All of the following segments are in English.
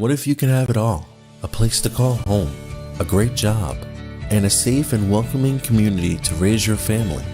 What if you can have it all? A place to call home, a great job, and a safe and welcoming community to raise your family.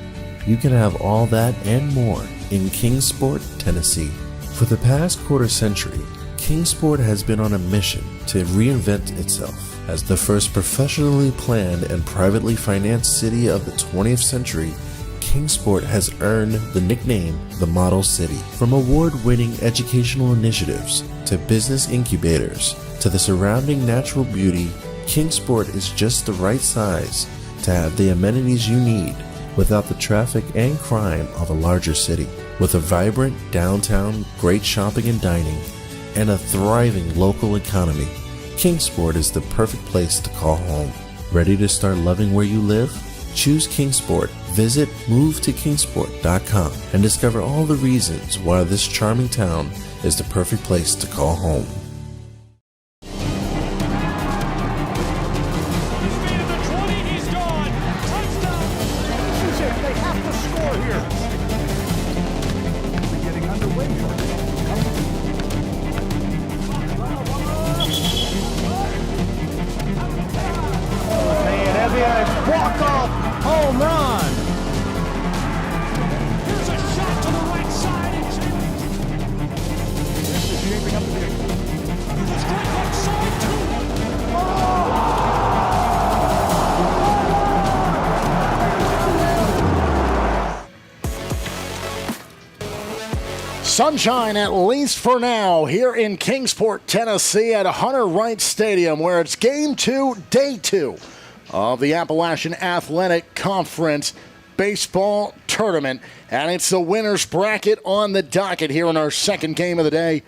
You can have all that and more in Kingsport, Tennessee. For the past quarter century, Kingsport has been on a mission to reinvent itself as the first professionally planned and privately financed city of the 20th century. Kingsport has earned the nickname the Model City. From award-winning educational initiatives to business incubators to the surrounding natural beauty, Kingsport is just the right size to have the amenities you need without the traffic and crime of a larger city. With a vibrant downtown, great shopping and dining, and a thriving local economy, Kingsport is the perfect place to call home. Ready to start loving where you live? Choose Kingsport. Visit movetokingsport.com and discover all the reasons why this charming town is the perfect place to call home. Walk-off home run. Here's a shot to the right side. This is shaping up to be a strike left side too. Sunshine, at least for now, here in Kingsport, Tennessee at Hunter Wright Stadium, where it's Game 2, Day 2 of the Appalachian Athletic Conference baseball tournament. And it's the winner's bracket on the docket here in our second game of the day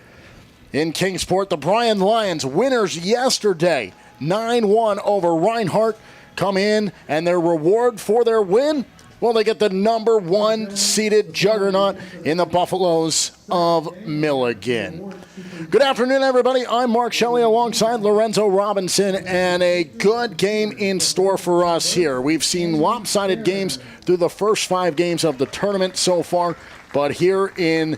in Kingsport. The Bryan Lions, winners yesterday, 9-1 over Reinhardt, come in, and their reward for their win, well, they get the number 1 seeded juggernaut in the Buffaloes of Milligan. Good afternoon, everybody. I'm Mark Shelley alongside Lorenzo Robinson, and a good game in store for us here. We've seen lopsided games through the first 5 games of the tournament so far, but here in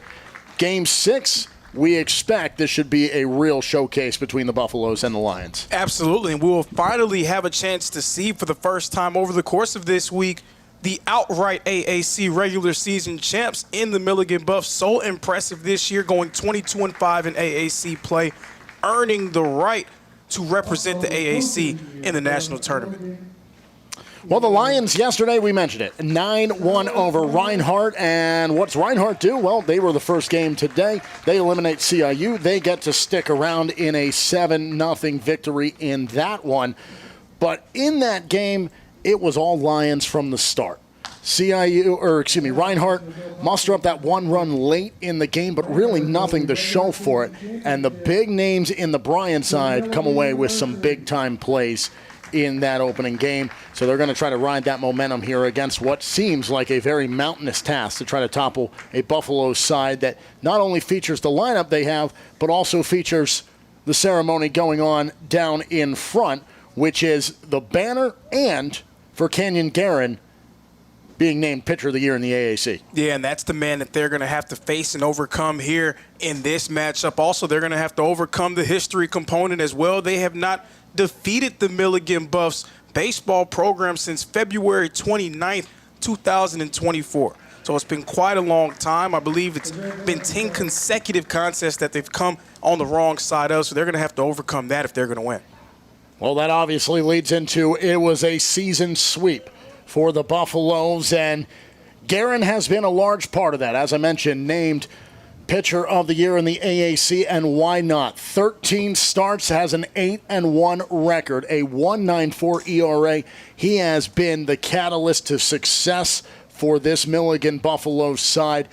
Game 6, we expect this should be a real showcase between the Buffaloes and the Lions. Absolutely, and we will finally have a chance to see for the first time over the course of this week the outright AAC regular season champs in the Milligan Buffs. So impressive this year, going 22-5 in AAC play, earning the right to represent the AAC in the national tournament. Well, the Lions yesterday, we mentioned it, 9-1 over Reinhardt. And what's Reinhardt do? Well, they were the first game today. They eliminate CIU. They get to stick around in a 7-0 victory in that one. But in that game, it was all Lions from the start. Reinhardt muster up that 1 run late in the game, but really nothing to show for it. And the big names in the Bryan side come away with some big-time plays in that opening game. So they're going to try to ride that momentum here against what seems like a very mountainous task to try to topple a Buffalo side that not only features the lineup they have, but also features the ceremony going on down in front, which is the banner and, for Kenyon Guerin, being named Pitcher of the Year in the AAC. Yeah, and that's the man that they're going to have to face and overcome here in this matchup. Also, they're going to have to overcome the history component as well. They have not defeated the Milligan Buffs baseball program since February 29th, 2024. So it's been quite a long time. I believe it's been 10 consecutive contests that they've come on the wrong side of, so they're going to have to overcome that if they're going to win. Well, that obviously leads into it was a season sweep for the Buffaloes, and Guerin has been a large part of that. As I mentioned, named Pitcher of the Year in the AAC, and why not? 13 starts, has an 8-1 record, a 1.94 ERA. He has been the catalyst to success for this Milligan Buffaloes side,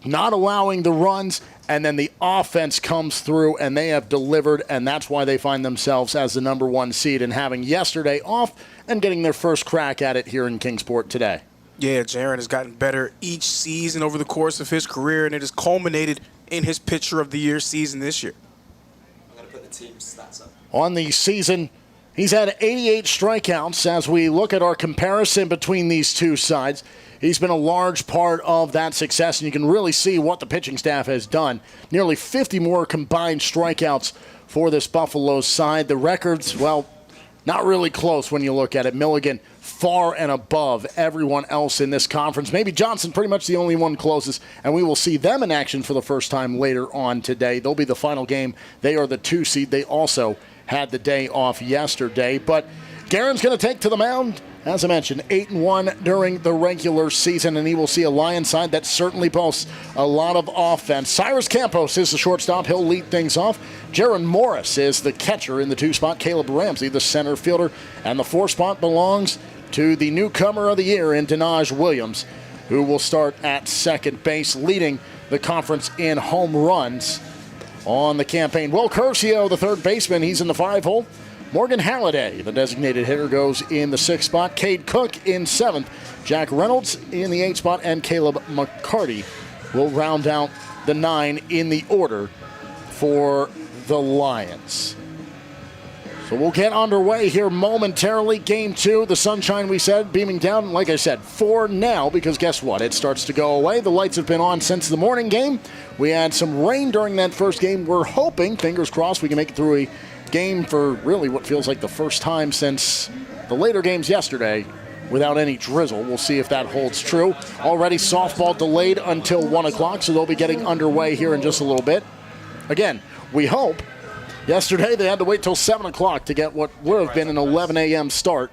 not allowing the runs, and then the offense comes through, and they have delivered, and that's why they find themselves as the number 1 seed and having yesterday off and getting their first crack at it here in Kingsport today. Yeah, Jaron has gotten better each season over the course of his career, and it has culminated in his Pitcher of the Year season this year. I'm going to put the team stats up. On the season, He's had 88 strikeouts. As we look at our comparison between these two sides, he's been a large part of that success, and you can really see what the pitching staff has done. Nearly 50 more combined strikeouts for this Buffalo side. The records, well, not really close when you look at it. Milligan far and above everyone else in this conference. Maybe Johnson pretty much the only one closest, and we will see them in action for the first time later on today. They'll be the final game. They are the 2 seed. They also had the day off yesterday. But Guerin's going to take to the mound. As I mentioned, 8-1 during the regular season, and he will see a Lions side that certainly boasts a lot of offense. Cyrus Campos is the shortstop. He'll lead things off. Jaron Morris is the catcher in the 2 spot. Caleb Ramsey, the center fielder. And the 4 spot belongs to the newcomer of the year in Denaj Williams, who will start at second base, leading the conference in home runs on the campaign. Will Curcio, the third baseman, he's in the 5 hole. Morgan Halliday, the designated hitter, goes in the 6th spot. Cade Cook in 7th. Jack Reynolds in the 8th spot. And Caleb McCarty will round out the 9 in the order for the Lions. So we'll get underway here momentarily. Game 2, the sunshine, we said, beaming down, like I said, for now, because guess what? It starts to go away. The lights have been on since the morning game. We had some rain during that first game. We're hoping, fingers crossed, we can make it through a game for really what feels like the first time since the later games yesterday without any drizzle. We'll see if that holds true. Already softball delayed until 1 o'clock, so they'll be getting underway here in just a little bit. Again, we hope. Yesterday they had to wait till 7 o'clock to get what would have been an 11 a.m. start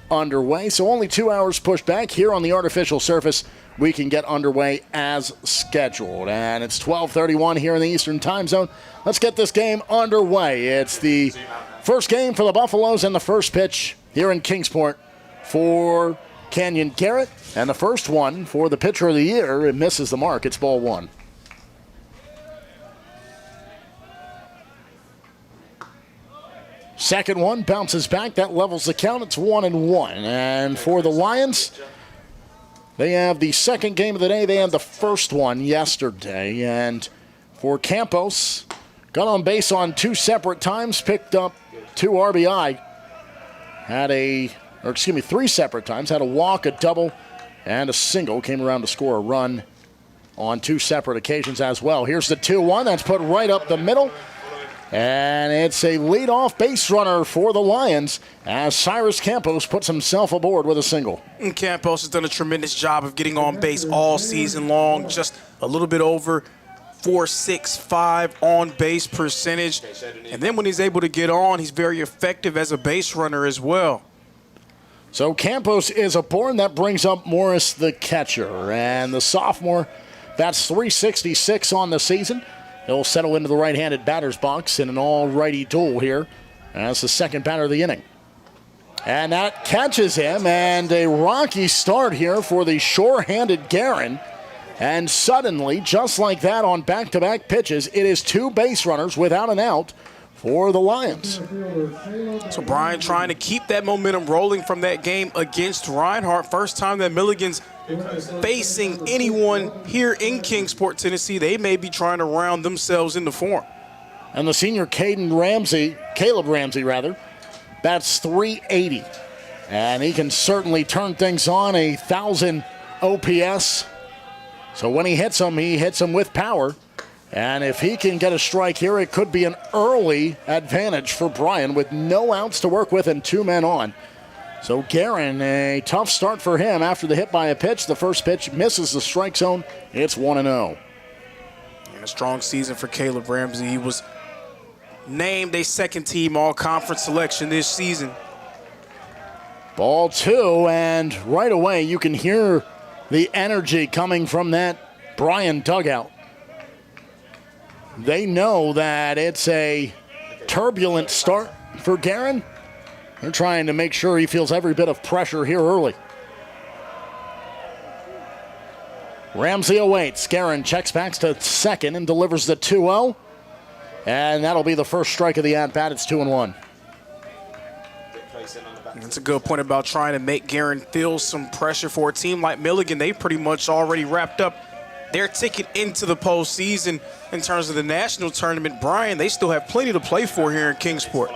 underway, so only 2 hours pushed back. Here on the artificial surface, we can get underway as scheduled. And it's 12:31 here in the Eastern Time Zone. Let's get this game underway. It's the first game for the Buffaloes and the first pitch here in Kingsport for Canyon Garrett. And the first one for the pitcher of the year. It misses the mark. It's ball 1. Second one bounces back. That levels the count. It's 1-1. And for the Lions, they have the second game of the day. They had the first one yesterday. And for Campos, got on base on 2 separate times, picked up 2 RBI. 3 separate times. Had a walk, a double, and a single. Came around to score a run on 2 separate occasions as well. Here's the 2-1. That's put right up the middle. And it's a leadoff base runner for the Lions as Cyrus Campos puts himself aboard with a single. And Campos has done a tremendous job of getting on base all season long, just a little bit over .465 on base percentage. And then when he's able to get on, he's very effective as a base runner as well. So Campos is aboard. That brings up Morris, the catcher. And the sophomore, that's .366 on the season. He'll settle into the right-handed batter's box in an all-righty duel here as the second batter of the inning. And that catches him, and a rocky start here for the sure-handed Guerin. And suddenly, just like that on back-to-back pitches, it is 2 base runners without an out for the Lions. So Bryan trying to keep that momentum rolling from that game against Reinhardt. First time that Milligan's facing anyone here in Kingsport, Tennessee. They may be trying to round themselves into form. And the senior Caleb Ramsey, bats .380. And he can certainly turn things on, 1,000 OPS. So when he hits them with power. And if he can get a strike here, it could be an early advantage for Bryan with no outs to work with and 2 men on. So Guerin, a tough start for him after the hit by a pitch. The first pitch misses the strike zone. It's 1-0. And a strong season for Caleb Ramsey. He was named a second-team all-conference selection this season. Ball 2, and right away you can hear the energy coming from that Bryan dugout. They know that it's a turbulent start for Guerin. They're trying to make sure he feels every bit of pressure here early. Ramsey awaits. Guerin checks back to second and delivers the 2-0. And that'll be the first strike of the at-bat. It's 2-1. That's a good point about trying to make Guerin feel some pressure for a team like Milligan. They pretty much already wrapped up their ticket into the postseason in terms of the national tournament. Bryan, they still have plenty to play for here in Kingsport.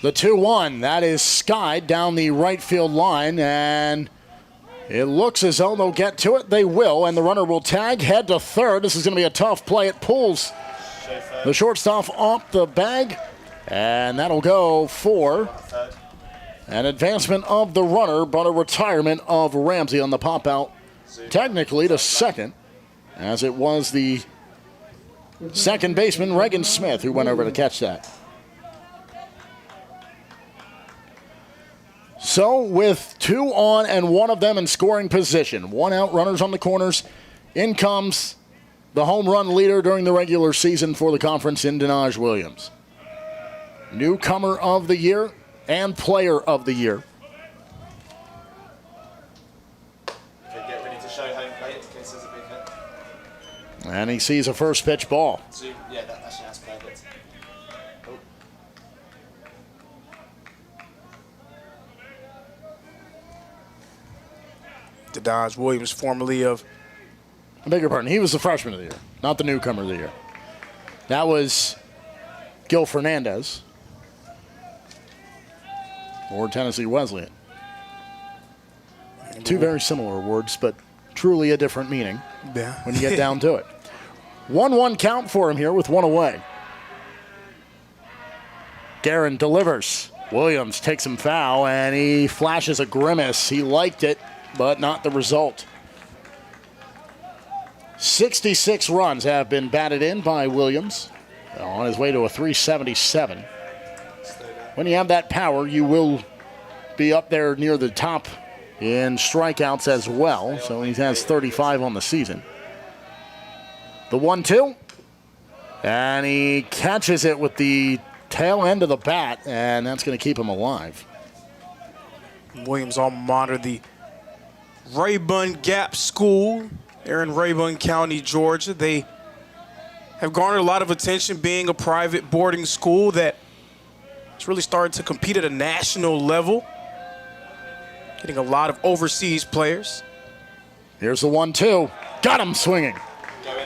The 2-1, that is skied down the right field line, and it looks as though they'll get to it. They will, and the runner will tag, head to third. This is going to be a tough play. It pulls the shortstop off the bag, and that'll go for an advancement of the runner, but a retirement of Ramsey on the pop-out, technically to second, as it was the second baseman, Reagan Smith, who went over to catch that. So with 2 on and 1 of them in scoring position, 1 out, runners on the corners, in comes the home run leader during the regular season for the conference in Denaj Williams. Newcomer of the year and player of the year. Okay, get ready to show home plate in case there's a big hit. And he sees a first pitch ball. So, yeah, that's perfect. Oh. Decisive Williams, formerly of... I beg your pardon, he was the freshman of the year, not the newcomer of the year. That was Gil Fernandez or Tennessee Wesleyan. 2 very similar words, but truly a different meaning when you get down to it. 1-1 count for him here with 1 away. Guerin delivers. Williams takes him foul, and he flashes a grimace. He liked it, but not the result. 66 runs have been batted in by Williams on his way to a 377. When you have that power, you will be up there near the top in strikeouts as well. So he has 35 on the season. The 1-2. And he catches it with the tail end of the bat, and that's going to keep him alive. Williams alma mater, the Rayburn Gap School. They're in Rayburn County, Georgia. They have garnered a lot of attention being a private boarding school that it's really started to compete at a national level, getting a lot of overseas players. Here's the 1-2. Got him swinging.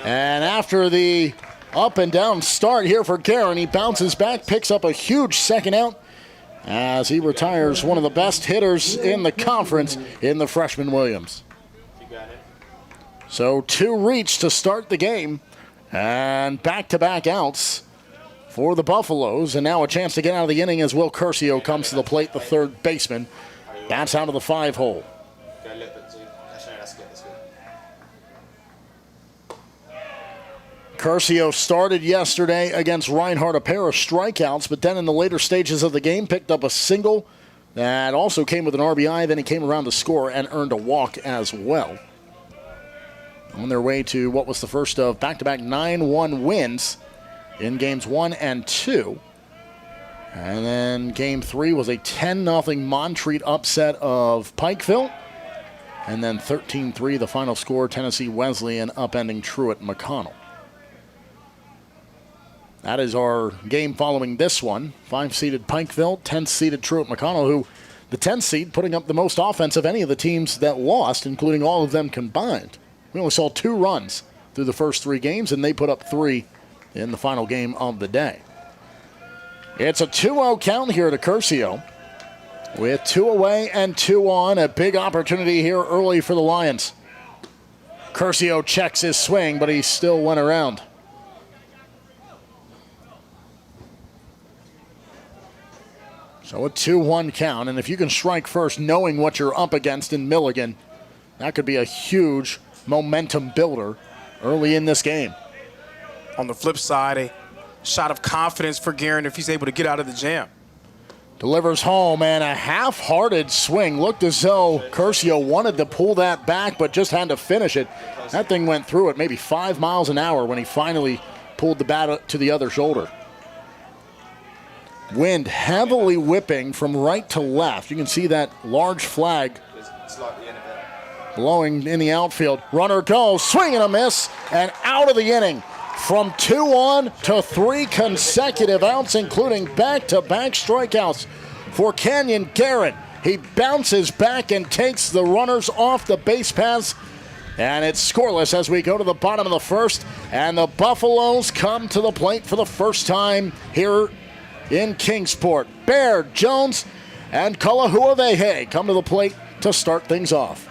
And after the up and down start here for Guerin, he bounces back, picks up a huge second out as he retires one of the best hitters in the conference in the freshman Williams. So 2 reach to start the game, and back-to-back outs for the Buffaloes, and now a chance to get out of the inning as Will Curcio comes to the plate, the third baseman. Bats out of the 5-hole. Curcio started yesterday against Reinhardt, a pair of strikeouts, but then in the later stages of the game picked up a single that also came with an RBI. Then he came around to score and earned a walk as well. On their way to what was the first of back-to-back 9-1 wins in games 1 and 2. And then game 3 was a 10-0 Montreat upset of Pikeville. And then 13-3, the final score, Tennessee Wesleyan upending Truett McConnell. That is our game following this one. 5-seeded Pikeville, 10th-seeded Truett McConnell, who the 10th seed putting up the most offense of any of the teams that lost, including all of them combined. We only saw 2 runs through the first 3 games, and they put up 3 in the final game of the day. It's a 2-0 count here to Curcio. With 2 away and 2 on, a big opportunity here early for the Lions. Curcio checks his swing, but he still went around. So a 2-1 count, and if you can strike first knowing what you're up against in Milligan, that could be a huge momentum builder early in this game. On the flip side, a shot of confidence for Guerin if he's able to get out of the jam. Delivers home, and a half-hearted swing. Looked as though Curcio wanted to pull that back, but just had to finish it. That thing went through at maybe 5 miles an hour when he finally pulled the bat to the other shoulder. Wind heavily whipping from right to left. You can see that large flag blowing in the outfield. Runner goes, swing and a miss, and out of the inning. From 2 on to 3 consecutive outs, including back-to-back strikeouts for Canyon Guerin. He bounces back and takes the runners off the base paths, and it's scoreless as we go to the bottom of the first, and the Buffaloes come to the plate for the first time here in Kingsport. Baird, Jones, and Kalahuavehe come to the plate to start things off.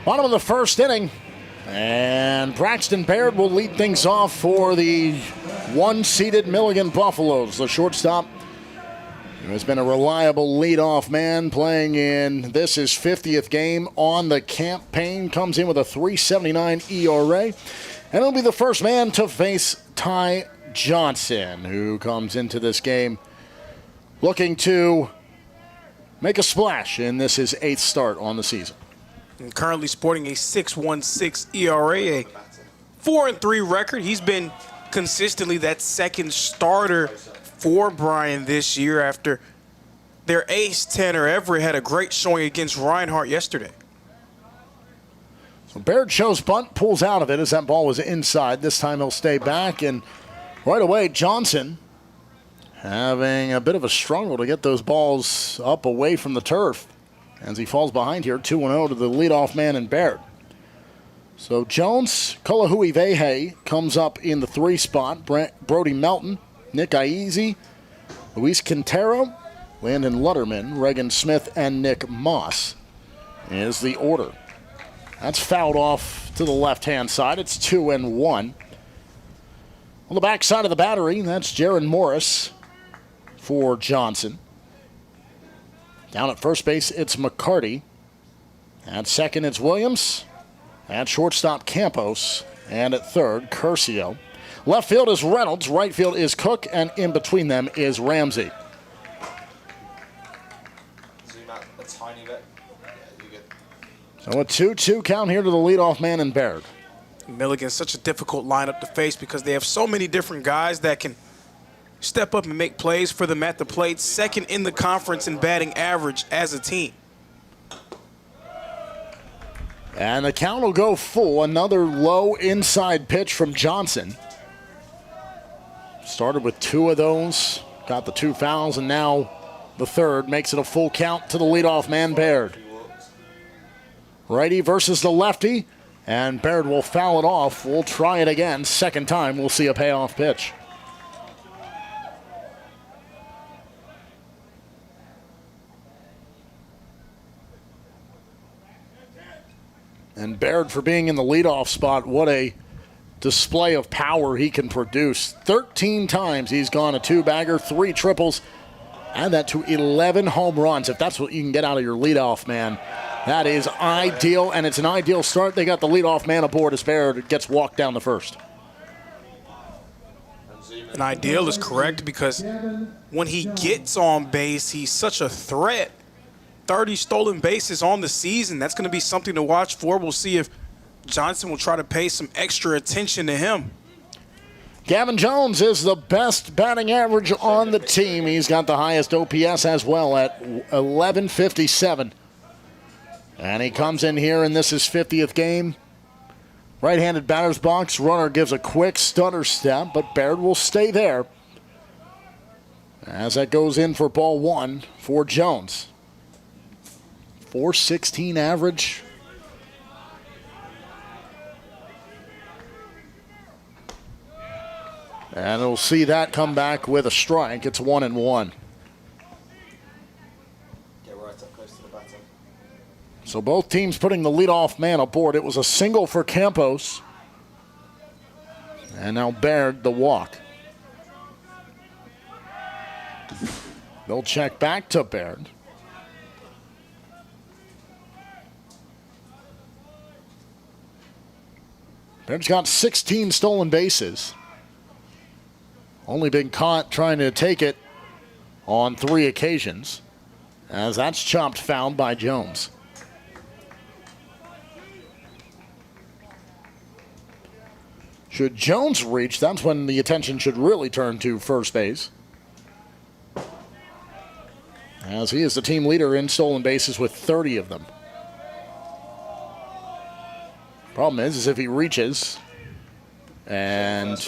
Bottom of the first inning, and Braxton Baird will lead things off for the one-seeded Milligan Buffaloes. The shortstop, who has been a reliable leadoff man, playing in this his 50th game on the campaign, comes in with a .379 ERA, and he'll be the first man to face Ty Johnson, who comes into this game looking to make a splash in this his 8th start on the season. And currently sporting a 6.16 ERA, a 4-3 record. He's been consistently that second starter for Bryan this year after their ace, Tanner Everett, had a great showing against Reinhardt yesterday. So Baird shows bunt, pulls out of it as that ball was inside. This time he'll stay back, and right away Johnson having a bit of a struggle to get those balls up away from the turf as he falls behind here, 2-0 to the leadoff man in Baird. So Jones, Kalahuavehe comes up in the 3 spot. Brody Melton, Nick Iese, Luis Quintero, Landon Lutterman, Reagan Smith, and Nick Moss is the order. That's fouled off to the left-hand side. It's 2-1. On the backside of the battery, that's Jaron Morris for Johnson. Down at first base, it's McCarty. At second, it's Williams. At shortstop, Campos. And at third, Curcio. Left field is Reynolds. Right field is Cook. And in between them is Ramsey. Zoom out a tiny bit. Yeah, you're good. So a 2-2 count here to the leadoff man in Baird. Milligan's such a difficult lineup to face because they have so many different guys that can step up and make plays for them at the plate. Second in the conference in batting average as a team. And the count will go full. Another low inside pitch from Johnson. Started with 2 of those. Got the 2 fouls, and now the third makes it a full count to the leadoff man, Baird. Righty versus the lefty, and Baird will foul it off. We'll try it again. Second time, we'll see a payoff pitch. And Baird, for being in the leadoff spot, what a display of power he can produce. 13 times he's gone a 2-bagger, 3 triples, and that to 11 home runs. If that's what you can get out of your leadoff man, that is ideal, and it's an ideal start. They got the leadoff man aboard as Baird gets walked down the first. An ideal is correct because when he gets on base, he's such a threat. 30 stolen bases on the season. That's going to be something to watch for. We'll see if Johnson will try to pay some extra attention to him. Gavin Jones is the best batting average on the team. He's got the highest OPS as well at 1157. And he comes in here, and this is 50th game. Right-handed batter's box. Runner gives a quick stutter step, but Baird will stay there as that goes in for ball one for Jones. .416 average. And we'll see that come back with a strike. It's 1-1. Get right up close to the batter. So both teams putting the leadoff man aboard. It was a single for Campos. And now Baird the walk. They'll check back to Baird. Baird's got 16 stolen bases. Only been caught trying to take it on 3 occasions, as that's chopped foul by Jones. Should Jones reach, that's when the attention should really turn to first base, as he is the team leader in stolen bases with 30 of them. Problem is if he reaches and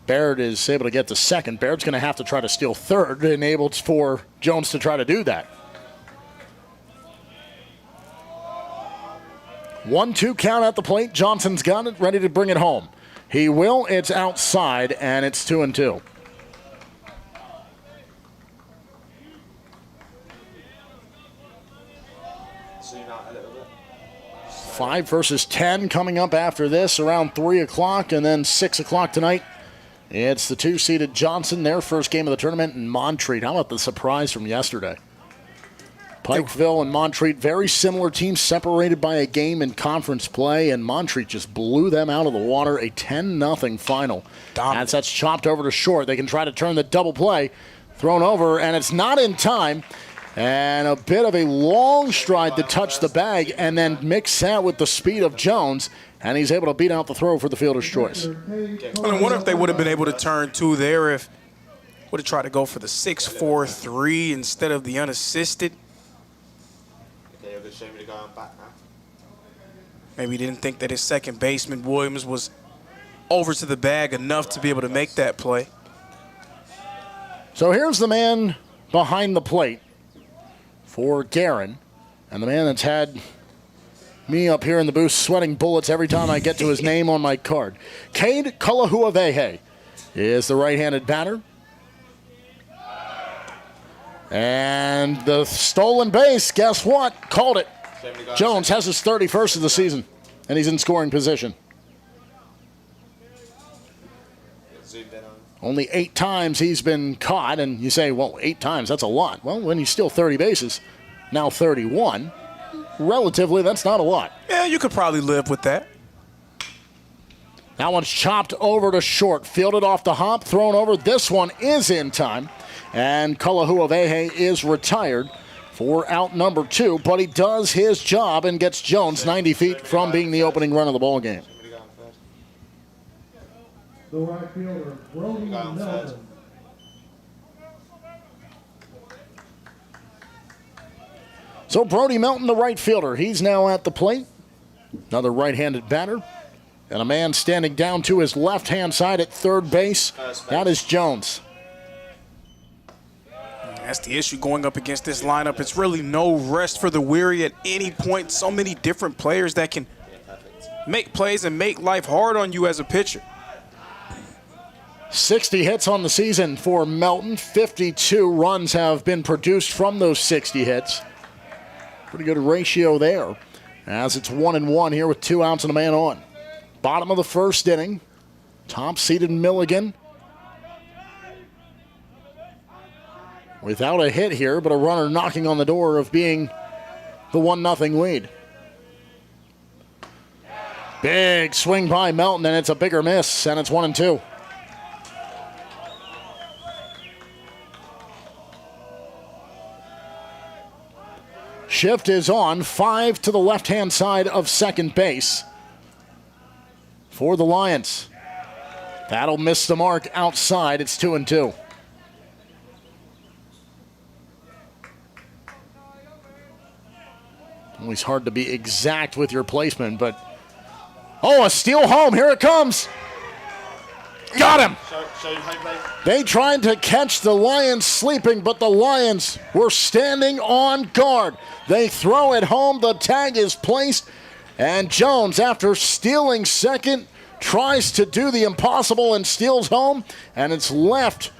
Baird is able to get to second, Baird's going to have to try to steal third, enabled for Jones to try to do that. 1-2 count at the plate. Johnson's got it, ready to bring it home. He will. It's outside, and it's 2-2. Zoom out a little bit. 5 versus 10 coming up after this around 3 o'clock, and then 6 o'clock tonight. It's the 2-seeded Johnson, their first game of the tournament in Montreat. How about the surprise from yesterday? Pikeville and Montreat, very similar teams, separated by a game in conference play, and Montreat just blew them out of the water. A 10-0 final. As that's chopped over to short, they can try to turn the double play. Thrown over, and it's not in time. And a bit of a long stride to touch the bag, and then mix that with the speed of Jones, and he's able to beat out the throw for the fielder's choice. I wonder if they would have been able to turn 2 there if would have tried to go for the 6-4-3 instead of the unassisted. Okay, you're going to show me the guy on back now. Maybe he didn't think that his second baseman, Williams, was over to the bag enough to be able to make that play. So here's the man behind the plate for Guerin, and the man that's had me up here in the booth sweating bullets every time I get to his name on my card. Cade Kalahuavehe is the right-handed batter. And the stolen base, guess what? Called it. Jones has his 31st of the season, and he's in scoring position. Zoomed in on. Only 8 times he's been caught, and you say, well, 8 times, that's a lot. Well, when he's still 30 bases, now 31, relatively, that's not a lot. Yeah, you could probably live with that. That one's chopped over to short, fielded off the hop, thrown over. This one is in time, and Kalahuavehe is retired for out number 2, but he does his job and gets Jones 90 feet from being the opening run of the ball game. The right fielder, Brody Melton. So Brody Melton, the right fielder, he's now at the plate. Another right-handed batter. And a man standing down to his left-hand side at third base. That is Jones. That's the issue going up against this lineup. It's really no rest for the weary at any point. So many different players that can make plays and make life hard on you as a pitcher. 60 hits on the season for Melton. 52 runs have been produced from those 60 hits. Pretty good ratio there, as it's 1-1 here with 2 outs and a man on. Bottom of the first inning. Top-seeded Milligan. Without a hit here, but a runner knocking on the door of being the 1-0 lead. Big swing by Melton, and it's a bigger miss, and it's 1-2. Shift is on. 5 to the left-hand side of second base for the Lions. That'll miss the mark outside. It's 2-2. Always hard to be exact with your placement, but Oh, a steal home. Here it comes. Got him. Show home plate. They tried to catch the Lions sleeping, but the Lions were standing on guard. They throw it home. The tag is placed. And Jones, after stealing second, tries to do the impossible and steals home. And it's left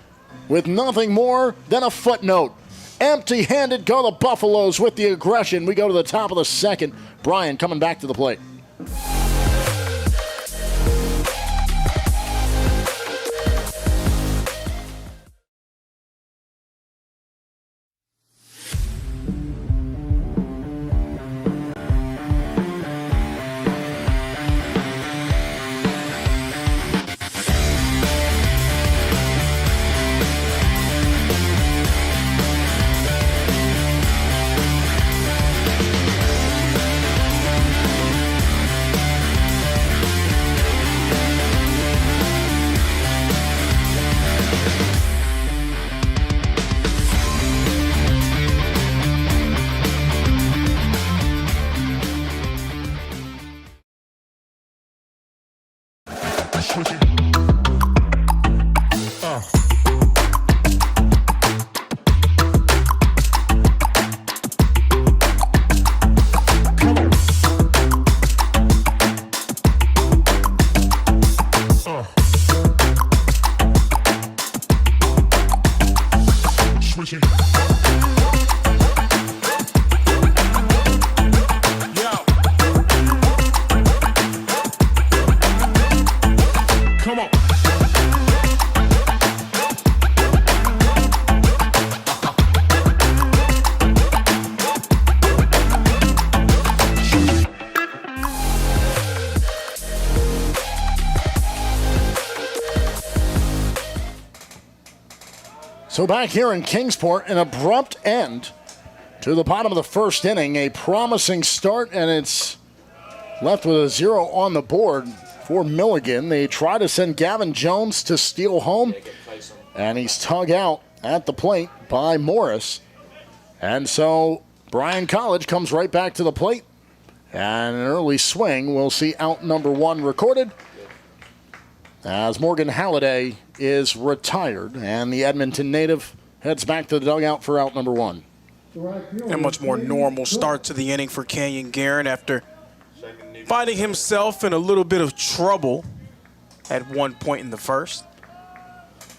with nothing more than a footnote. Empty-handed go the Buffaloes with the aggression. We go to the top of the second. Bryan coming back to the plate. So back here in Kingsport, an abrupt end to the bottom of the first inning. A promising start, and it's left with a 0 on the board for Milligan. They try to send Gavin Jones to steal home, and he's tugged out at the plate by Morris. And so Bryan College comes right back to the plate, and an early swing. We'll see out number 1 recorded as Morgan Halliday is retired, and the Edmonton native heads back to the dugout for out number 1. A much more normal start to the inning for Kenyon Guerin after finding himself in a little bit of trouble at one point in the first.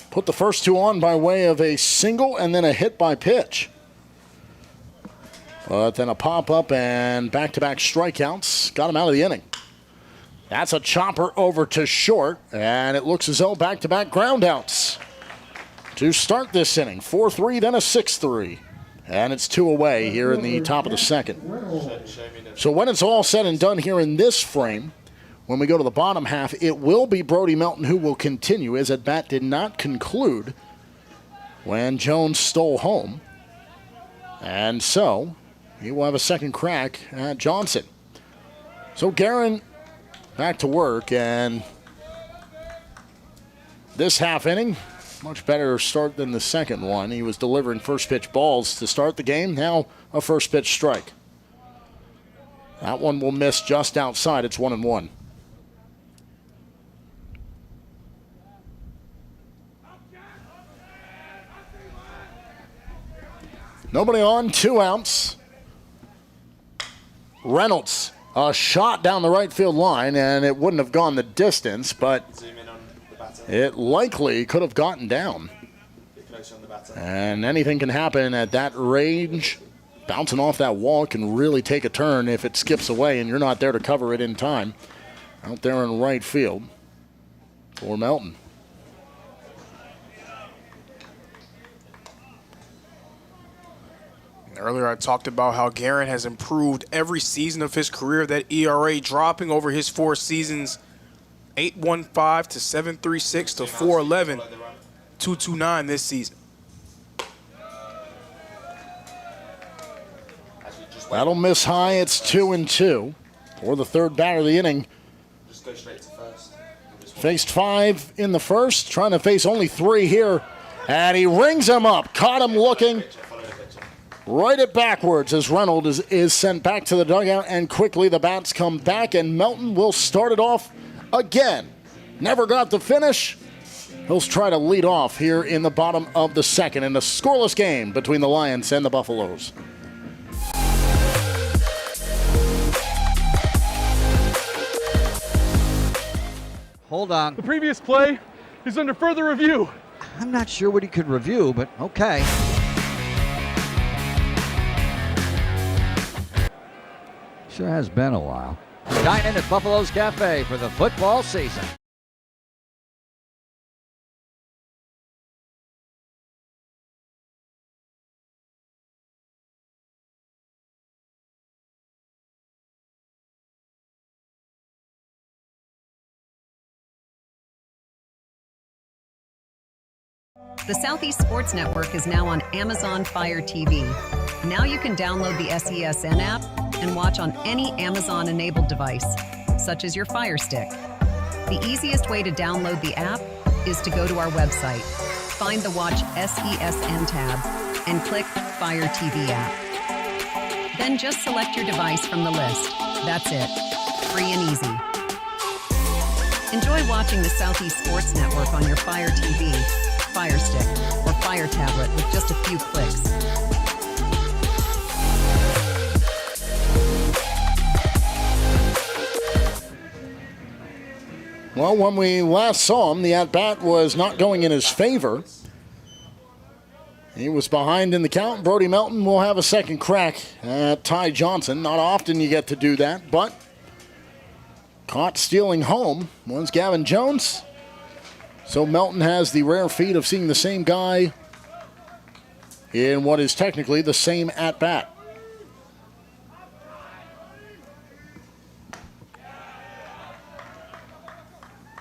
Put the first 2 on by way of a single and then a hit by pitch. But then a pop-up and back-to-back strikeouts got him out of the inning. That's a chopper over to short, and it looks as though back-to-back groundouts to start this inning. 4-3, then a 6-3. And it's 2 away here in the top of the second. So when it's all said and done here in this frame, when we go to the bottom half, it will be Brody Melton who will continue. His at-bat did not conclude when Jones stole home. And so he will have a second crack at Johnson. So Guerin back to work, and this half inning, much better start than the second one. He was delivering first pitch balls to start the game. Now a first pitch strike. That one will miss just outside. It's 1-1. Nobody on, 2 outs. Reynolds, a shot down the right field line, and it wouldn't have gone the distance, but Zoom in on the batter. it likely could have gotten down. Get closer on the batter. And anything can happen at that range. Bouncing off that wall can really take a turn if it skips away and you're not there to cover it in time. Out there in right field for Melton. Earlier I talked about how Guerin has improved every season of his career, that ERA dropping over his 4 seasons, 8.15 to 7.36 to 4.11, 2.29 this season. That'll miss high. It's 2-2 for the third batter of the inning. Just go straight to first. Faced 5 in the first, trying to face only 3 here. And he rings him up. Caught him looking. Right it backwards as Reynolds is sent back to the dugout, and quickly the bats come back, and Melton will start it off again. Never got the finish. He'll try to lead off here in the bottom of the second in a scoreless game between the Lions and the Buffaloes. Hold on. The previous play is under further review. I'm not sure what he could review, but okay. Sure has been a while. Dine in at Buffalo's Cafe for the football season. The Southeast Sports Network is now on Amazon Fire TV. Now you can download the SESN app and watch on any Amazon-enabled device, such as your Fire Stick. The easiest way to download the app is to go to our website, find the Watch SESN tab, and click Fire TV app. Then just select your device from the list. That's it. Free and easy. Enjoy watching the Southeast Sports Network on your Fire TV, Fire Stick, or Fire tablet with just a few clicks. Well, when we last saw him, the at-bat was not going in his favor. He was behind in the count. Brody Melton will have a second crack at Ty Johnson. Not often you get to do that, but caught stealing home was Gavin Jones. So Melton has the rare feat of seeing the same guy in what is technically the same at-bat.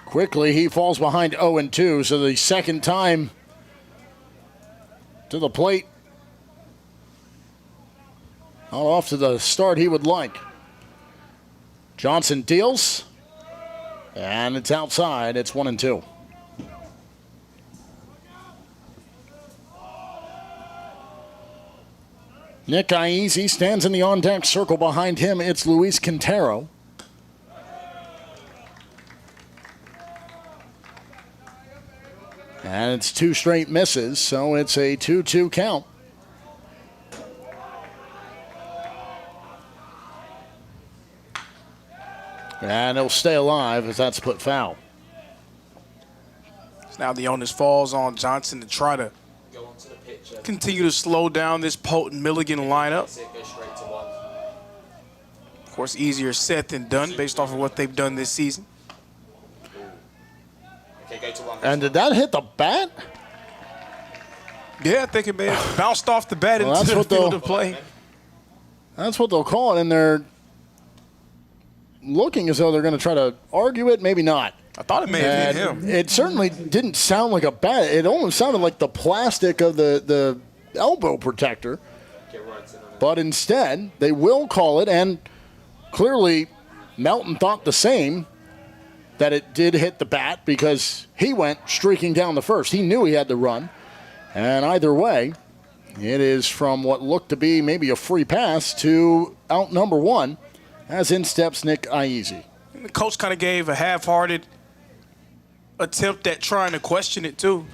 Quickly, he falls behind 0-2, so the second time to the plate. Not off to the start he would like. Johnson deals, and it's outside. It's 1-2. Nick Iese stands in the on-deck circle. Behind him, it's Luis Quintero. And it's two straight misses, so it's a 2-2 count. And he'll stay alive as that's put foul. So now the onus falls on Johnson to try to continue to slow down this potent Milligan lineup. Of course, easier said than done based off of what they've done this season. And did that hit the bat? Yeah, I think it may have bounced off the bat into the field of play. That's what they'll call it, and they're looking as though they're going to try to argue it. Maybe not. I thought it may have hit him. It certainly didn't sound like a bat. It almost sounded like the plastic of the elbow protector. But instead, they will call it, and clearly Melton thought the same, that it did hit the bat because he went streaking down the first. He knew he had to run. And either way, it is from what looked to be maybe a free pass to out number one, as in steps Nick Iese. The coach kind of gave a half-hearted attempt at trying to question it, too.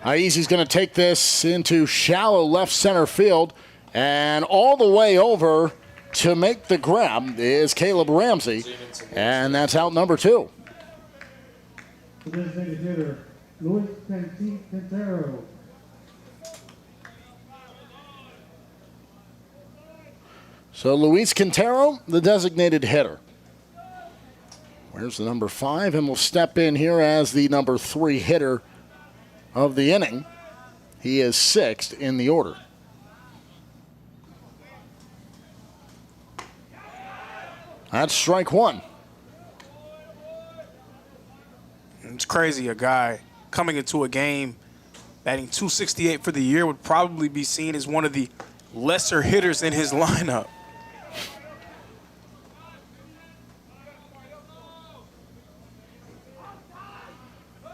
Iese's going to take this into shallow left center field, and all the way over to make the grab is Caleb Ramsey, and that's out number two. The designated hitter, Luis Quintero. So Luis Quintero, the designated hitter. Where's the number 5? And will step in here as the number 3 hitter of the inning. He is 6th in the order. That's strike one. It's crazy. A guy coming into a game batting .268 for the year would probably be seen as one of the lesser hitters in his lineup.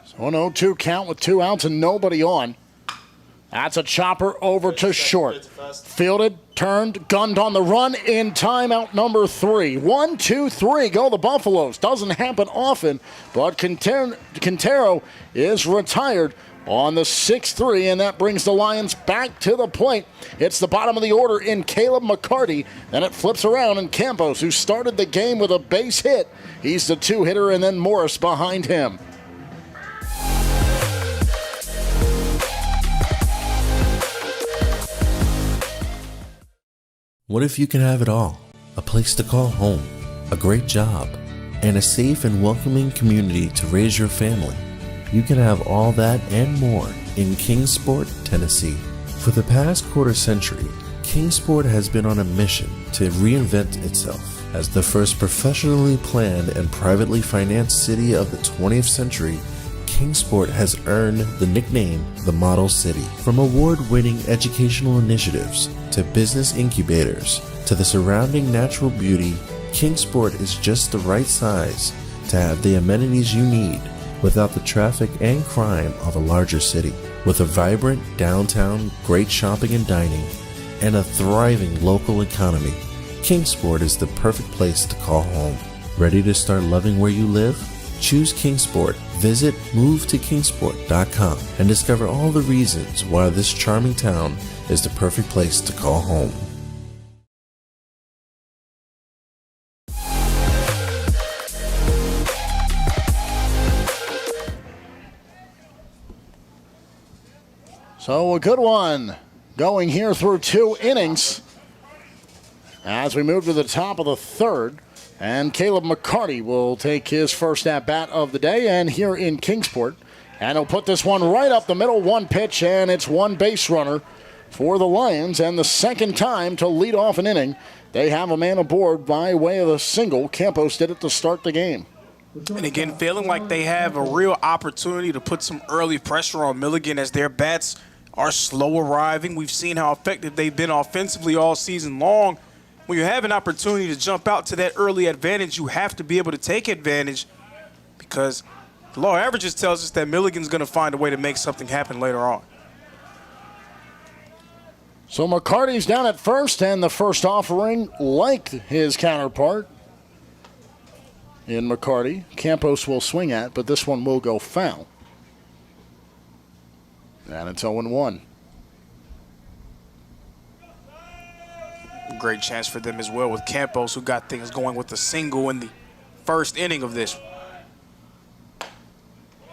So an 0-2 count with 2 outs and nobody on. That's a chopper over to short. Fielded, turned, gunned on the run in timeout number 3. 1, 2, 3 go the Buffaloes. Doesn't happen often, but Quintero is retired on the 6-3, and that brings the Lions back to the plate. It's the bottom of the order in Caleb McCarty. Then it flips around, and Campos, who started the game with a base hit, he's the 2-hitter, and then Morris behind him. What if you can have it all? A place to call home, a great job, and a safe and welcoming community to raise your family. You can have all that and more in Kingsport, Tennessee. For the past quarter century, Kingsport has been on a mission to reinvent itself. As the first professionally planned and privately financed city of the 20th century, Kingsport has earned the nickname the Model City. From award-winning educational initiatives to business incubators to the surrounding natural beauty, Kingsport is just the right size to have the amenities you need without the traffic and crime of a larger city. With a vibrant downtown, great shopping and dining, and a thriving local economy, Kingsport is the perfect place to call home. Ready to start loving where you live? Choose Kingsport. Visit movetokingsport.com and discover all the reasons why this charming town is the perfect place to call home. So a good one going here through 2 innings as we move to the top of the 3rd. And Caleb McCarty will take his first at-bat of the day and here in Kingsport. And he'll put this one right up the middle, 1 pitch, and it's 1 base runner for the Lions. And the second time to lead off an inning, they have a man aboard by way of a single. Campos did it to start the game. And again, feeling like they have a real opportunity to put some early pressure on Milligan as their bats are slow arriving. We've seen how effective they've been offensively all season long. When you have an opportunity to jump out to that early advantage, you have to be able to take advantage because the law of averages tells us that Milligan's going to find a way to make something happen later on. So McCarty's down at first, and the first offering liked his counterpart in McCarty. Campos will swing at, but this one will go foul. And it's 0-1. Great chance for them as well with Campos, who got things going with a single in the first inning of this.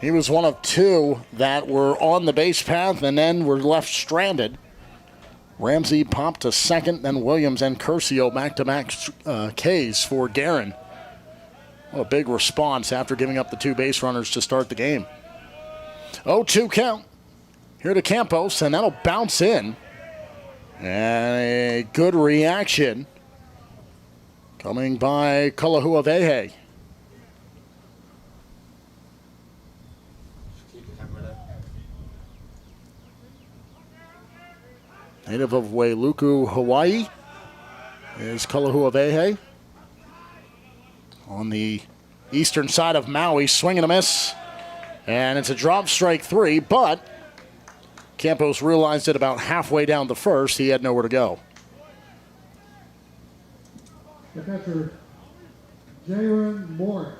He was one of 2 that were on the base path and then were left stranded. Ramsey popped to second, then Williams and Curcio back-to-back Ks for Guerin. What a big response after giving up the 2 base runners to start the game. 0-2 count. Here to Campos, and that'll bounce in. And a good reaction coming by Kalahuavehe. Native of Wailuku, Hawaii is Kalahuavehe. On the eastern side of Maui, swing and a miss. And it's a drop, strike 3, but Campos realized it about halfway down the first. He had nowhere to go. The catcher, Jaron Morris.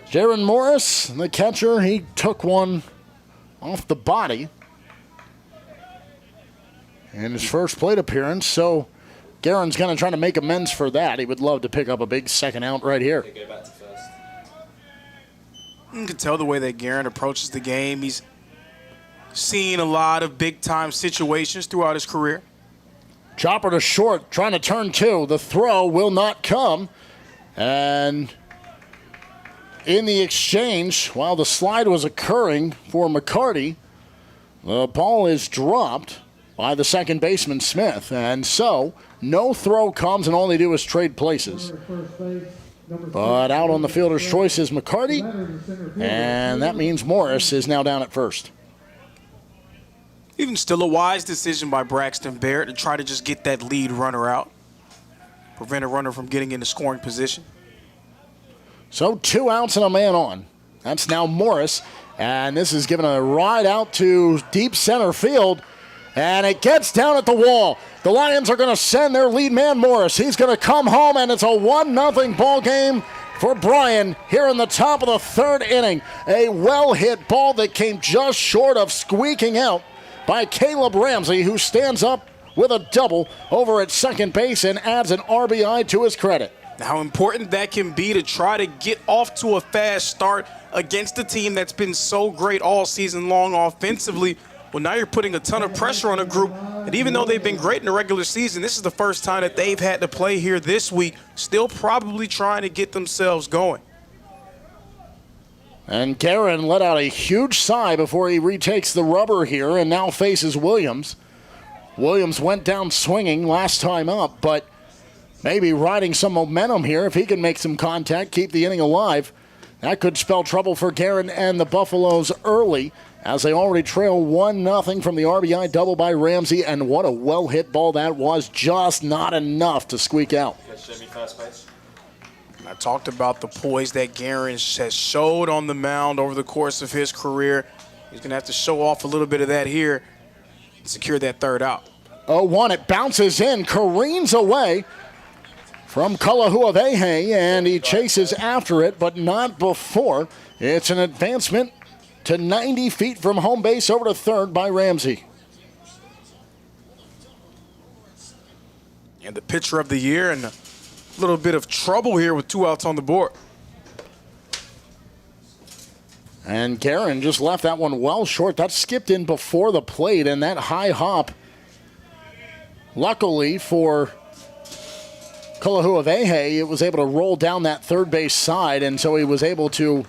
Jaron Morris, the catcher, he took one off the body in his first plate appearance, so Guerin's going to try to make amends for that. He would love to pick up a big second out right here. Go back to first. You can tell the way that Guerin approaches the game. He's seen a lot of big-time situations throughout his career. Chopper to short, trying to turn 2. The throw will not come. And in the exchange, while the slide was occurring for McCarty, the ball is dropped by the second baseman, Smith. And so, no throw comes, and all they do is trade places. But out on the fielder's choice is McCarty, and that means Morris is now down at first. Even still a wise decision by Braxton Barrett to try to just get that lead runner out. Prevent a runner from getting into scoring position. So 2 outs and a man on. That's now Morris And this is given a ride out to deep center field. And it gets down at the wall. The Lions are going to send their lead man, Morris. He's going to come home, and it's a 1-0 ball game for Bryan here in the top of the third inning. A well-hit ball that came just short of squeaking out by Caleb Ramsey, who stands up with a double over at second base and adds an RBI to his credit. How important that can be to try to get off to a fast start against a team that's been so great all season long offensively. Well, now you're putting a ton of pressure on a group, and even though they've been great in the regular season, this is the first time that they've had to play here this week, still probably trying to get themselves going. And Guerin let out a huge sigh before he retakes the rubber here and now faces Williams. Williams went down swinging last time up, but maybe riding some momentum here. If he can make some contact, keep the inning alive, that could spell trouble for Guerin and the Buffaloes early, as they already trail 1-0 from the RBI double by Ramsey. And what a well-hit ball that was, just not enough to squeak out. I talked about the poise that Guerin has showed on the mound over the course of his career. He's going to have to show off a little bit of that here and secure that third out. 0-1, it bounces in, careens away from Kalahuavehe, and he chases after it, but not before. It's an advancement to 90 feet from home base over to third by Ramsey. And the pitcher of the year, and a little bit of trouble here with 2 outs on the board. And Guerin just left that one well short. That skipped in before the plate, and that high hop, luckily for Kalahuavehe, it was able to roll down that third base side, and so he was able to,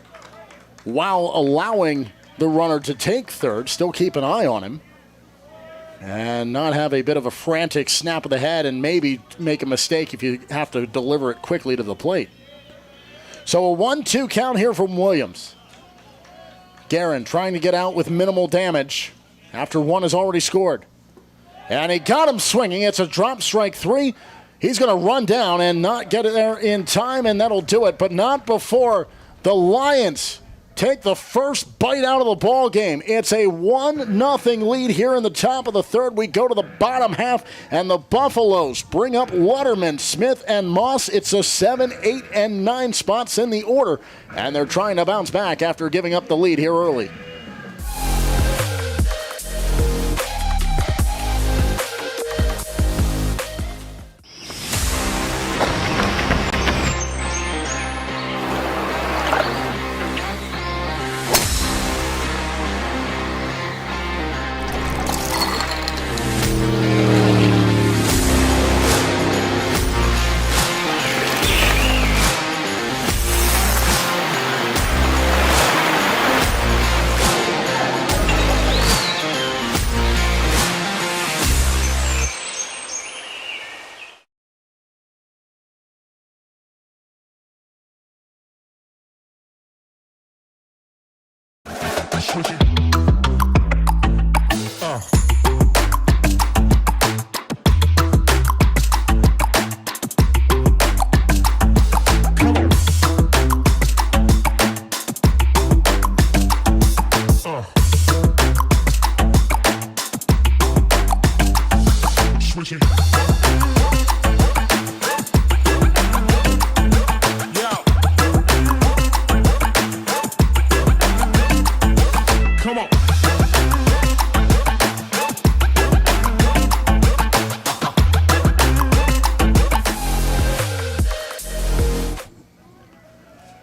while allowing the runner to take third, still keep an eye on him and not have a bit of a frantic snap of the head and maybe make a mistake if you have to deliver it quickly to the plate. So a 1-2 count here from Williams. Guerin trying to get out with minimal damage after one has already scored. And he got him swinging. It's a drop strike 3. He's going to run down and not get it there in time, and that'll do it, but not before the Lions take the first bite out of the ball game. It's a 1-0 lead here in the top of the third. We go to the bottom half, and the Buffaloes bring up Lutterman, Smith, and Moss. It's a 7, 8, and 9 spots in the order, and they're trying to bounce back after giving up the lead here early.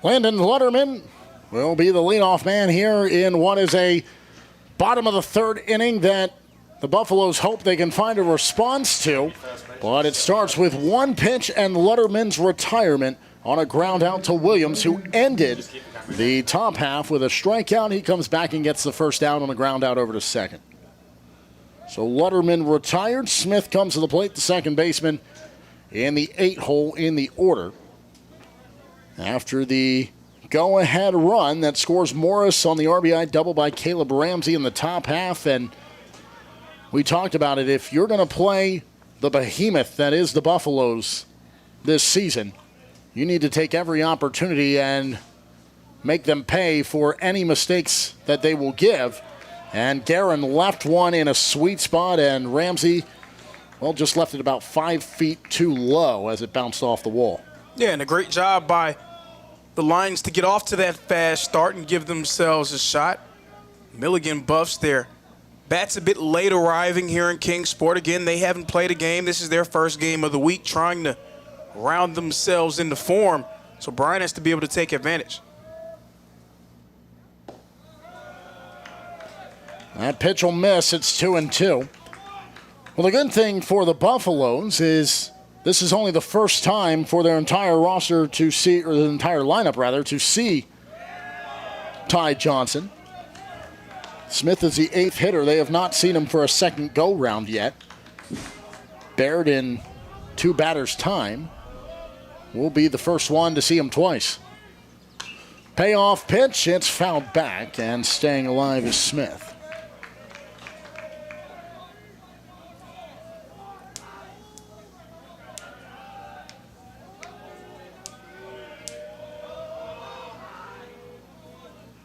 Landon Lutterman will be the leadoff man here in what is a bottom of the third inning that the Buffaloes hope they can find a response to. But it starts with one pitch and Lutterman's retirement on a ground out to Williams, who ended the top half with a strikeout. He comes back and gets the first out on a ground out over to second. So Lutterman retired. Smith comes to the plate, the second baseman, in the 8-hole in the order. After the go-ahead run that scores Morris on the RBI double by Caleb Ramsey in the top half. And we talked about it. If you're going to play the behemoth that is the Buffaloes this season, you need to take every opportunity and make them pay for any mistakes that they will give. And Guerin left one in a sweet spot, and Ramsey, well, just left it about 5 feet too low as it bounced off the wall. Yeah, and a great job by the Lions to get off to that fast start and give themselves a shot. Milligan Buffs there. Bats a bit late arriving here in Kingsport. Again, they haven't played a game. This is their first game of the week, trying to round themselves into form. So Bryan has to be able to take advantage. That pitch will miss. It's 2-2. Well, the good thing for the Buffaloes is this is only the first time for their entire roster to see, or the entire lineup rather, to see Ty Johnson. Smith is the 8th hitter. They have not seen him for a second go-round yet. Baird in 2 batters' time will be the first one to see him twice. Payoff pitch. It's fouled back, and staying alive is Smith.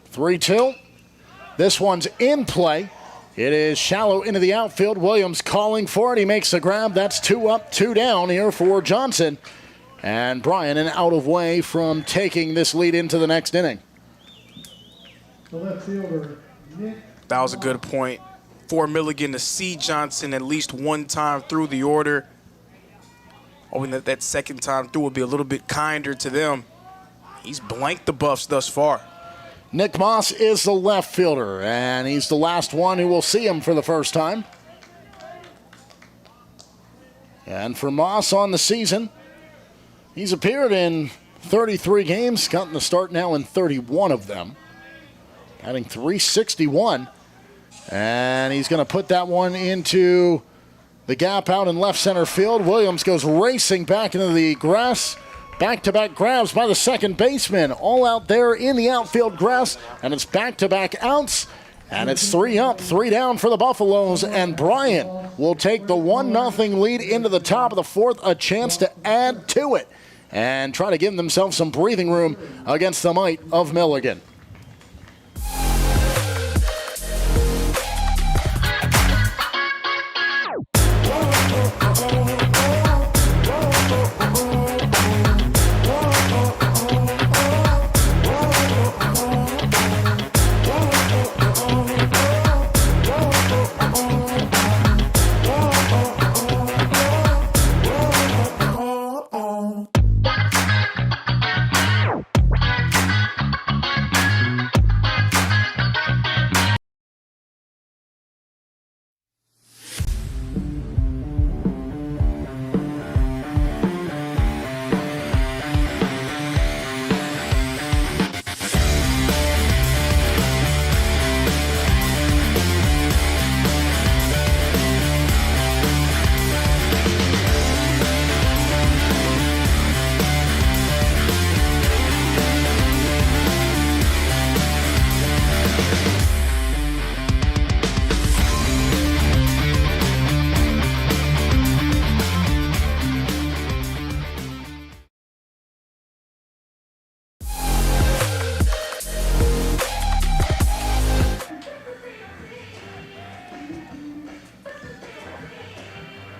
Three-two. This one's in play. It is shallow into the outfield. Williams calling for it. He makes the grab. That's 2 up, 2 down here for Johnson. And Bryan an out of way from taking this lead into the next inning. The left fielder, Nick. That was a good point for Milligan to see Johnson at least one time through the order. Hoping that second time through will be a little bit kinder to them. He's blanked the Buffs thus far. Nick Moss is the left fielder, and he's the last one who will see him for the first time. And for Moss on the season, he's appeared in 33 games, gotten the start now in 31 of them. Batting .361. And he's going to put that one into the gap out in left center field. Williams goes racing back into the grass. Back-to-back grabs by the second baseman. All out there in the outfield grass. And it's back-to-back outs. And it's 3 up, 3 down for the Buffaloes. And Bryan will take the 1-0 lead into the top of the 4th. A chance to add to it and try to give themselves some breathing room against the might of Milligan.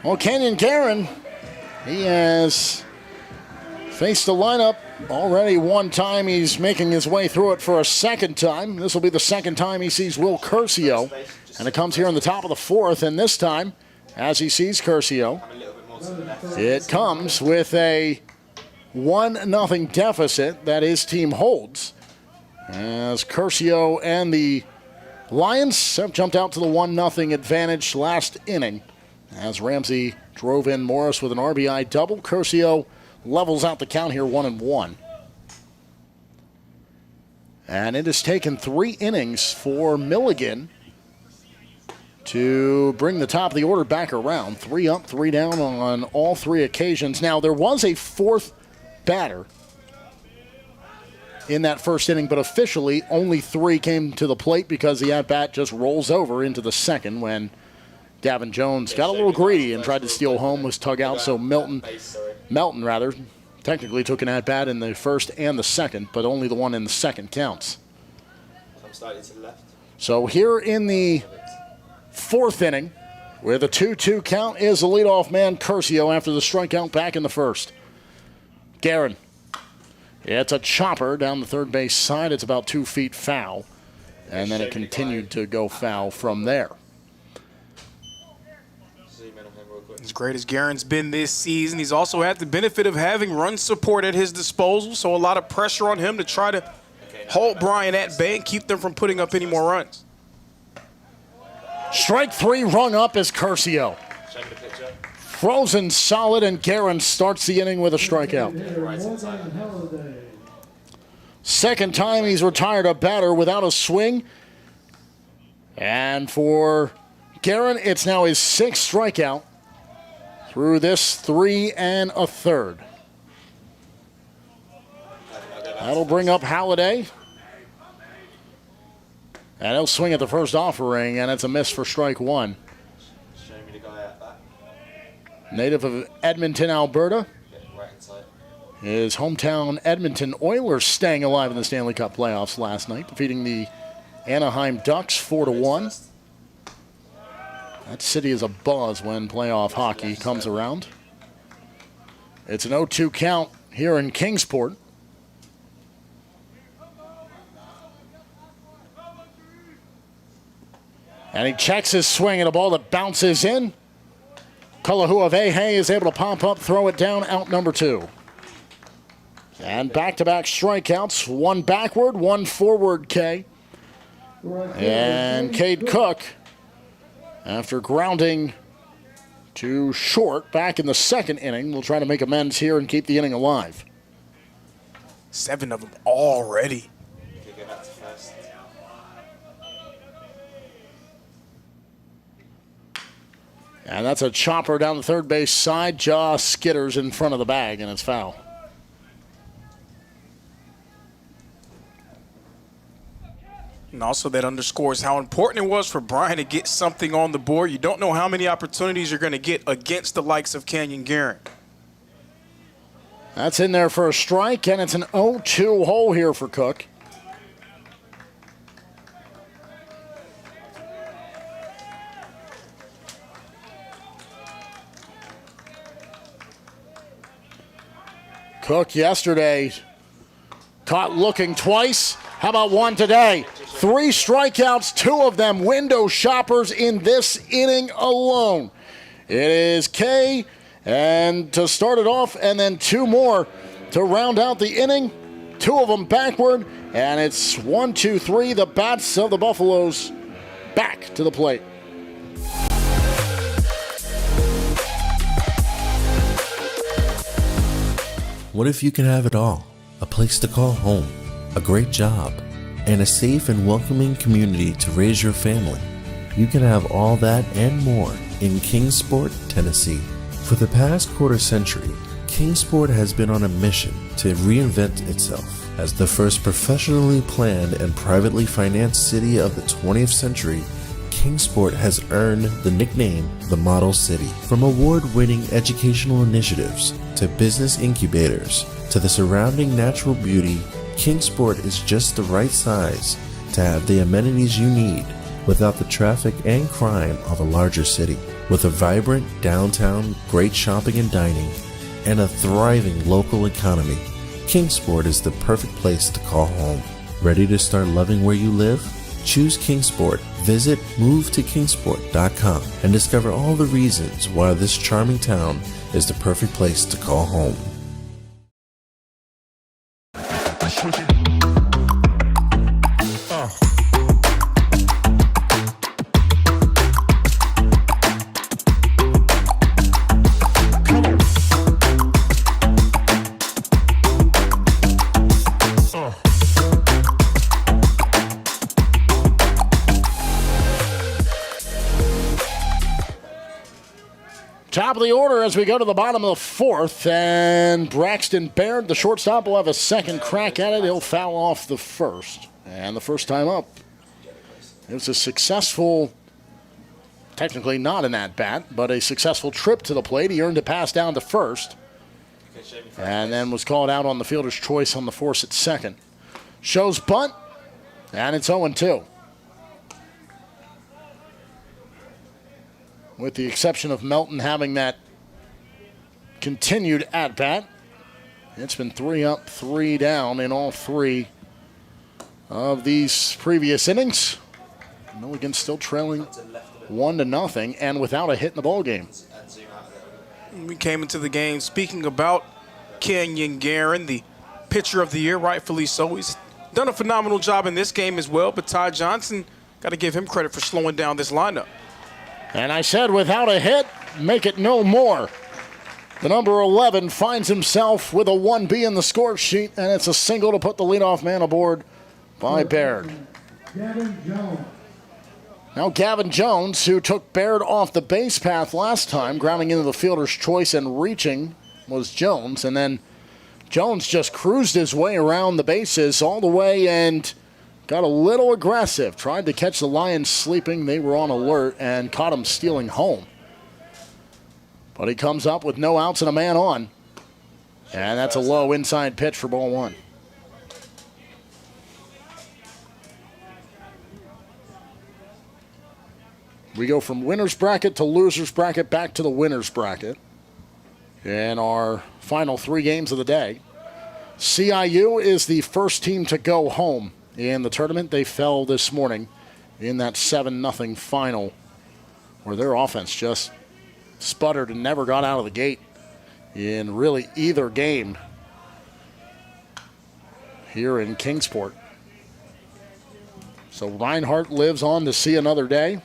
Well, Kenyon Guerin, he has faced the lineup already one time. He's making his way through it for a second time. This will be the second time he sees Will Curcio. And it comes here in the top of the 4th. And this time, as he sees Curcio, it comes with a 1-0 deficit that his team holds. As Curcio and the Lions have jumped out to the 1-0 advantage last inning. As Ramsey drove in Morris with an RBI double, Curcio levels out the count here 1-1. And it has taken 3 innings for Milligan to bring the top of the order back around. 3 up, 3 down on all 3 occasions. Now, there was a 4th batter in that first inning, but officially only 3 came to the plate because the at-bat just rolls over into the second when Gavin Jones got a little greedy and tried to steal home, was tug out, so Melton Technically took an at-bat in the first and the second, but only the one in the second counts. I'm slightly to the left. So here in the fourth inning, with a 2-2 count, is the leadoff man, Curcio, after the strikeout back in the first. Guerin. It's a chopper down the third base side. It's about 2 feet foul. And then it continued to go foul from there. As great as Guerin's been this season, he's also had the benefit of having run support at his disposal, so a lot of pressure on him to try to hold Bryan at bay and keep them from putting up any more runs. Strike 3 rung up is Curcio. Frozen solid, and Guerin starts the inning with a strikeout. Second time he's retired a batter without a swing. And for Guerin, it's now his 6th strikeout through this 3 1/3. That'll bring up Halliday. And he'll swing at the first offering, and it's a miss for strike 1. Native of Edmonton, Alberta. His hometown Edmonton Oilers staying alive in the Stanley Cup playoffs last night, defeating the Anaheim Ducks 4-1. That city is abuzz when playoff hockey comes around. It's an 0-2 count here in Kingsport. And he checks his swing at a ball that bounces in. Kalahuavehe is able to pop up, throw it down, out number 2. And back-to-back strikeouts, 1 backward, 1 forward, K. And Cade Cook, after grounding to short back in the second inning, will try to make amends here and keep the inning alive. 7 of them already. And that's a chopper down the third base side. Jaw skitters in front of the bag, and it's foul. And also that underscores how important it was for Bryan to get something on the board. You don't know how many opportunities you're going to get against the likes of Canyon Guerin. That's in there for a strike, and it's an 0-2 hole here for Cook. Cook yesterday caught looking twice. How about one today? 3 strikeouts, 2 of them window shoppers in this inning alone. It is K, and to start it off, and then 2 more to round out the inning. 2 of them backward, and it's 1, 2, 3. The bats of the Buffaloes back to the plate. What if you could have it all? A place to call home, a great job, and a safe and welcoming community to raise your family. You can have all that and more in Kingsport, Tennessee. For the past quarter century, Kingsport has been on a mission to reinvent itself as the first professionally planned and privately financed city of the 20th century. Kingsport has earned the nickname the Model City. From award-winning educational initiatives to business incubators to the surrounding natural beauty, Kingsport is just the right size to have the amenities you need without the traffic and crime of a larger city. With a vibrant downtown, great shopping and dining, and a thriving local economy, Kingsport is the perfect place to call home. Ready to start loving where you live? Choose Kingsport. Visit movetokingsport.com and discover all the reasons why this charming town is the perfect place to call home. Top of the order as we go to the bottom of the fourth, and Braxton Baird, the shortstop, will have a second crack at it. He'll foul off the first. And the first time up, it was a successful, technically not an at-bat, but a successful trip to the plate. He earned a pass down to first. and then was called out on the fielder's choice on the force at second. Shows bunt, and it's 0-2. With the exception of Melton having that continued at-bat, it's been 3 up, 3 down in all 3 of these previous innings. Milligan still trailing 1-0 and without a hit in the ball game. We came into the game speaking about Kenyon Guerin, the pitcher of the year, rightfully so. He's done a phenomenal job in this game as well, but Ty Johnson, got to give him credit for slowing down this lineup. And I said without a hit, make it no more. The number 11 finds himself with a 1B in the score sheet, and it's a single to put the leadoff man aboard by Baird. Gavin Jones. Now Gavin Jones, who took Baird off the base path last time, grounding into the fielder's choice and reaching, was Jones. And then Jones just cruised his way around the bases all the way and got a little aggressive. Tried to catch the Lions sleeping. They were on alert and caught him stealing home. But he comes up with no outs and a man on. And that's a low inside pitch for ball 1. We go from winner's bracket to loser's bracket back to the winner's bracket in our final 3 games of the day. CIU is the first team to go home in the tournament. They fell this morning in that 7-0 final where their offense just sputtered and never got out of the gate in really either game here in Kingsport. So Reinhardt lives on to see another day.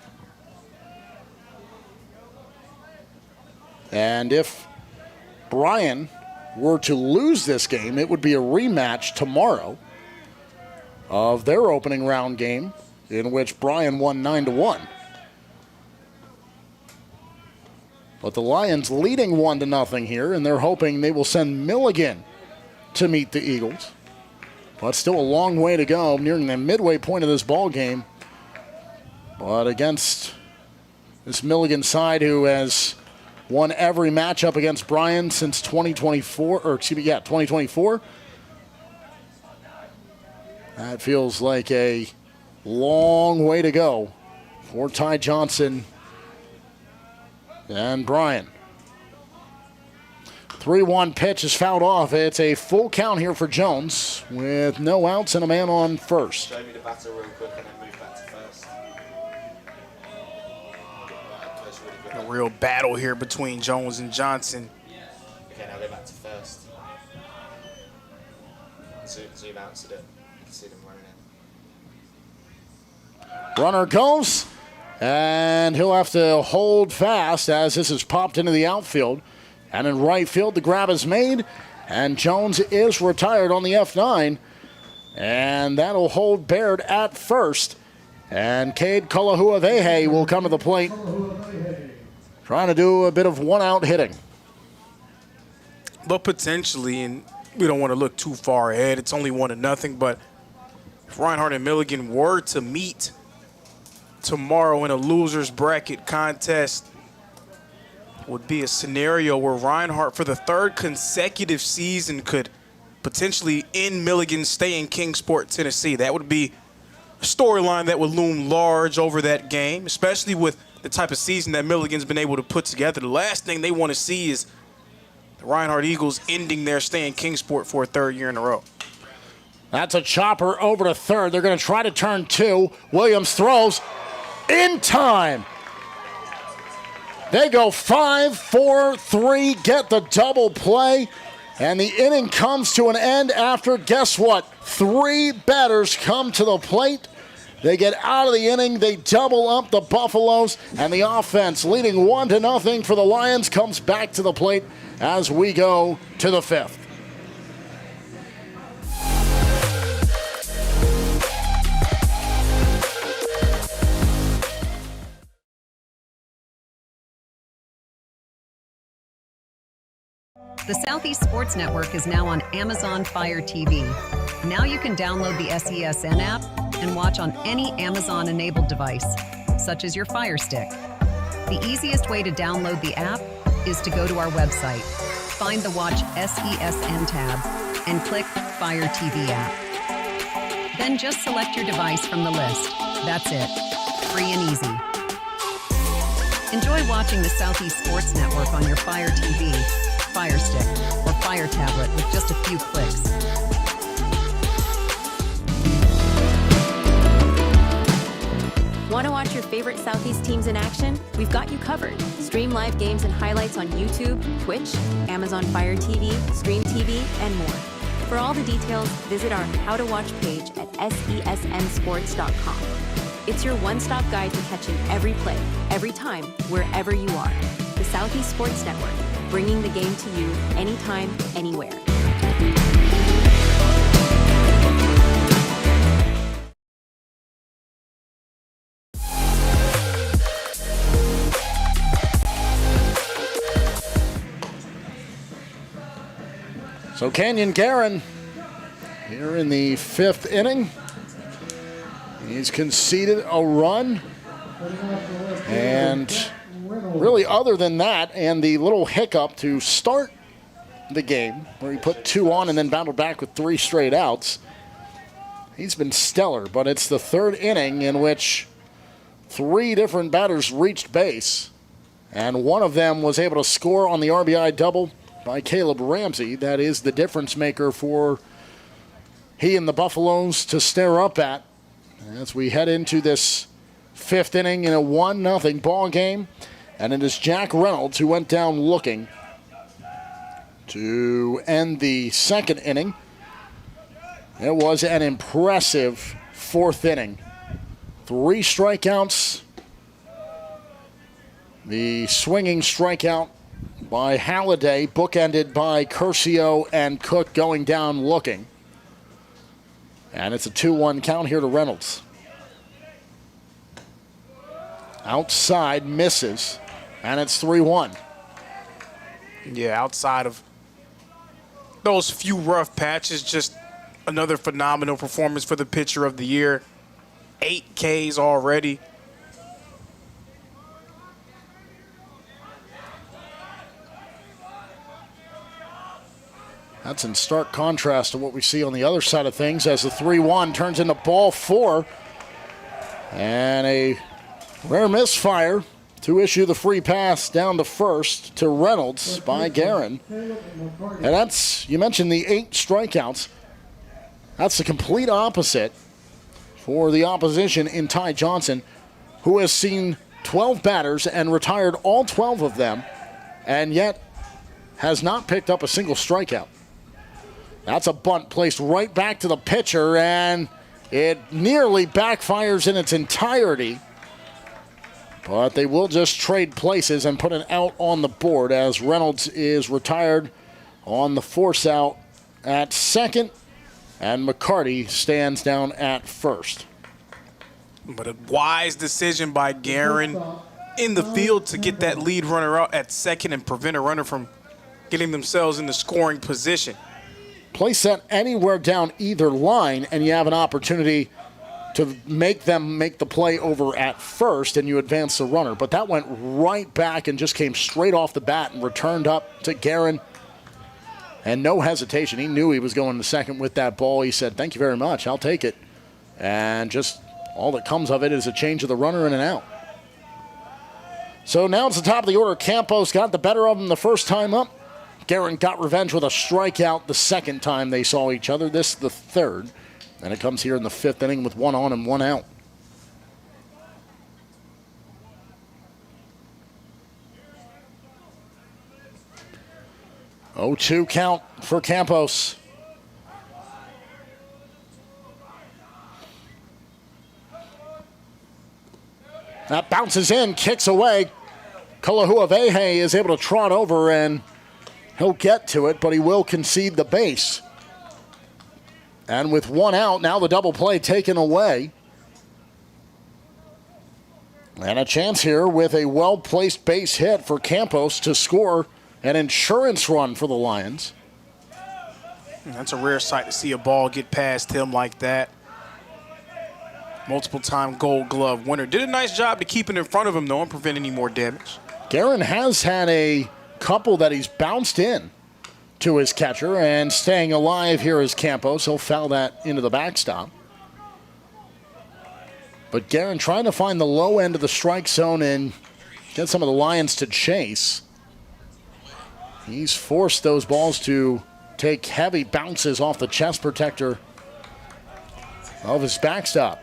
And if Bryan were to lose this game, it would be a rematch tomorrow of their opening round game in which Bryan won 9-1. But the Lions leading 1-0 here, and they're hoping they will send Milligan to meet the Eagles. But still a long way to go, nearing the midway point of this ball game. But against this Milligan side who has won every matchup against Bryan since 2024. That feels like a long way to go for Ty Johnson and Bryan. 3-1 pitch is fouled off. It's a full count here for Jones with no outs and a man on first. Show me the batter real quick and then move back to first. A real battle here between Jones and Johnson. Okay, now go back to first. Zoom out so that you can see them running in. Runner goes, and he'll have to hold fast as this is popped into the outfield. And in right field, the grab is made, and Jones is retired on the F9. And that'll hold Baird at first. And Cade Kalahuavehe will come to the plate, trying to do a bit of one-out hitting. But potentially, and we don't want to look too far ahead, it's only 1-0, but if Reinhardt and Milligan were to meet tomorrow in a loser's bracket contest, would be a scenario where Reinhardt, for the 3rd consecutive season, could potentially end Milligan's stay in Kingsport, Tennessee. That would be a storyline that would loom large over that game, especially with the type of season that Milligan's been able to put together. The last thing they want to see is the Reinhardt Eagles ending their stay in Kingsport for a 3rd year in a row. That's a chopper over to third. They're going to try to turn 2. Williams throws in time. They go 5-4-3, get the double play, and the inning comes to an end after, guess what? 3 batters come to the plate. They get out of the inning, they double up the Buffaloes, and the offense, leading 1-0 for the Lions, comes back to the plate as we go to the 5th. The Southeast Sports Network is now on Amazon Fire TV. Now you can download the SESN app and watch on any Amazon-enabled device, such as your Fire Stick. The easiest way to download the app is to go to our website, find the Watch SESN tab and click Fire TV app. Then just select your device from the list. That's it. Free and easy. Enjoy watching the Southeast Sports Network on your Fire TV, Fire Stick, or Fire tablet with just a few clicks. Want to watch your favorite Southeast teams in action? We've got you covered. Stream live games and highlights on YouTube, Twitch, Amazon Fire TV, Stream TV, and more. For all the details, visit our How to Watch page at sesnsports.com. It's your one-stop guide to catching every play, every time, wherever you are. The Southeast Sports Network, bringing the game to you anytime, anywhere. So Canyon Guerin here in the 5th inning. He's conceded a run. And really other than that and the little hiccup to start the game where he put 2 on and then battled back with 3 straight outs, he's been stellar. But it's the 3rd inning in which 3 different batters reached base. And one of them was able to score on the RBI double by Caleb Ramsey. That is the difference maker for he and the Buffaloes to stare up at as we head into this 5th inning in a 1-0 ball game. And it is Jack Reynolds who went down looking to end the 2nd inning. It was an impressive 4th inning. 3 strikeouts. The swinging strikeout by Halliday, bookended by Curcio and Cook going down looking. And it's a 2-1 count here to Reynolds. Outside, misses, and it's 3-1. Yeah, outside of those few rough patches, just another phenomenal performance for the pitcher of the year. 8 Ks already. That's in stark contrast to what we see on the other side of things as the 3-1 turns into ball 4. And a rare misfire to issue the free pass down to first to Reynolds by Guerin. And that's, you mentioned the 8 strikeouts. That's the complete opposite for the opposition in Ty Johnson, who has seen 12 batters and retired all 12 of them, and yet has not picked up a single strikeout. That's a bunt placed right back to the pitcher, and it nearly backfires in its entirety. But they will just trade places and put an out on the board as Reynolds is retired on the force out at second, and McCarty stands down at first. But a wise decision by Guerin in the field to get that lead runner out at second and prevent a runner from getting themselves in the scoring position. Place that anywhere down either line, and you have an opportunity to make them make the play over at first, and you advance the runner. But that went right back and just came straight off the bat and returned up to Guerin. And no hesitation. He knew he was going to second with that ball. He said, "Thank you very much. I'll take it." And just all that comes of it is a change of the runner and an out. So now it's the top of the order. Campos got the better of him the first time up. Guerin got revenge with a strikeout the second time they saw each other. This is the third. And it comes here in the 5th inning with 1 on and 1 out. Oh, 2 count for Campos. That bounces in, kicks away. Kalahuavehe is able to trot over, and he'll get to it, but he will concede the base. And with 1 out, now the double play taken away. And a chance here with a well-placed base hit for Campos to score an insurance run for the Lions. That's a rare sight to see a ball get past him like that. Multiple-time Gold Glove winner. Did a nice job to keep it in front of him, though, and prevent any more damage. Guerin has had a couple that he's bounced in. to his catcher, and staying alive here is Campos. He'll foul that into the backstop. But Guerin trying to find the low end of the strike zone and get some of the Lions to chase. He's forced those balls to take heavy bounces off the chest protector of his backstop.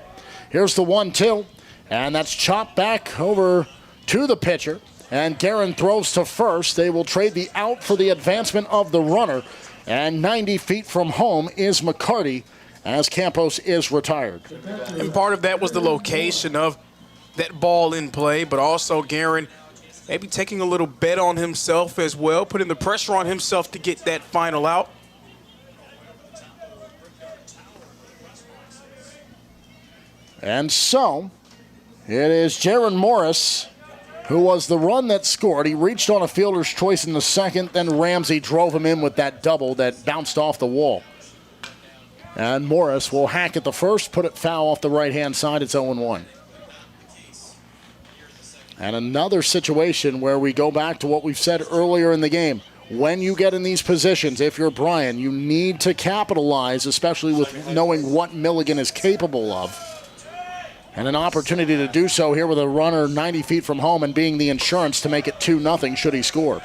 Here's the 1-2, and that's chopped back over to the pitcher. And Guerin throws to first. They will trade the out for the advancement of the runner. And 90 feet from home is McCarty as Campos is retired. And part of that was the location of that ball in play, but also Guerin maybe taking a little bet on himself as well, putting the pressure on himself to get that final out. And so it is Jaron Morris who was the run that scored. He reached on a fielder's choice in the second, then Ramsey drove him in with that double that bounced off the wall. And Morris will hack at the first, put it foul off the right-hand side. It's 0-1. And another situation where we go back to what we've said earlier in the game. When you get in these positions, if you're Bryan, you need to capitalize, especially with knowing what Milligan is capable of. And an opportunity to do so here with a runner 90 feet from home and being the insurance to make it 2-0 should he score.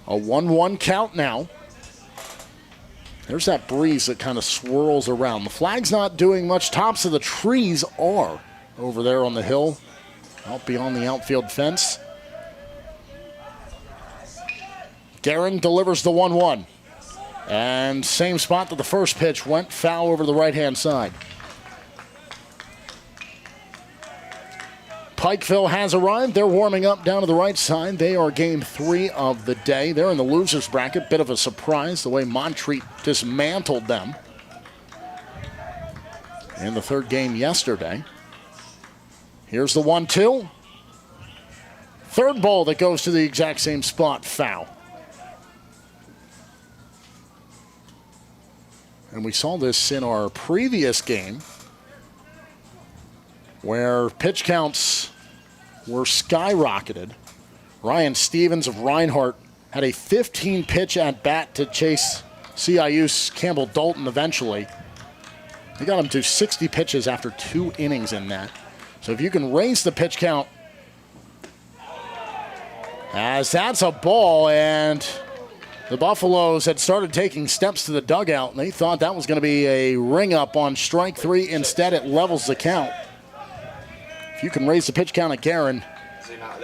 A 1-1 count now. There's that breeze that kind of swirls around. The flag's not doing much. Tops of the trees are over there on the hill, out beyond the outfield fence. Guerin delivers the 1-1. And same spot that the first pitch went, foul over the right-hand side. Pikeville has arrived. They're warming up down to the right side. They are game 3 of the day. They're in the losers bracket. Bit of a surprise the way Montreat dismantled them in the third game yesterday. Here's the 1-2. Third ball that goes to the exact same spot, foul. And we saw this in our previous game, where pitch counts were skyrocketed. Ryan Stevens of Reinhardt had a 15-pitch at-bat to chase CIU's Campbell Dalton eventually. They got him to 60 pitches after 2 innings in that. So if you can raise the pitch count, as that's a ball, and the Buffaloes had started taking steps to the dugout, and they thought that was going to be a ring-up on strike 3. Instead, it levels the count. If you can raise the pitch count at Guerin,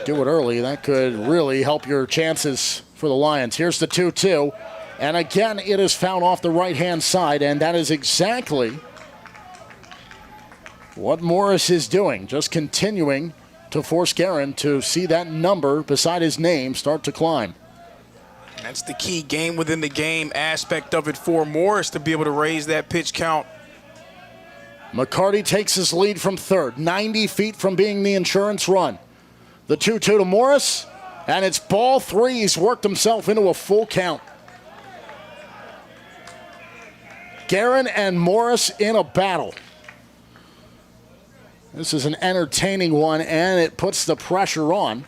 do it early. That could really help your chances for the Lions. Here's the 2-2. And again, it is fouled off the right-hand side, and that is exactly what Morris is doing. Just continuing to force Guerin to see that number beside his name start to climb. That's the key game within the game aspect of it for Morris to be able to raise that pitch count. McCarty takes his lead from third, 90 feet from being the insurance run. The 2-2 to Morris, and it's ball 3. He's worked himself into a full count. Guerin and Morris in a battle. This is an entertaining one, and it puts the pressure on.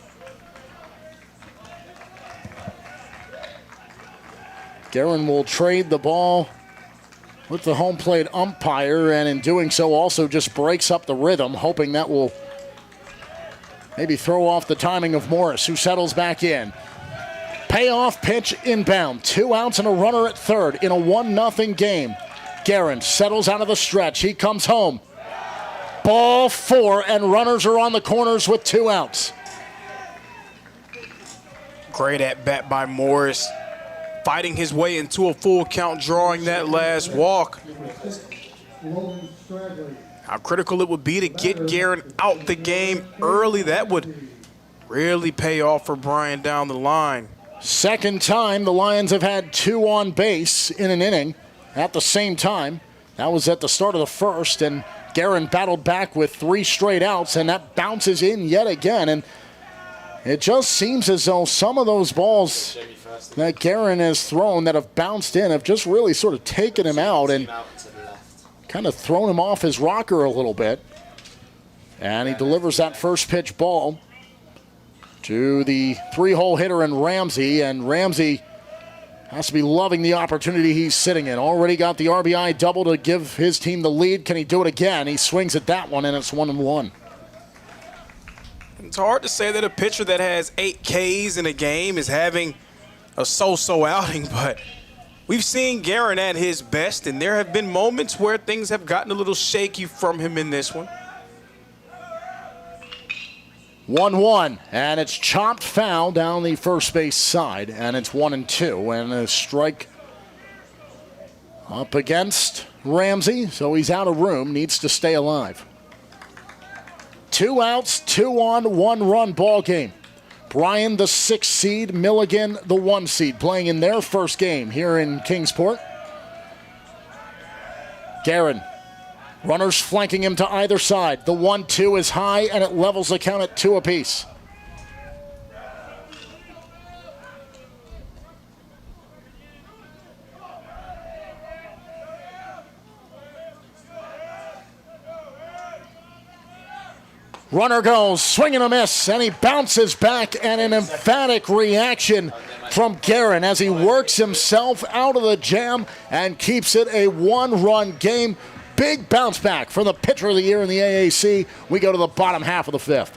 Guerin will trade the ball with the home plate umpire, and in doing so also just breaks up the rhythm, hoping that will maybe throw off the timing of Morris, who settles back in. Payoff pitch inbound. 2 outs and a runner at third in a 1-0 game. Guerin settles out of the stretch. He comes home. Ball 4, and runners are on the corners with 2 outs. Great at bat by Morris, fighting his way into a full count, drawing that last walk. How critical it would be to get Guerin out the game early. That would really pay off for Bryan down the line. Second time the Lions have had 2 on base in an inning at the same time. That was at the start of the first, and Guerin battled back with 3 straight outs, and that bounces in yet again. And it just seems as though some of those balls that Guerin has thrown that have bounced in have just really sort of taken him out and kind of thrown him off his rocker a little bit. And he delivers that first pitch ball to the 3-hole hitter in Ramsey, and Ramsey has to be loving the opportunity he's sitting in. Already got the RBI double to give his team the lead. Can he do it again? He swings at that one, and it's 1-1. It's hard to say that a pitcher that has 8 Ks in a game is having a so-so outing, but we've seen Guerin at his best, and there have been moments where things have gotten a little shaky from him in this one. 1-1, and it's chopped foul down the first base side, and it's 1-2, and a strike up against Ramsey, so he's out of room, needs to stay alive. 2 outs, 2 on, 1 run ball game. Bryan, the 6th seed, Milligan, the 1 seed, playing in their first game here in Kingsport. Guerin, runners flanking him to either side. The 1-2 is high, and it levels the count at 2 apiece. Runner goes, swing and a miss, and he bounces back, and an emphatic reaction from Guerin as he works himself out of the jam and keeps it a 1-run game. Big bounce back for the pitcher of the year in the AAC. We go to the bottom half of the 5th.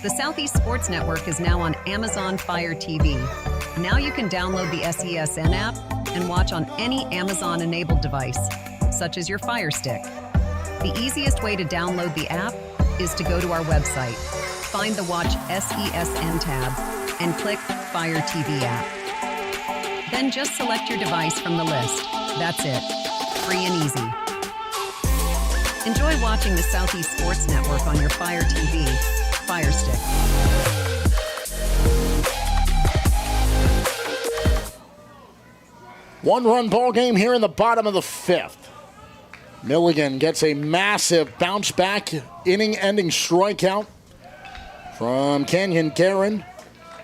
The Southeast Sports Network is now on Amazon Fire TV. Now you can download the SESN app and watch on any Amazon-enabled device, such as your Fire Stick. The easiest way to download the app is to go to our website, find the Watch SESN tab, and click Fire TV app. Then just select your device from the list. That's it. Free and easy. Enjoy watching the Southeast Sports Network on your Fire TV, Fire Stick. One-run ball game here in the bottom of the 5th. Milligan gets a massive bounce-back, inning-ending strikeout from Canyon Guerin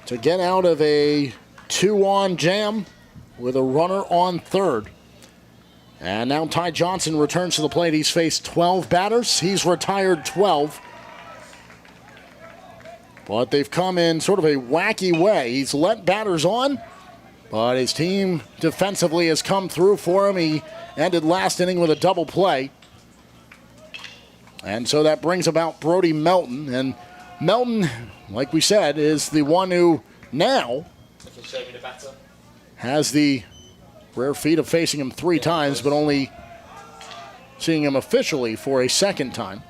to get out of a 2-on jam with a runner on third. And now Ty Johnson returns to the plate. He's faced 12 batters. He's retired 12. But they've come in sort of a wacky way. He's let batters on, but his team defensively has come through for him. He ended last inning with a double play. And so that brings about Brody Melton. And Melton, like we said, is the one who now has the rare feat of facing him 3 times, but only seeing him officially for a second time.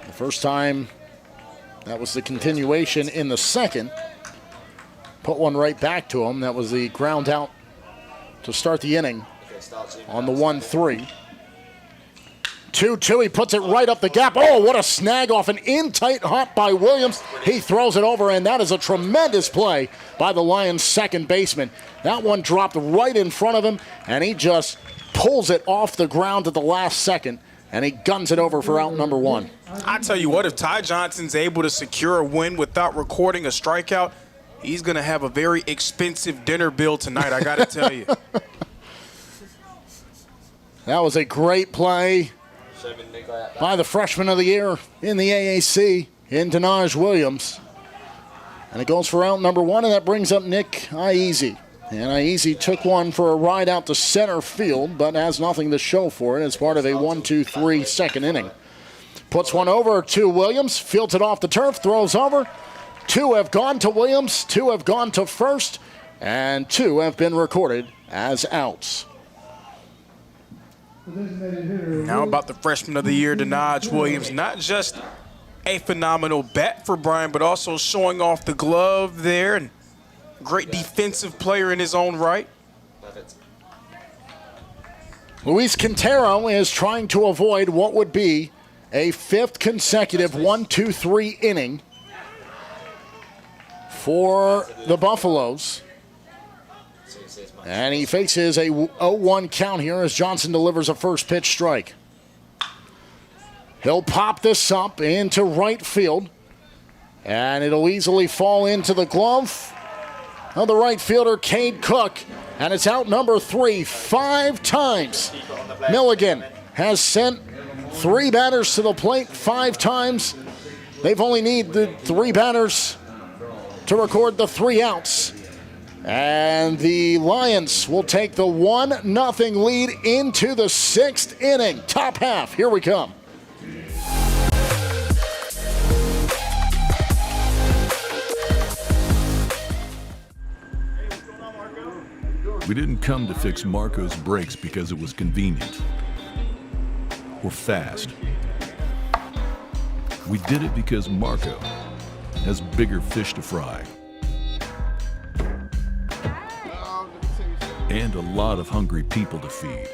The first time, that was the continuation in the second. Put one right back to him. That was the ground out to start the inning on the 1-3. 2-2, he puts it right up the gap. Oh, what a snag off an in-tight hop by Williams. He throws it over, and that is a tremendous play by the Lions' second baseman. That one dropped right in front of him, and he just pulls it off the ground at the last second, and he guns it over for out number 1. I tell you what, if Ty Johnson's able to secure a win without recording a strikeout, he's going to have a very expensive dinner bill tonight, I got to tell you. That was a great play by the freshman of the year in the AAC, in Denaj Williams. And it goes for out number 1, and that brings up Nick Iese. And Iese took one for a ride out to center field, but has nothing to show for it as part of a 1-2-3 second inning. Puts one over to Williams, fields it off the turf, throws over, 2 have gone to Williams, 2 have gone to first, and 2 have been recorded as outs. Now about the freshman of the year, Denaj Williams. Not just a phenomenal bat for Bryan, but also showing off the glove there, and great defensive player in his own right. Luis Quintero is trying to avoid what would be a 5th consecutive 1-2-3 inning for the Buffaloes. And he faces a 0-1 count here as Johnson delivers a first pitch strike. He'll pop this up into right field, and it'll easily fall into the glove of the right fielder, Cade Cook, and it's out number 3 5 times. Milligan has sent 3 batters to the plate 5 times. They've only needed 3 batters to record the 3 outs. And the Lions will take the 1-0 lead into the 6th inning. Top half, here we come. We didn't come to fix Marco's brakes because it was convenient or fast. We did it because Marco has bigger fish to fry and a lot of hungry people to feed.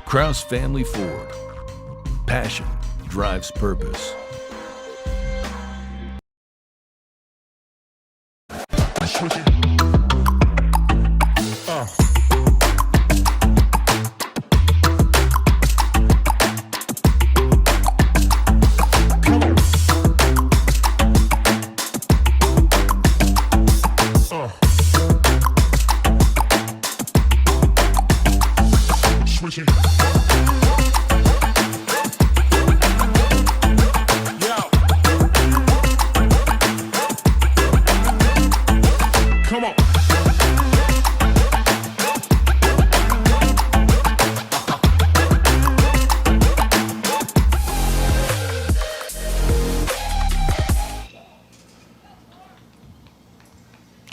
Kraus Family Ford. Passion drives purpose.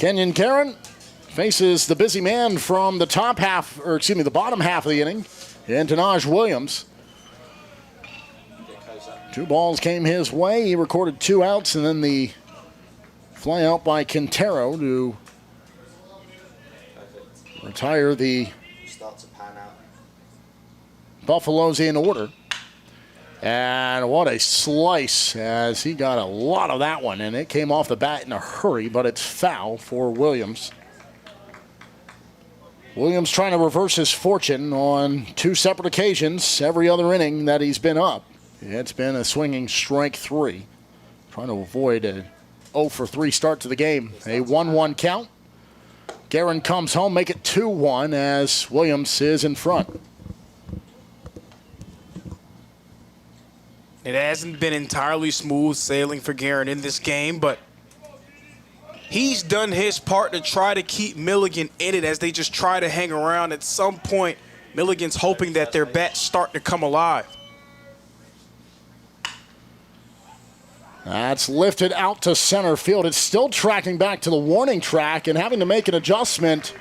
Kenyon Karen faces the busy man from the the bottom half of the inning, and Denaj Williams. 2 balls came his way. He recorded 2 outs, and then the fly out by Quintero to retire the Buffaloes in order. And what a slice, as he got a lot of that one, and it came off the bat in a hurry, but it's foul for Williams. Williams trying to reverse his fortune on 2 separate occasions, every other inning that he's been up. It's been a swinging strike 3, trying to avoid a 0-for-3 start to the game. A 1-1 count. Guerin comes home, make it 2-1 as Williams is in front. It hasn't been entirely smooth sailing for Guerin in this game, but he's done his part to try to keep Milligan in it as they just try to hang around. At some point, Milligan's hoping that their bats start to come alive. That's lifted out to center field. It's still tracking back to the warning track and having to make an adjustment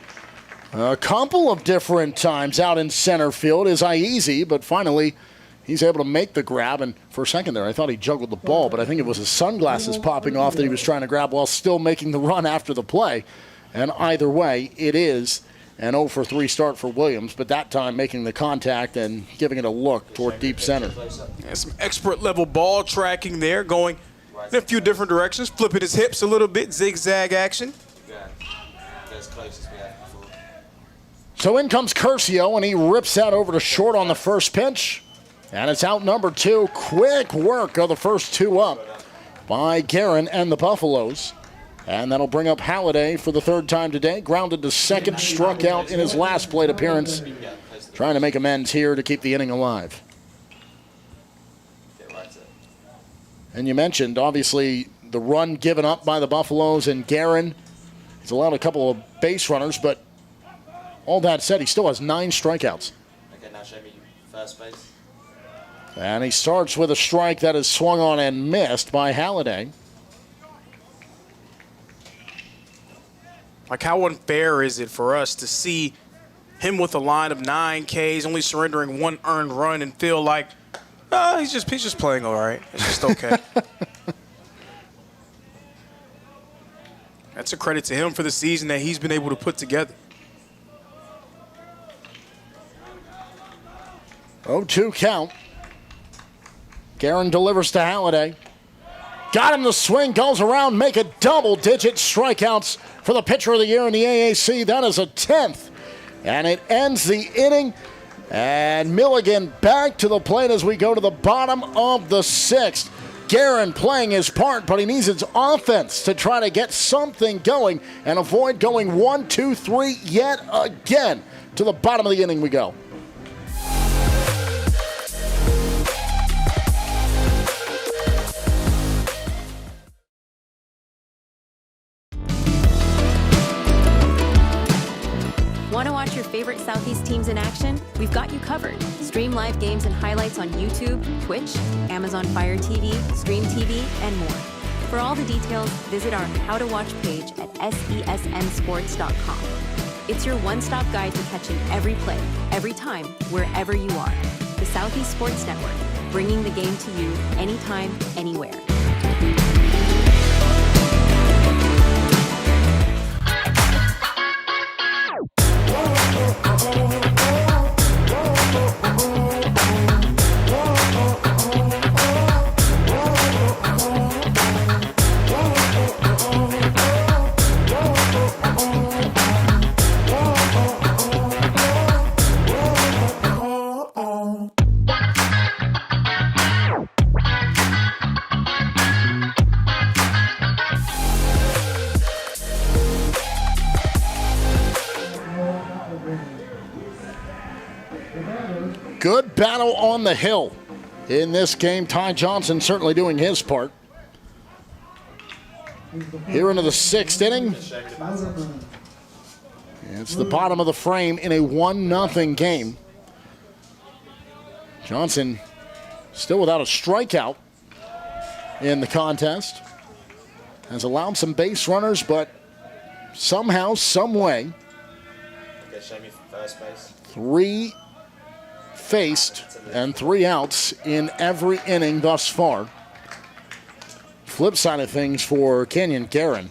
a couple of different times out in center field is Iezi, but finally he's able to make the grab, and for a second there, I thought he juggled the ball, but I think it was his sunglasses popping off that he was trying to grab while still making the run after the play. And either way, it is an 0-for-3 start for Williams, but that time making the contact and giving it a look toward deep center. And some expert-level ball tracking there, going in a few different directions, flipping his hips a little bit, zigzag action. So in comes Curcio, and he rips that over to short on the first pitch. And it's out number 2. Quick work of the first 2 up by Guerin and the Buffaloes. And that'll bring up Halliday for the 3rd time today. Grounded to second, struck out in his last plate appearance. Trying to make amends here to keep the inning alive. And you mentioned, obviously, the run given up by the Buffaloes and Guerin. He's allowed a couple of base runners, but all that said, he still has 9 strikeouts. Okay, now show me first base. And he starts with a strike that is swung on and missed by Halliday. Like, how unfair is it for us to see him with a line of 9 Ks, only surrendering 1 earned run, and feel like, he's just playing all right. It's just okay. That's a credit to him for the season that he's been able to put together. 0-2 count. Guerin delivers to Halliday. Got him the swing, goes around, make it double-digit strikeouts for the pitcher of the year in the AAC. That is a 10th. And it ends the inning. And Milligan back to the plate as we go to the bottom of the 6th. Guerin playing his part, but he needs his offense to try to get something going and avoid going 1, 2, 3 yet again. To the bottom of the inning we go. Want to watch your favorite Southeast teams in action? We've got you covered. Stream live games and highlights on YouTube, Twitch, Amazon Fire TV, Stream TV, and more. For all the details, visit our How to Watch page at sesnsports.com. It's your one-stop guide to catching every play, every time, wherever you are. The Southeast Sports Network, bringing the game to you anytime, anywhere. Good battle on the hill in this game. Ty Johnson certainly doing his part. Here into the 6th inning. It's the bottom of the frame in a 1-0 game. Johnson still without a strikeout in the contest. Has allowed some base runners, but somehow, some way, Show me first base. 3 faced and 3 outs in every inning thus far. Flip side of things for Kenyon Guerin.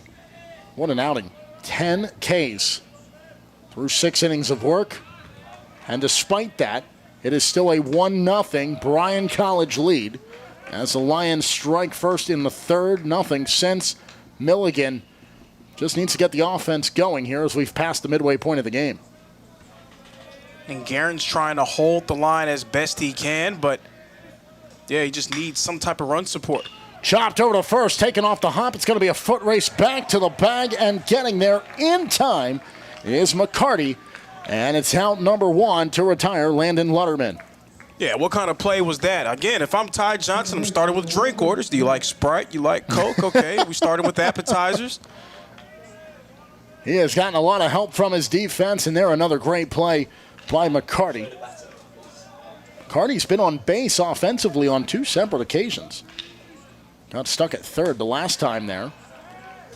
What an outing. 10 Ks through 6 innings of work. And despite that, it is still a 1-0 Bryan College lead as the Lions strike first in the 3rd. Nothing since Milligan just needs to get the offense going here as we've passed the midway point of the game. And Guerin's trying to hold the line as best he can, but yeah, he just needs some type of run support. Chopped over to first, taken off the hop. It's going to be a foot race back to the bag, and getting there in time is McCarty. And it's out number 1 to retire Landon Lutterman. Yeah, what kind of play was that? Again, if I'm Ty Johnson, I'm starting with drink orders. Do you like Sprite? You like Coke? Okay, we started with appetizers. He has gotten a lot of help from his defense, and there another great play by McCarty. McCarty's been on base offensively on 2 separate occasions. Got stuck at 3rd the last time there,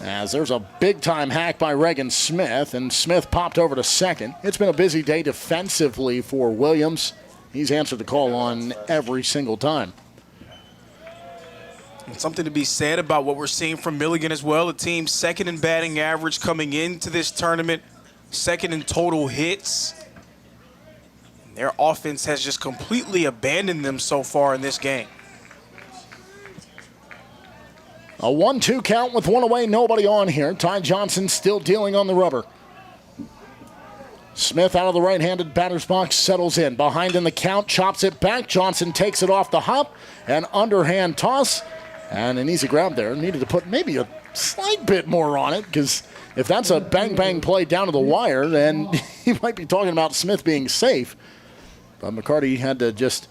as there's a big-time hack by Reagan Smith, and Smith popped over to 2nd. It's been a busy day defensively for Williams. He's answered the call on every single time. And something to be said about what we're seeing from Milligan as well. The team's 2nd in batting average coming into this tournament, 2nd in total hits. Their offense has just completely abandoned them so far in this game. A 1-2 count with 1 away, nobody on here. Ty Johnson still dealing on the rubber. Smith out of the right-handed batter's box, settles in. Behind in the count, chops it back. Johnson takes it off the hop. An underhand toss. And an easy grab there. Needed to put maybe a slight bit more on it, because if that's a bang-bang play down to the wire, then you might be talking about Smith being safe. But McCarty had to just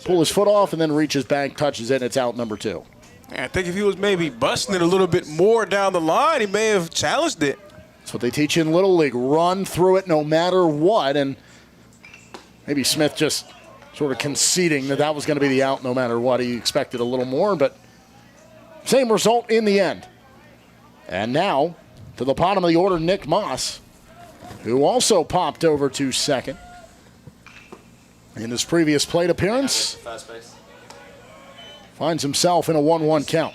pull his foot off and then reach his back, touches it, and it's out number 2. I think if he was maybe busting it a little bit more down the line, he may have challenged it. That's what they teach you in Little League. Run through it no matter what. And maybe Smith just sort of conceding that was going to be the out no matter what. He expected a little more, but same result in the end. And now, to the bottom of the order, Nick Moss, who also popped over to second in his previous plate appearance. First base. Finds himself in a 1-1 count.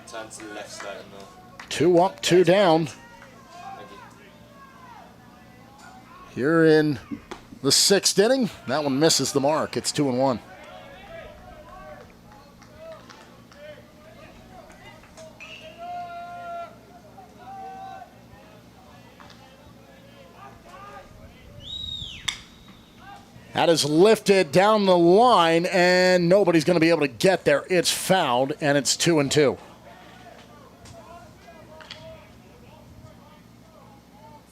Turn to the left side. 2 up, 2 down. Here in the 6th inning, that one misses the mark. It's 2-1. That is lifted down the line, and nobody's going to be able to get there. It's fouled, and it's 2-2.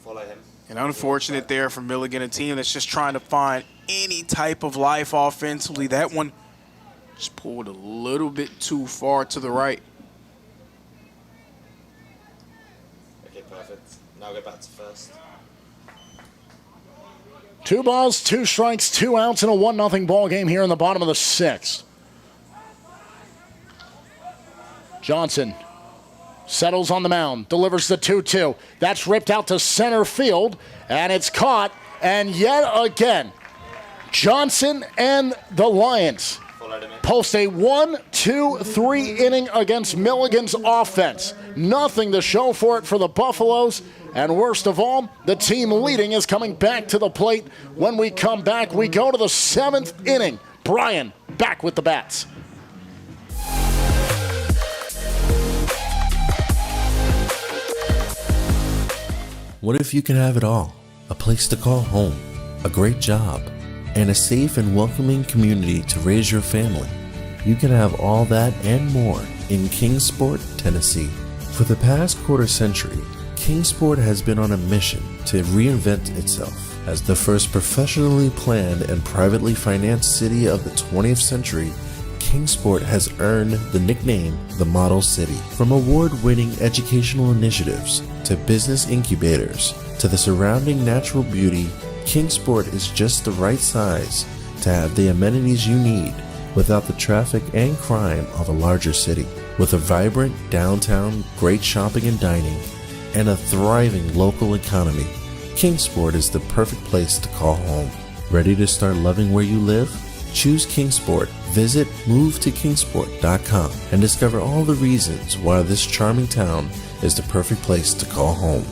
Follow him. And unfortunate there for Milligan, a team that's just trying to find any type of life offensively. That one just pulled a little bit too far to the right. Okay, perfect. Now go back to first. 2 balls, 2 strikes, 2 outs in a 1-0 ball game here in the bottom of the 6th. Johnson settles on the mound, delivers the 2-2. That's ripped out to center field, and it's caught. And yet again, Johnson and the Lions post a 1-2-3 inning against Milligan's offense. Nothing to show for it for the Buffaloes. And worst of all, the team leading is coming back to the plate. When we come back, we go to the 7th inning. Bryan back with the bats. What if you could have it all? A place to call home, a great job, and a safe and welcoming community to raise your family. You can have all that and more in Kingsport, Tennessee. For the past quarter century, Kingsport has been on a mission to reinvent itself. As the first professionally planned and privately financed city of the 20th century, Kingsport has earned the nickname the Model City. From award-winning educational initiatives to business incubators to the surrounding natural beauty, Kingsport is just the right size to have the amenities you need without the traffic and crime of a larger city. With a vibrant downtown, great shopping and dining, and a thriving local economy, Kingsport is the perfect place to call home. Ready to start loving where you live? Choose Kingsport. Visit movetokingsport.com and discover all the reasons why this charming town is the perfect place to call home.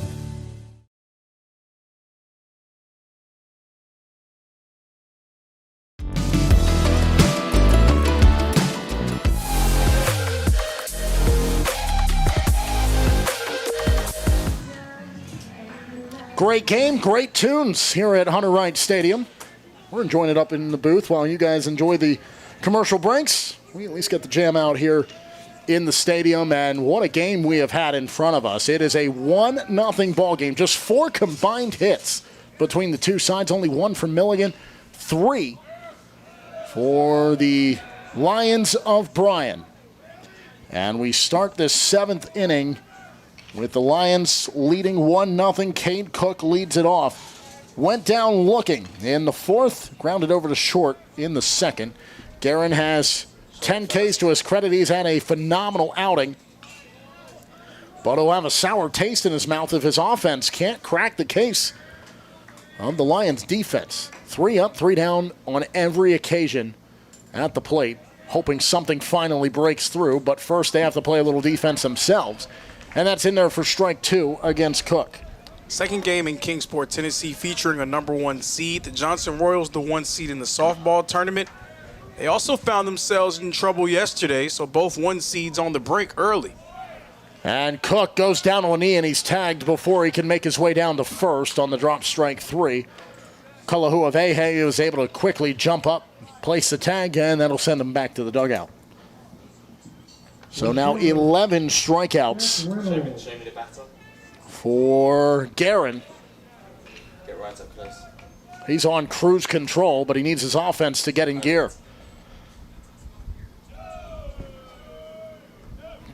Great game, great tunes here at Hunter Wright Stadium. We're enjoying it up in the booth while you guys enjoy the commercial breaks. We at least get the jam out here in the stadium, and what a game we have had in front of us. It is a 1-0 ball game. Just 4 combined hits between the two sides. Only 1 for Milligan, 3 for the Lions of Bryan. And we start this 7th inning with the Lions leading 1-0. Cade Cook leads it off. Went down looking in the 4th, grounded over to short in the 2nd. Guerin has 10 Ks to his credit. He's had a phenomenal outing, but he'll have a sour taste in his mouth if his offense can't crack the case of the Lions' defense. 3 up, 3 down on every occasion at the plate, hoping something finally breaks through, but first they have to play a little defense themselves, and that's in there for strike 2 against Cook. Second game in Kingsport, Tennessee, featuring a #1 seed. The Johnson Royals, the 1 seed in the softball tournament. They also found themselves in trouble yesterday, so both 1 seeds on the break early. And Cook goes down on a knee, and he's tagged before he can make his way down to first on the drop strike 3. Kalahuavehe was able to quickly jump up, place the tag, and that'll send him back to the dugout. So now 11 strikeouts Show me the batter. for Guerin. Get right up close. He's on cruise control, but he needs his offense to get in gear.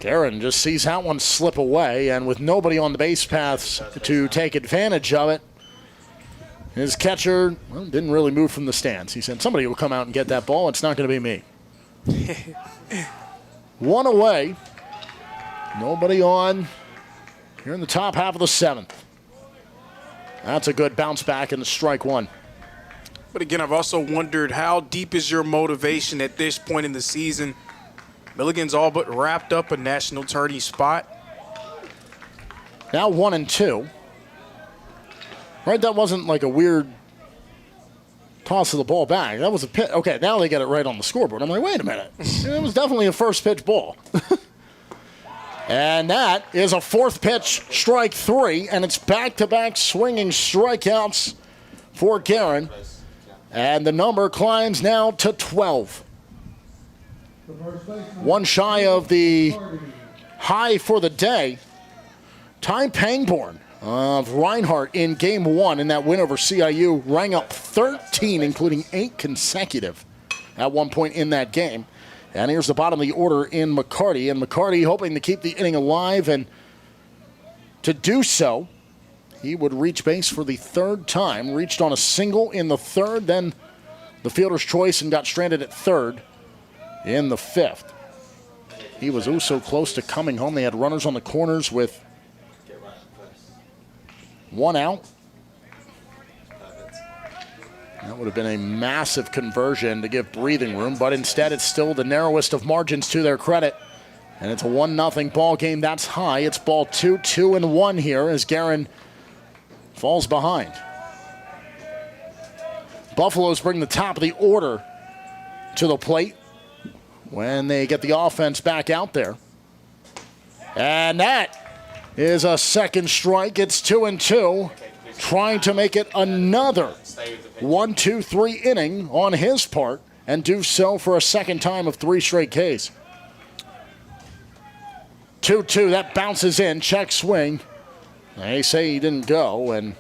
Guerin just sees that one slip away, and with nobody on the base paths to take advantage of it, His catcher didn't really move from the stands. He said, somebody will come out and get that ball. It's not going to be me. One away. Nobody on here in the top half of the 7th. That's a good bounce back in the strike one. But again, I've also wondered, how deep is your motivation at this point in the season? Milligan's all but wrapped up a national tourney spot. Now 1-2. Right, that wasn't like a weird toss of the ball back. That was a pitch. Okay, now they get it right on the scoreboard. I'm like, wait a minute. It was definitely a first pitch ball. And that is a fourth pitch, strike 3, and it's back-to-back swinging strikeouts for Guerin. And the number climbs now to 12. One shy of the high for the day. Ty Pangborn of Reinhardt in Game 1 in that win over CIU rang up 13, including 8 consecutive at one point in that game. And here's the bottom of the order in McCarty. And McCarty hoping to keep the inning alive, and to do so, he would reach base for the 3rd time. Reached on a single in the 3rd, then the fielder's choice and got stranded at 3rd in the 5th. He was so close to coming home. They had runners on the corners with 1 out. That would have been a massive conversion to give breathing room, but instead it's still the narrowest of margins to their credit. And it's a 1-0 ball game. That's high. It's ball 2, 2-1 here as Guerin falls behind. Buffaloes bring the top of the order to the plate when they get the offense back out there. And that is a second strike. It's 2-2. Trying to make it another 1-2-3 inning on his part, and do so for a second time of 3 straight Ks. 2-2, that bounces in, check swing. They say he didn't go, and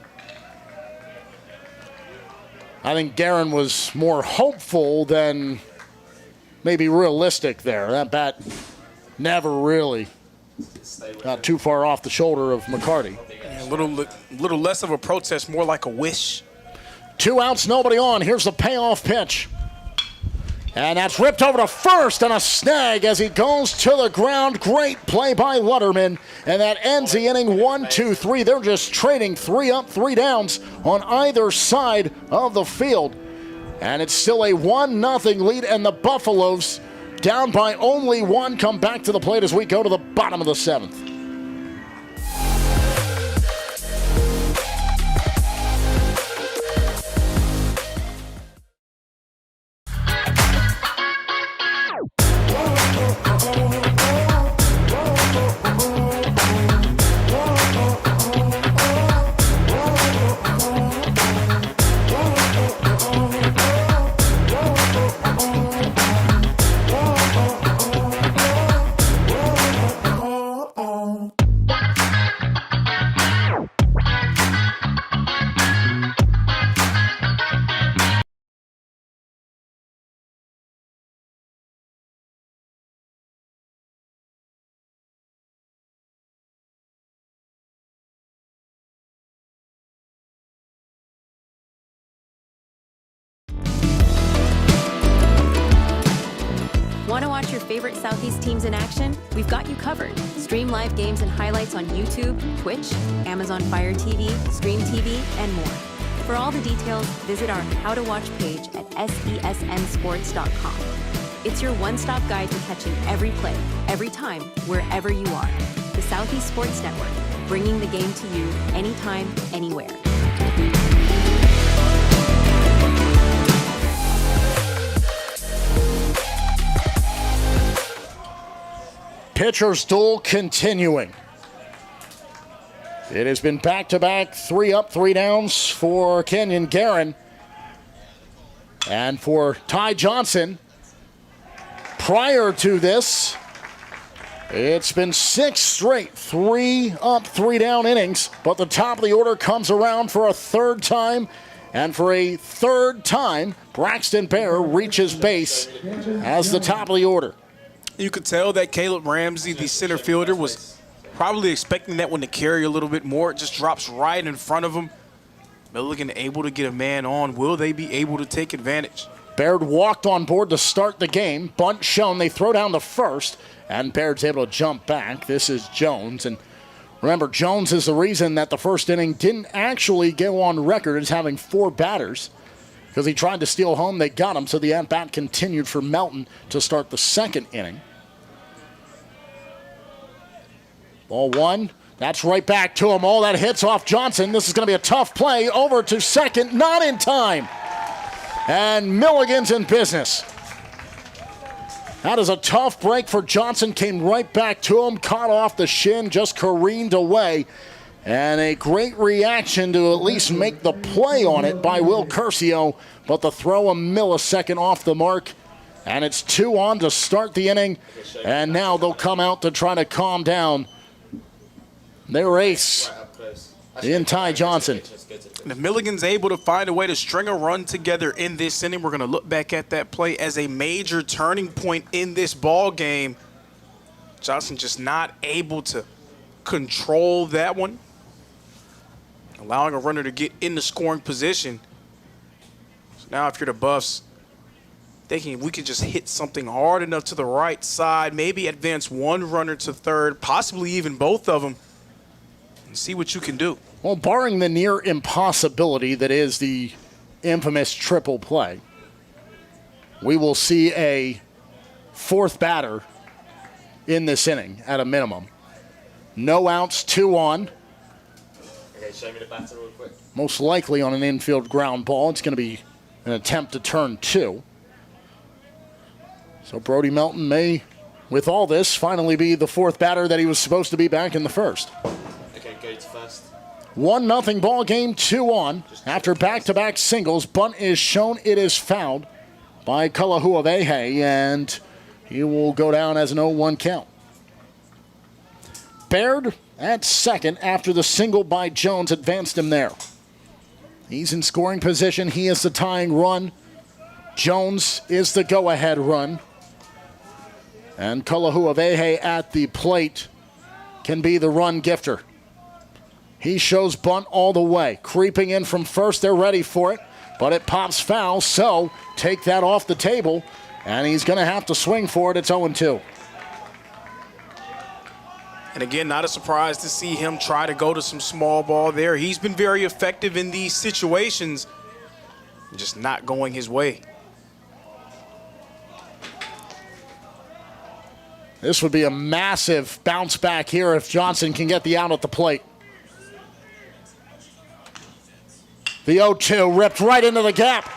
I think Guerin was more hopeful than maybe realistic there. That bat never really got too far off the shoulder of McCarty. A little less of a protest, more like a wish. 2 outs, nobody on. Here's the payoff pitch. And that's ripped over to first, and a snag as he goes to the ground. Great play by Lutterman. And that ends the inning 1-2-3. They're just trading 3 up, 3 downs on either side of the field. And it's still a 1-0 lead, and the Buffaloes, down by only 1, come back to the plate as we go to the bottom of the 7th. Want to watch your favorite Southeast teams in action? We've got you covered. Stream live games and highlights on YouTube, Twitch, Amazon Fire TV, Stream TV, and more. For all the details, visit our How to Watch page at sesnsports.com. It's your one-stop guide to catching every play, every time, wherever you are. The Southeast Sports Network, bringing the game to you anytime, anywhere. Pitcher's duel continuing. It has been back-to-back 3 up, 3 downs for Kenyon Guerin. And for Ty Johnson, prior to this, it's been 6 straight 3 up, 3 down innings. But the top of the order comes around for a 3rd time. And for a 3rd time, Braxton Bear reaches base as the top of the order. You could tell that Caleb Ramsey, the center fielder, was probably expecting that one to carry a little bit more. It just drops right in front of him. Milligan able to get a man on. Will they be able to take advantage? Baird walked on board to start the game. Bunt shown. They throw down the first, and Baird's able to jump back. This is Jones. And remember, Jones is the reason that the first inning didn't actually go on record as having 4 batters because he tried to steal home. They got him, so the at-bat continued for Melton to start the second inning. Ball 1. That's right back to him. All that hits off Johnson. This is going to be a tough play. Over to second. Not in time. And Milligan's in business. That is a tough break for Johnson. Came right back to him. Caught off the shin. Just careened away. And a great reaction to at least make the play on it by Will Curcio. But the throw a millisecond off the mark. And it's 2 on to start the inning. And now they'll come out to try to calm down their ace in Ty Johnson. And if Milligan's able to find a way to string a run together in this inning, we're going to look back at that play as a major turning point in this ball game. Johnson just not able to control that one, allowing a runner to get in the scoring position. So now if you're the Buffs, thinking we could just hit something hard enough to the right side, maybe advance one runner to third, possibly even both of them, and see what you can do. Well, barring the near impossibility that is the infamous triple play, we will see a 4th batter in this inning at a minimum. No outs, 2 on. Okay, show me the batter real quick. Most likely on an infield ground ball. It's going to be an attempt to turn 2. So Brody Melton may, with all this, finally be the 4th batter that he was supposed to be back in the first. Okay, go to first. 1-0 ball game, 2 on. After back-to-back singles, bunt is shown. It is fouled by Kalahuavehe, and he will go down as an 0-1 count. Baird at second after the single by Jones advanced him there. He's in scoring position. He is the tying run. Jones is the go-ahead run. And Kalahuavehe at the plate can be the run gifter. He shows bunt all the way. Creeping in from first, they're ready for it. But it pops foul, so take that off the table. And he's going to have to swing for it. It's 0-2. And again, not a surprise to see him try to go to some small ball there. He's been very effective in these situations, just not going his way. This would be a massive bounce back here if Johnson can get the out at the plate. The 0-2 ripped right into the gap.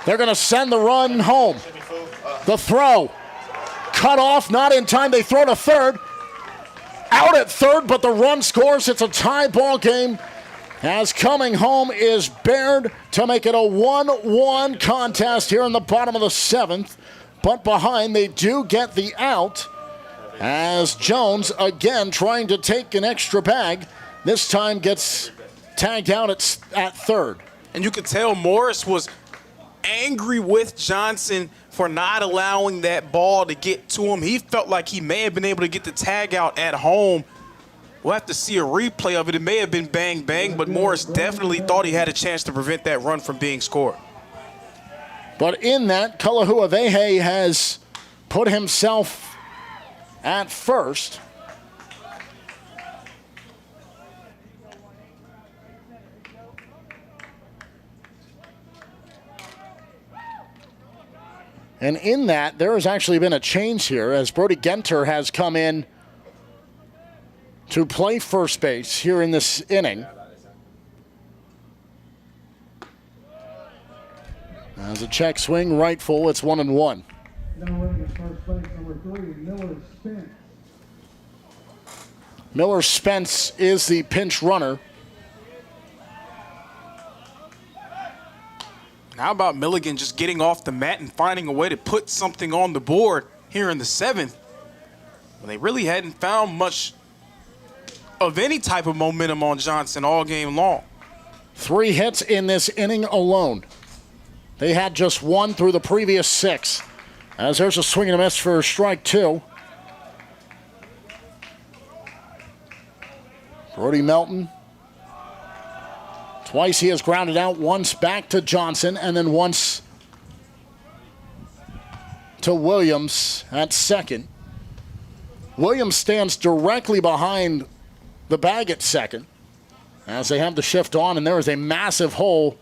They're going to send the run home. The throw. Cut off, not in time. They throw to third. Out at third, but the run scores. It's a tie ball game. As coming home is Baird to make it a 1-1 contest here in the bottom of the 7th. But behind, they do get the out as Jones, again, trying to take an extra bag. This time gets tagged out at third. And you could tell Morris was angry with Johnson for not allowing that ball to get to him. He felt like he may have been able to get the tag out at home. We'll have to see a replay of it. It may have been bang, bang, but Morris definitely thought he had a chance to prevent that run from being scored. But in that, Kalahuavehe has put himself at first. And in that, there has actually been a change here as Brody Genter has come in to play first base here in this inning. As a check swing, right full, it's 1-1. Now running at first base, number 3, Miller Spence. Miller Spence is the pinch runner. How about Milligan just getting off the mat and finding a way to put something on the board here in the 7th? Well, they really hadn't found much of any type of momentum on Johnson all game long. 3 hits in this inning alone. They had just 1 through the previous 6. As there's a swing and a miss for strike 2. Brody Melton Twice he has grounded out, once back to Johnson, and then once to Williams at second. Williams stands directly behind the bag at second as they have the shift on, and there is a massive hole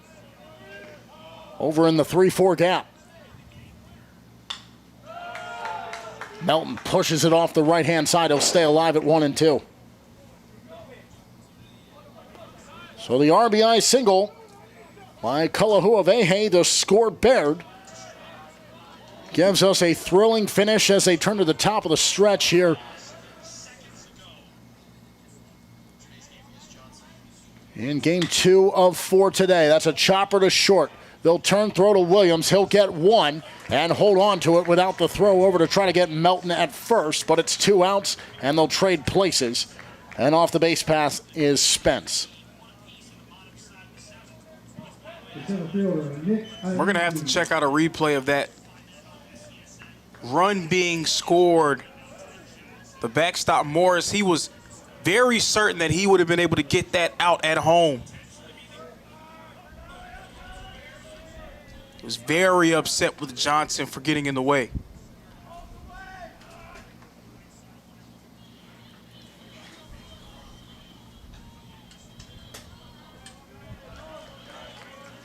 over in the 3-4 gap. Melton pushes it off the right-hand side. He'll stay alive at 1-2. So the RBI single by Kalahuavehe, the score bared, gives us a thrilling finish as they turn to the top of the stretch here in game 2 of 4 today. That's a chopper to short. They'll turn throw to Williams. He'll get one and hold on to it without the throw over to try to get Melton at first, but it's 2 outs and they'll trade places. And off the base pass is Spence. We're going to have to check out a replay of that run being scored. The backstop Morris, he was very certain that he would have been able to get that out at home. He was very upset with Johnson for getting in the way.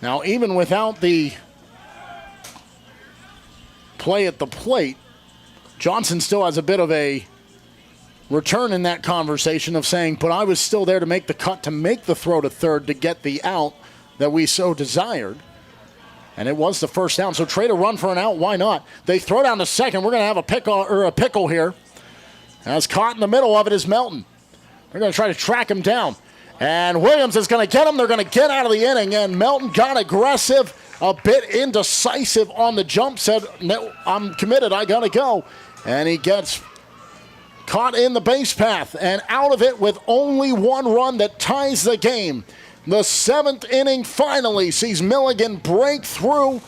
Now, even without the play at the plate, Johnson still has a bit of a return in that conversation of saying, but I was still there to make the cut, to make the throw to third, to get the out that we so desired. And it was the first down. So trade a run for an out, why not? They throw down to second. We're going to have a pickle here. As caught in the middle of it is Melton. They're going to try to track him down. And Williams is going to get him. They're going to get out of the inning. And Melton got aggressive, a bit indecisive on the jump. Said, no, I'm committed. I got to go. And he gets caught in the base path and out of it with only one run that ties the game. The 7th inning finally sees Milligan break through.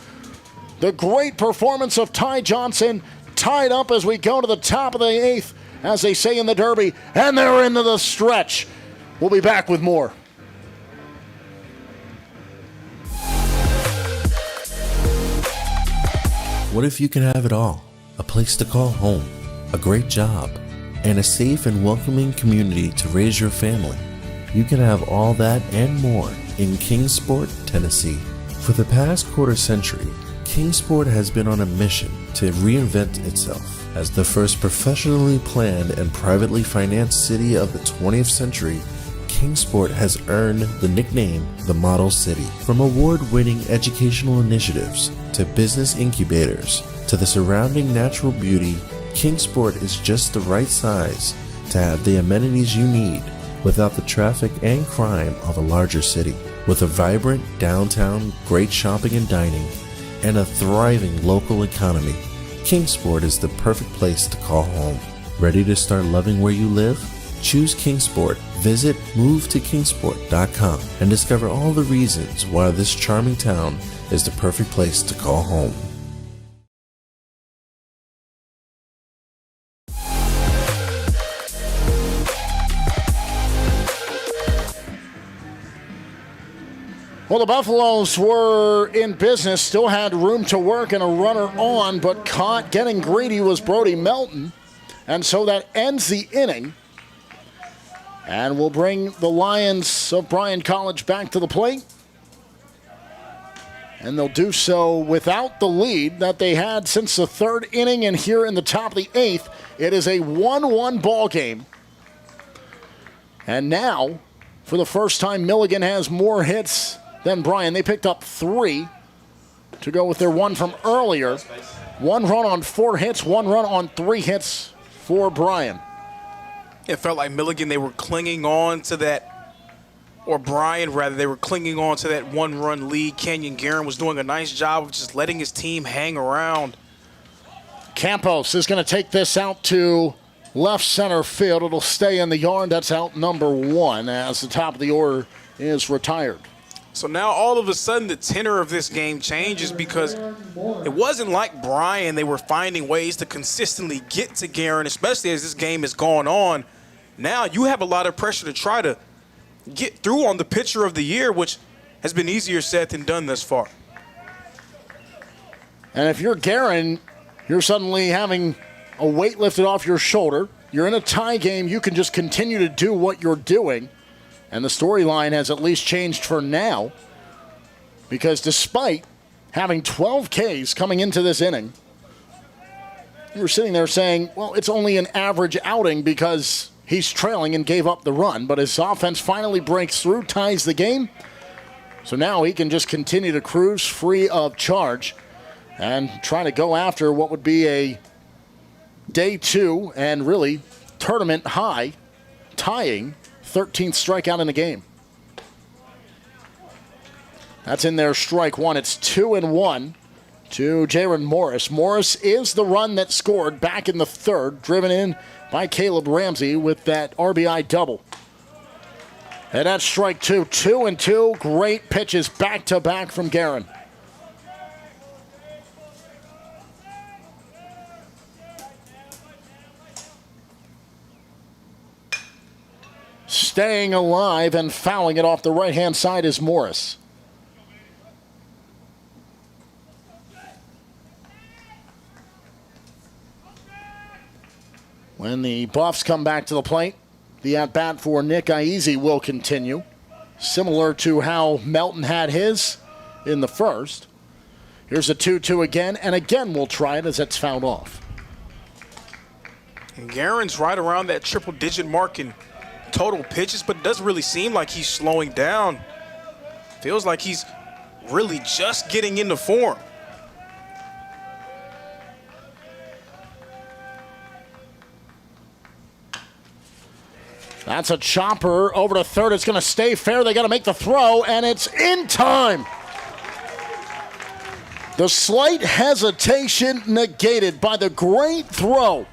The great performance of Ty Johnson tied up as we go to the top of the 8th, as they say in the Derby. And they're into the stretch. We'll be back with more. What if you can have it all? A place to call home, a great job, and a safe and welcoming community to raise your family. You can have all that and more in Kingsport, Tennessee. For the past quarter century, Kingsport has been on a mission to reinvent itself. As the first professionally planned and privately financed city of the 20th century, Kingsport has earned the nickname the Model City. From award-winning educational initiatives to business incubators to the surrounding natural beauty, Kingsport is just the right size to have the amenities you need without the traffic and crime of a larger city. With a vibrant downtown, great shopping and dining, and a thriving local economy, Kingsport is the perfect place to call home. Ready to start loving where you live? Choose Kingsport. Visit movetokingsport.com and discover all the reasons why this charming town is the perfect place to call home. Well, the Buffaloes were in business, still had room to work and a runner on, but caught getting greedy was Brody Melton. And so that ends the inning. And we'll bring the Lions of Bryan College back to the plate. And they'll do so without the lead that they had since the 3rd inning. And here in the top of the 8th, it is a 1-1 ball game. And now, for the first time, Milligan has more hits than Bryan. They picked up 3 to go with their one from earlier. 1 run on 4 hits, 1 run on 3 hits for Bryan. It felt like Milligan, they were clinging on to that, or Bryan rather, they were clinging on to that 1-run lead. Kenyon Guerin was doing a nice job of just letting his team hang around. Campos is going to take this out to left center field. It'll stay in the yard. That's out number 1 as the top of the order is retired. So now all of a sudden the tenor of this game changes because it wasn't like Bryan. They were finding ways to consistently get to Guerin, especially as this game has gone on. Now you have a lot of pressure to try to get through on the pitcher of the year, which has been easier said than done thus far. And if you're Guerin, you're suddenly having a weight lifted off your shoulder. You're in a tie game. You can just continue to do what you're doing. And the storyline has at least changed for now. Because despite having 12 Ks coming into this inning, you were sitting there saying, well, it's only an average outing because he's trailing and gave up the run. But his offense finally breaks through, ties the game. So now he can just continue to cruise free of charge and try to go after what would be a day 2 and really tournament high, tying 13th strikeout in the game. That's in there, strike one. It's 2-1 to Jaron Morris. Morris is the run that scored back in the third, driven in by Caleb Ramsey with that RBI double. And that's strike two. 2-2. Great pitches back-to-back from Guerin. Staying alive and fouling it off the right-hand side is Morris. When the Buffs come back to the plate, the at-bat for Nick Aizi will continue. Similar to how Melton had his in the first. Here's a 2-2 again, and again we'll try it as it's fouled off. And Guerin's right around that triple-digit mark in total pitches, but it doesn't really seem like he's slowing down. Feels like he's really just getting into form. That's a chopper over to third. It's going to stay fair. They got to make the throw, and it's in time. The slight hesitation negated by the great throw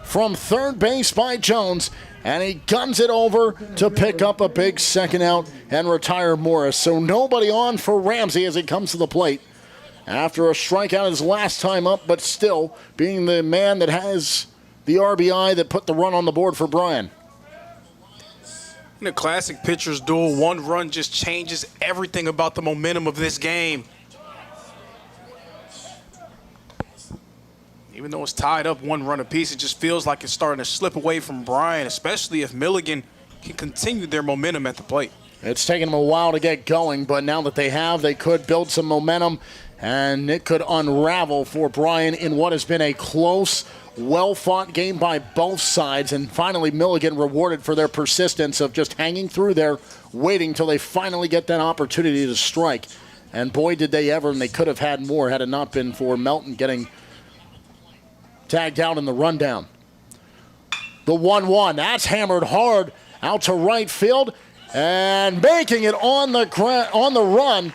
from third base by Jones, and he guns it over to pick up a big second out and retire Morris. So nobody on for Ramsey as he comes to the plate after a strikeout his last time up, but still being the man that has the RBI that put the run on the board for Bryan. In a classic pitcher's duel, one run just changes everything about the momentum of this game. Even though it's tied up 1 run apiece, it just feels like it's starting to slip away from Bryan, especially if Milligan can continue their momentum at the plate. It's taken them a while to get going, but now that they have, they could build some momentum, and it could unravel for Bryan in what has been a close, well-fought game by both sides. And finally, Milligan rewarded for their persistence of just hanging through there, waiting till they finally get that opportunity to strike. And boy, did they ever, and they could have had more had it not been for Melton getting tagged out in the rundown. The 1-1, that's hammered hard out to right field, and making it on the run.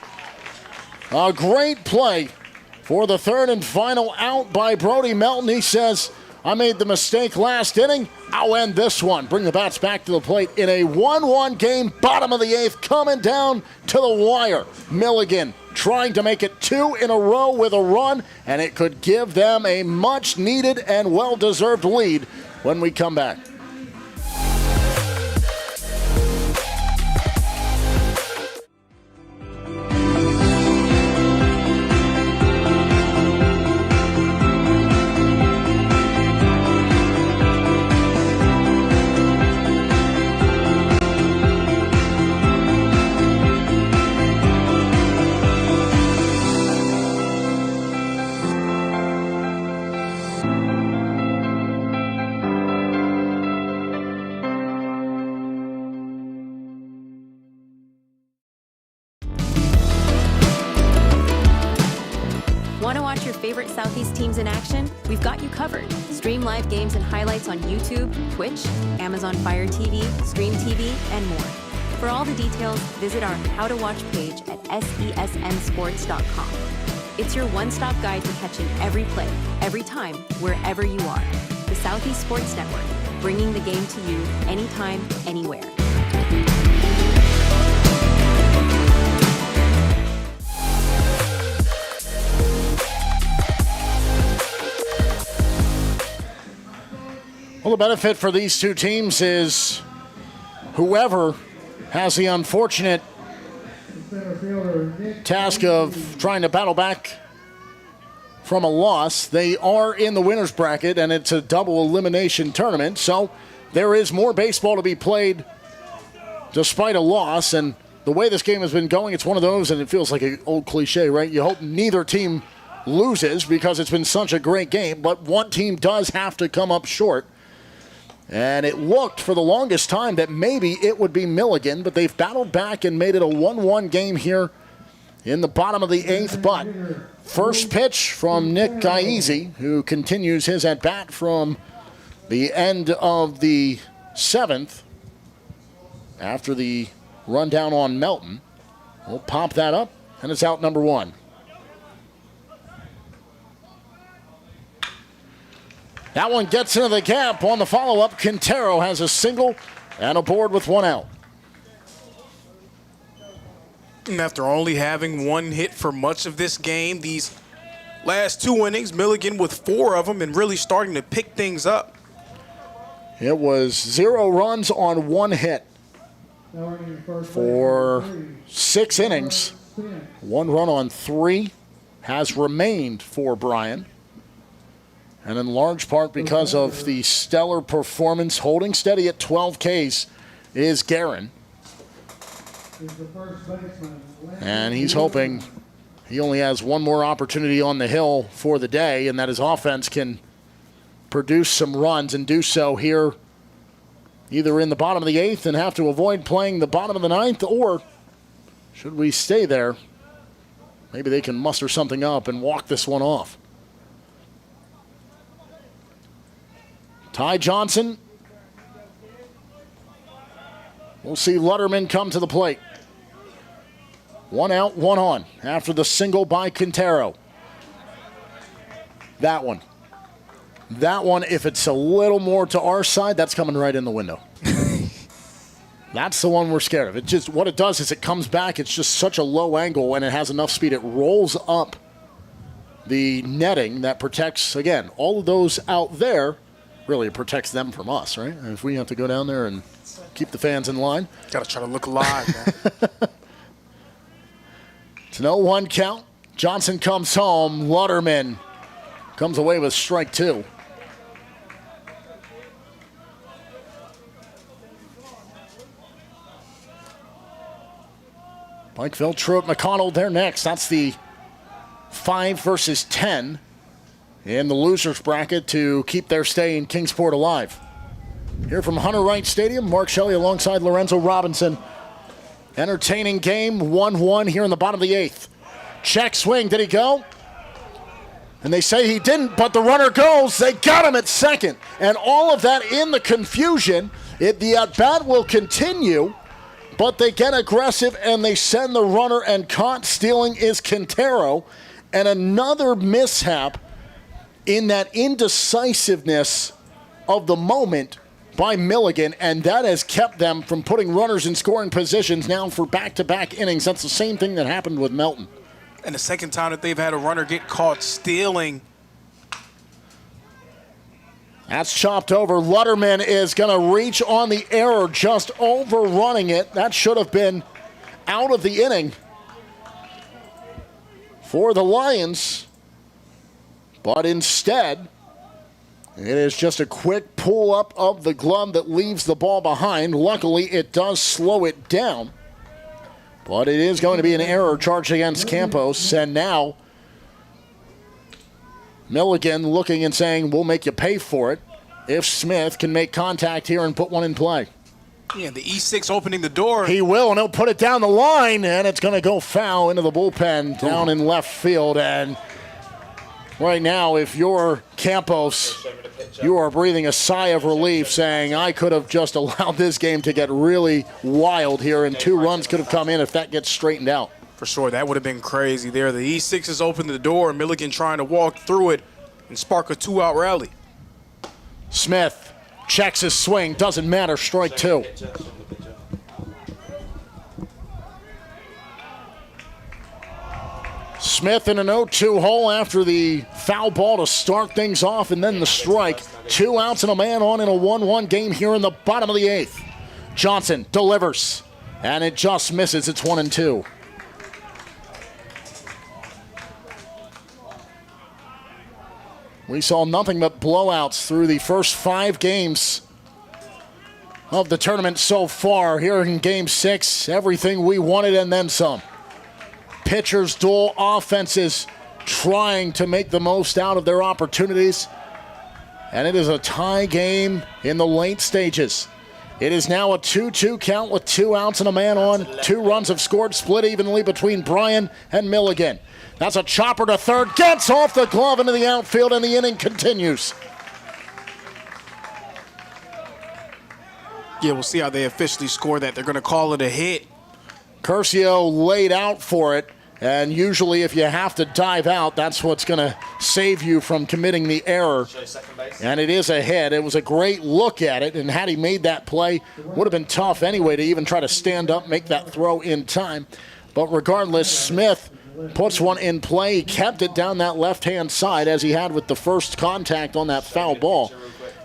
A great play for the third and final out by Brody Melton. He says, I made the mistake last inning. I'll end this one. Bring the bats back to the plate in a 1-1 game, bottom of the 8th, coming down to the wire. Milligan trying to make it 2 in a row with a run, and it could give them a much-needed and well-deserved lead when we come back. Want to watch your favorite Southeast teams in action? We've got you covered. Stream live games and highlights on YouTube, Twitch, Amazon Fire TV, Stream TV, and more. For all the details, visit our How to Watch page at sesnsports.com. It's your one-stop guide to catching every play, every time, wherever you are. The Southeast Sports Network, bringing the game to you anytime, anywhere. Well, the benefit for these two teams is whoever has the unfortunate task of trying to battle back from a loss. They are in the winner's bracket, and it's a double elimination tournament, so there is more baseball to be played despite a loss. And the way this game has been going, it's one of those, and it feels like an old cliche, right? You hope neither team loses because it's been such a great game, but one team does have to come up short. And it looked for the longest time that maybe it would be Milligan, but they've battled back and made it a 1-1 game here in the bottom of the 8th. But first pitch from Nick Gaiese, who continues his at-bat from the end of the 7th after the rundown on Melton. We'll pop that up, and it's out number 1. That one gets into the gap on the follow-up. Quintero has a single and a board with 1 out. And after only having 1 hit for much of this game, these last 2 innings, Milligan with 4 of them and really starting to pick things up. It was 0 runs on 1 hit for 6 innings. 1 run on 3 has remained for Bryan. And in large part because of the stellar performance, holding steady at 12 Ks is Guerin. And he's hoping he only has 1 more opportunity on the hill for the day, and that his offense can produce some runs and do so here either in the bottom of the 8th and have to avoid playing the bottom of the 9th, or should we stay there, maybe they can muster something up and walk this one off. Ty Johnson. We'll see Lutterman come to the plate. 1 out, 1 on after the single by Quintero. That one, if it's a little more to our side, that's coming right in the window. That's the one we're scared of. It just, what it does is it comes back. It's just such a low angle, and it has enough speed. It rolls up the netting that protects, again, all of those out there. Really, it protects them from us, right? And if we have to go down there and keep the fans in line. Got to try to look alive, man. It's an 0-1 count. Johnson comes home. Lutterman comes away with strike 2. Pikeville, Truitt, McConnell, they're next. That's the 5 versus 10 in the losers bracket to keep their stay in Kingsport alive. Here from Hunter Wright Stadium, Mark Shelley alongside Lorenzo Robinson. Entertaining game, 1-1 here in the bottom of the 8th. Check swing, did he go? And they say he didn't, but the runner goes. They got him at second. And all of that in the confusion. The at-bat will continue, but they get aggressive and they send the runner, and caught stealing is Quintero. And another mishap in that indecisiveness of the moment by Milligan, and that has kept them from putting runners in scoring positions now for back-to-back innings. That's the same thing that happened with Melton. And the second time that they've had a runner get caught stealing. That's chopped over. Lutterman is going to reach on the error, just overrunning it. That should have been out of the inning for the Lions. But instead, it is just a quick pull-up of the glove that leaves the ball behind. Luckily, it does slow it down. But it is going to be an error charged against Campos. And now, Milligan looking and saying, we'll make you pay for it if Smith can make contact here and put one in play. Yeah, the E6 opening the door. He will, and he'll put it down the line, and it's going to go foul into the bullpen down in left field. And right now, if you're Campos, you are breathing a sigh of relief, saying, I could have just allowed this game to get really wild here, and 2 runs could have come in if that gets straightened out. For sure, that would have been crazy there. The E6 has opened the door, and Milligan trying to walk through it and spark a 2-out rally. Smith checks his swing, doesn't matter, strike 2. Smith in an 0-2 hole after the foul ball to start things off, and then the strike. 2 outs and a man on in a 1-1 game here in the bottom of the 8th. Johnson delivers, and it just misses. It's 1-2. We saw nothing but blowouts through the first 5 games of the tournament so far. Here in Game 6, everything we wanted and then some. Pitchers duel, offenses trying to make the most out of their opportunities. And it is a tie game in the late stages. It is now a 2-2 count with 2 outs and a man on. 2 runs have scored, split evenly between Bryan and Milligan. That's a chopper to third, gets off the glove into the outfield, and the inning continues. Yeah, we'll see how they officially score that. They're going to call it a hit. Curcio laid out for it, and usually if you have to dive out, that's what's going to save you from committing the error. And it is a hit. It was a great look at it, and had he made that play, would have been tough anyway to even try to stand up, make that throw in time. But regardless, Smith puts one in play. He kept it down that left-hand side as he had with the first contact on that foul ball.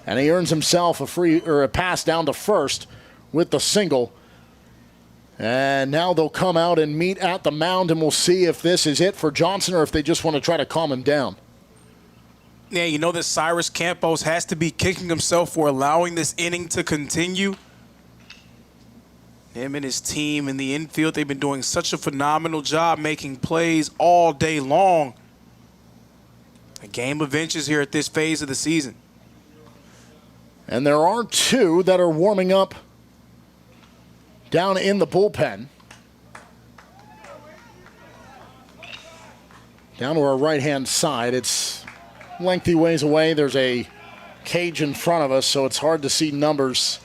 And he earns himself a pass down to first with the single. And now they'll come out and meet at the mound, and we'll see if this is it for Johnson or if they just want to try to calm him down. Yeah, you know that Cyrus Campos has to be kicking himself for allowing this inning to continue. Him and his team in the infield, they've been doing such a phenomenal job making plays all day long. A game of inches here at this phase of the season. And there are 2 that are warming up down in the bullpen. Down to our right-hand side. It's lengthy ways away. There's a cage in front of us, so it's hard to see numbers.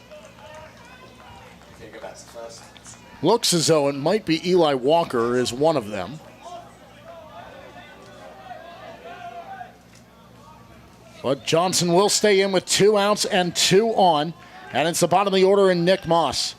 Looks as though it might be Eli Walker is one of them. But Johnson will stay in with 2 outs and 2 on. And it's the bottom of the order in Nick Moss.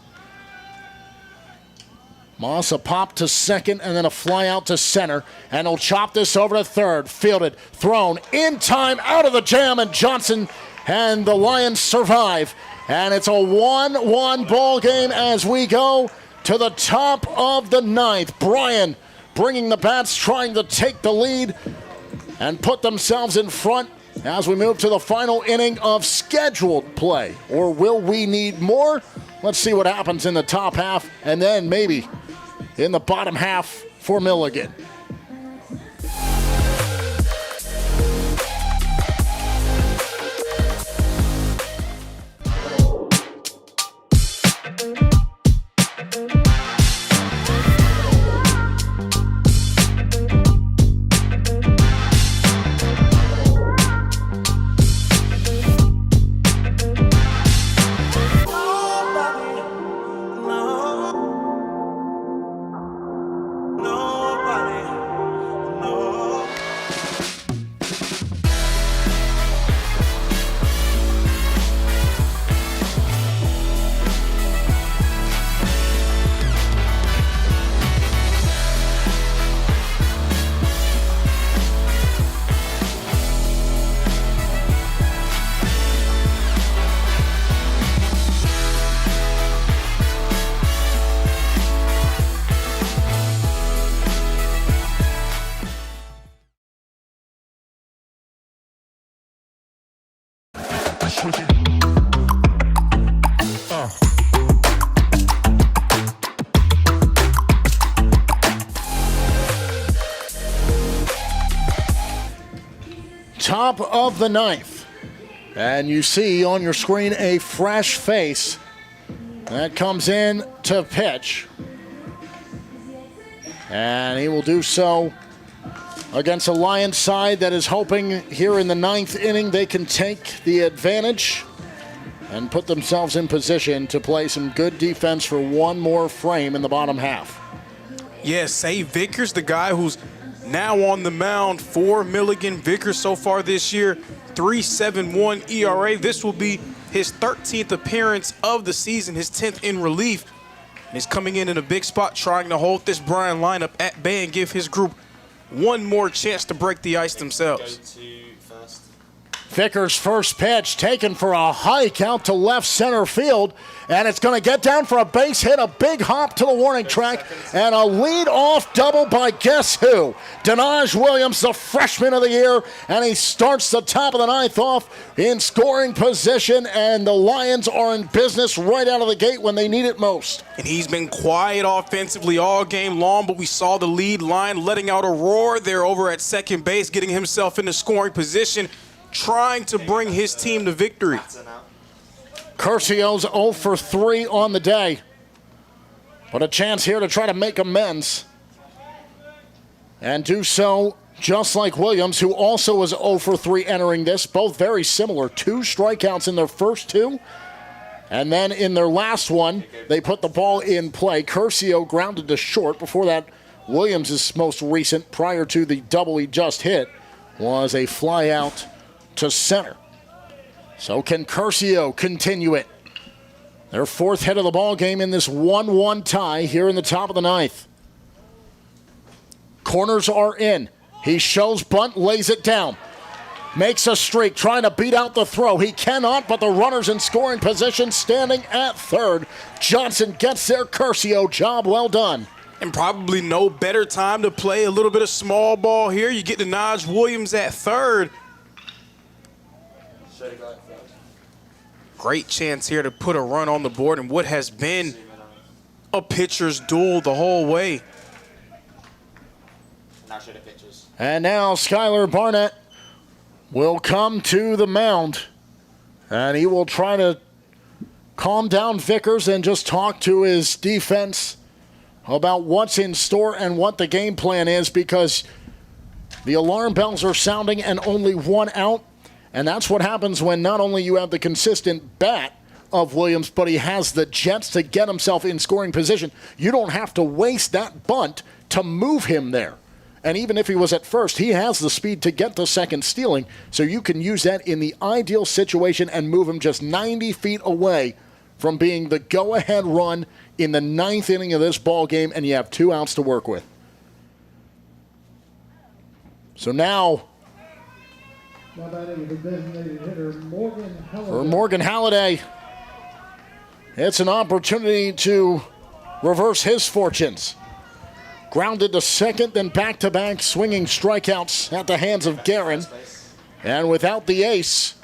Moss a pop to second and then a fly out to center. And he'll chop this over to third. Fielded, thrown, in time, out of the jam. And Johnson and the Lions survive. And it's a 1-1 ball game as we go to the top of the 9th. Bryan bringing the bats, trying to take the lead and put themselves in front as we move to the final inning of scheduled play. Or will we need more? Let's see what happens in the top half and then maybe in the bottom half for Milligan. Top of the 9th. And you see on your screen a fresh face that comes in to pitch. And he will do so against a Lions side that is hoping here in the 9th inning they can take the advantage and put themselves in position to play some good defense for one more frame in the bottom half. Yes, say Vickers, the guy who's now on the mound for Milligan. Vickers so far this year, 3.71 ERA. This will be his 13th appearance of the season, his 10th in relief. And he's coming in a big spot, trying to hold this Bryan lineup at bay and give his group one more chance to break the ice themselves. Vickers' first pitch taken for a hike out to left center field, and it's going to get down for a base hit, a big hop to the warning track, and a lead-off double by guess who? Denaj Williams, the freshman of the year, and he starts the top of the ninth off in scoring position, and the Lions are in business right out of the gate when they need it most. And he's been quiet offensively all game long, but we saw the lead line letting out a roar there over at second base, getting himself into scoring position, trying to bring his team to victory. Curcio's 0 for 3 on the day, but a chance here to try to make amends and do so just like Williams, who also was 0 for 3 entering this. Both very similar. 2 strikeouts in their first 2, and then in their last one, they put the ball in play. Curcio grounded to short. Before that, Williams' most recent, prior to the double he just hit, was a fly out to center. So can Curcio continue it? Their 4th hit of the ball game in this 1-1 tie here in the top of the 9th. Corners are in. He shows bunt, lays it down. Makes a streak, trying to beat out the throw. He cannot, but the runner's in scoring position, standing at third. Johnson gets there. Curcio, job well done. And probably no better time to play a little bit of small ball here. You get Denaj Williams at third. Great chance here to put a run on the board in what has been a pitcher's duel the whole way. And now Skylar Barnett will come to the mound, and he will try to calm down Vickers and just talk to his defense about what's in store and what the game plan is, because the alarm bells are sounding and only 1 out. And that's what happens when not only you have the consistent bat of Williams, but he has the jets to get himself in scoring position. You don't have to waste that bunt to move him there. And even if he was at first, he has the speed to get to second stealing, so you can use that in the ideal situation and move him just 90 feet away from being the go-ahead run in the 9th inning of this ball game, and you have 2 outs to work with. So now, for Morgan Halladay, it's an opportunity to reverse his fortunes. Grounded to second, then back-to-back swinging strikeouts at the hands of Guerin. And without the ace,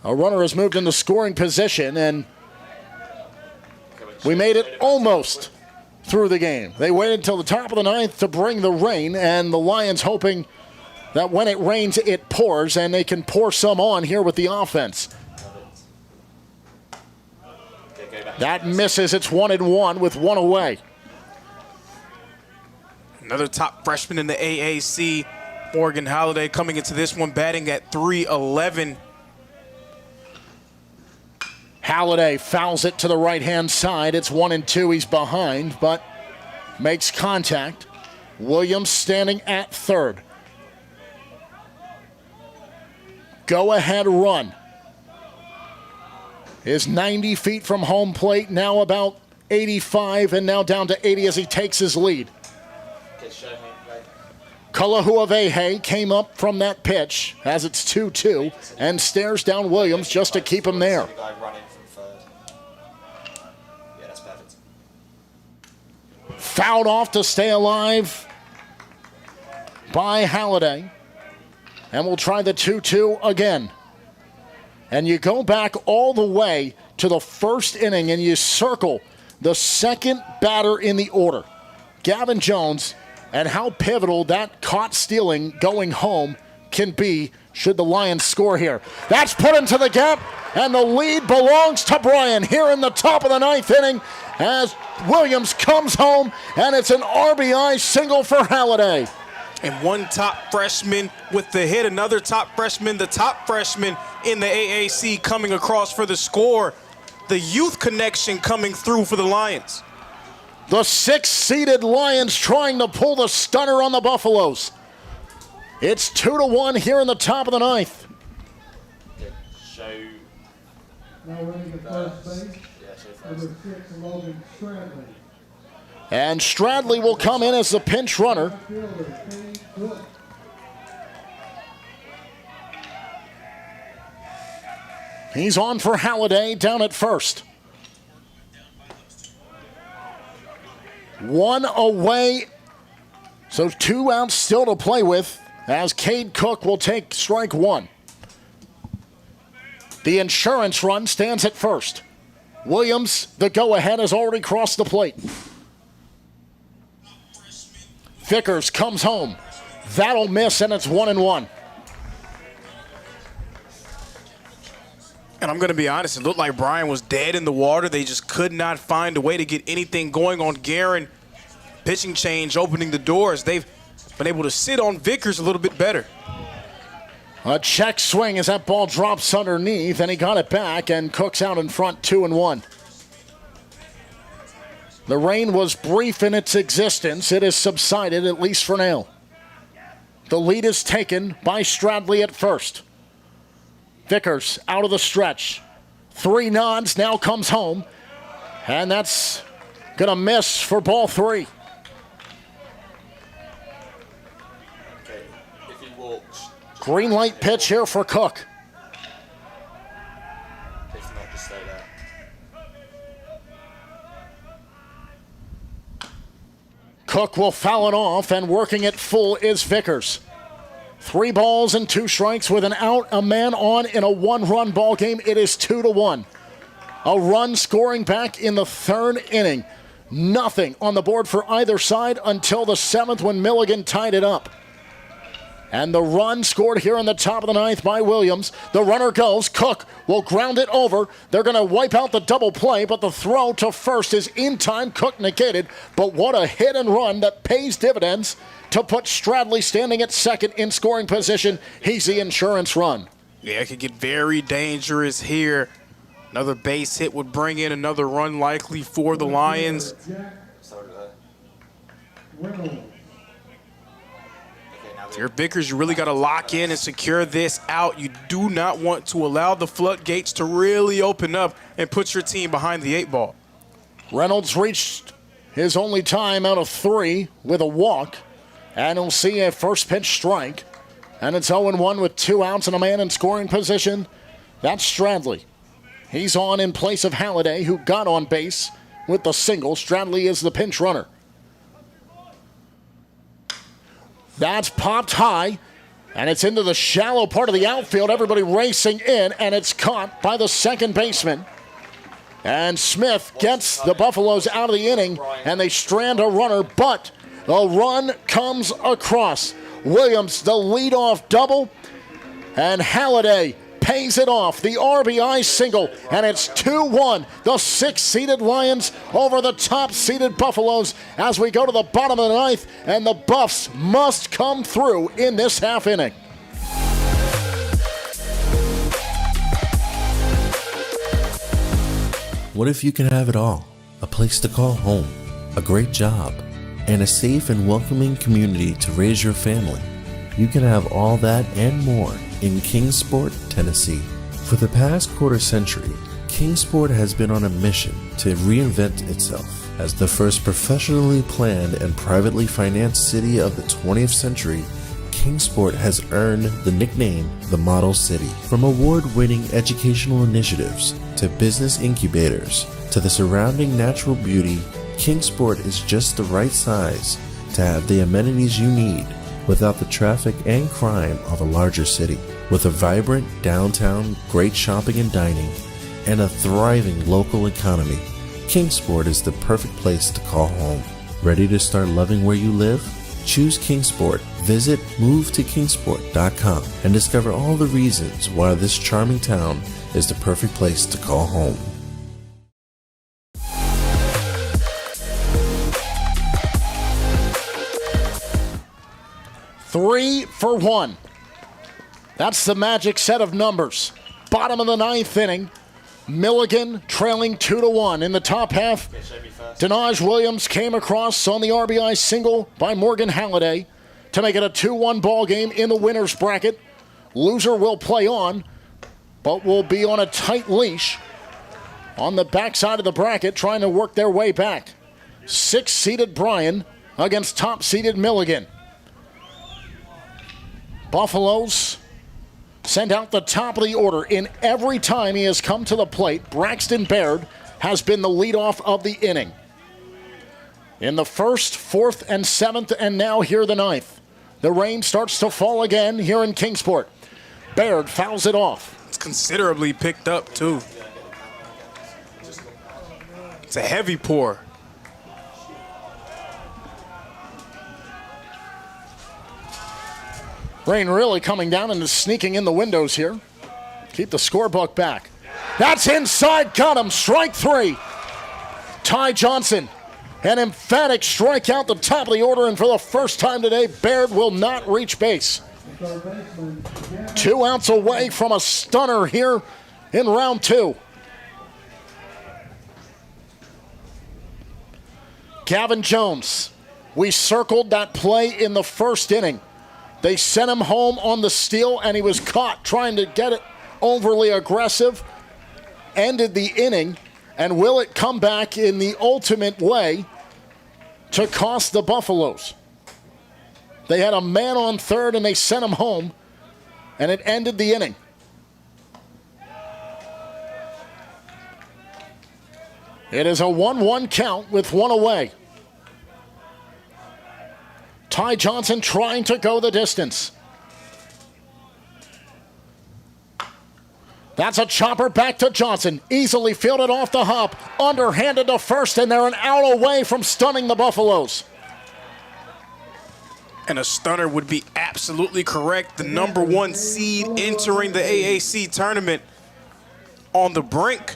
a runner has moved into scoring position, and we made it almost through the game. They waited until the top of the 9th to bring the rain, and the Lions hoping that when it rains, it pours, and they can pour some on here with the offense. That misses. It's 1-1 with 1 away. Another top freshman in the AAC, Morgan Halladay, coming into this one batting at .311. Halladay fouls it to the right-hand side. It's 1-2. He's behind, but makes contact. Williams standing at third. Go-ahead run is 90 feet from home plate, now about 85, and now down to 80 as he takes his lead. Kalahuavehe came up from that pitch as it's 2-2 and stares down Williams just to keep him there. Fouled off to stay alive by Halladay. And we'll try the 2-2 again. And you go back all the way to the first inning and you circle the second batter in the order, Gavin Jones, and how pivotal that caught stealing going home can be should the Lions score here. That's put into the gap, and the lead belongs to Bryan here in the top of the 9th inning as Williams comes home, and it's an RBI single for Halladay. And one top freshman with the hit, another top freshman, the top freshman in the AAC coming across for the score. The youth connection coming through for the Lions. The 6th-seeded Lions trying to pull the stunner on the Buffaloes. It's 2-1 here in the top of the 9th. Now running to first base, number 6, Logan Stradley. And Stradley will come in as the pinch runner. He's on for Halliday down at first. One away, so 2 outs still to play with as Cade Cook will take strike one. The insurance run stands at first. Williams, the go-ahead, has already crossed the plate. Vickers comes home. That'll miss, and it's 1-1. And I'm going to be honest, it looked like Bryan was dead in the water. They just could not find a way to get anything going on Guerin. Pitching change, opening the doors. They've been able to sit on Vickers a little bit better. A check swing as that ball drops underneath, and he got it back, and Cook's out in front, 2-1. The rain was brief in its existence. It has subsided, at least for now. The lead is taken by Stradley at first. Vickers out of the stretch. 3 nods, now comes home. And that's going to miss for ball 3. Okay, if he walks. Green light pitch here for Cook. If not, just stay there. Cook will foul it off, and working it full is Vickers. 3 balls and 2 strikes with an out, a man on in a 1-run ball game. It is 2-1. A run scoring back in the 3rd inning. Nothing on the board for either side until the 7th when Milligan tied it up. And the run scored here in the top of the 9th by Williams. The runner goes. Cook will ground it over. They're going to wipe out the double play, but the throw to first is in time. Cook negated. But what a hit and run that pays dividends to put Stradley standing at second in scoring position. He's the insurance run. Yeah, it could get very dangerous here. Another base hit would bring in another run likely for the Lions. Here, Vickers, you really got to lock in and secure this out. You do not want to allow the floodgates to really open up and put your team behind the 8 ball. Reynolds reached his only time out of 3 with a walk, and he'll see a first pitch strike. And it's 0-1 with 2 outs and a man in scoring position. That's Stradley. He's on in place of Halliday, who got on base with the single. Stradley is the pinch runner. That's popped high, and it's into the shallow part of the outfield. Everybody racing in, and it's caught by the second baseman. And Smith gets the Buffaloes out of the inning, and they strand a runner, but the run comes across. Williams, the leadoff double, and Halliday pays it off. The RBI single, and it's 2-1. The 6th-seeded Lions over the top-seeded Buffaloes as we go to the bottom of the 9th, and the Buffs must come through in this half inning. What if you can have it all? A place to call home, a great job, and a safe and welcoming community to raise your family. You can have all that and more in Kingsport, Tennessee. For the past quarter century, Kingsport has been on a mission to reinvent itself as the first professionally planned and privately financed city of the 20th century. Kingsport has earned the nickname the Model City. From award-winning educational initiatives to business incubators to the surrounding natural beauty, Kingsport is just the right size to have the amenities you need without the traffic and crime of a larger city. With a vibrant downtown, great shopping and dining, and a thriving local economy, Kingsport is the perfect place to call home. Ready to start loving where you live? Choose Kingsport. Visit movetokingsport.com and discover all the reasons why this charming town is the perfect place to call home. Three for 1. That's the magic set of numbers. Bottom of the 9th inning. Milligan trailing 2-1 in the top half. Denaj Williams came across on the RBI single by Morgan Halliday to make it a 2-1 ball game in the winner's bracket. Loser will play on, but will be on a tight leash on the backside of the bracket trying to work their way back. 6th-seeded Bryan against top-seeded Milligan. Buffaloes sent out the top of the order. In every time he has come to the plate, Braxton Baird has been the leadoff of the inning. In the first, fourth, and seventh, and now here the ninth. The rain starts to fall again here in Kingsport. Baird fouls it off. It's considerably picked up, too. It's a heavy pour. Rain really coming down and is sneaking in the windows here. Keep the scorebook back. That's inside, got him, strike three. Ty Johnson, an emphatic strikeout, the top of the order, and for the first time today, Baird will not reach base. 2 outs away from a stunner here in round two. Gavin Jones, we circled that play in the first inning. They sent him home on the steal, and he was caught trying to get it overly aggressive. Ended the inning, and will it come back in the ultimate way to cost the Buffaloes? They had a man on third, and they sent him home, and it ended the inning. It is a 1-1 count with one away. Ty Johnson trying to go the distance. That's a chopper back to Johnson. Easily fielded off the hop. Underhanded to first, and they're an out away from stunning the Buffaloes. And a stunner would be absolutely correct. The number 1 seed entering the AAC tournament on the brink.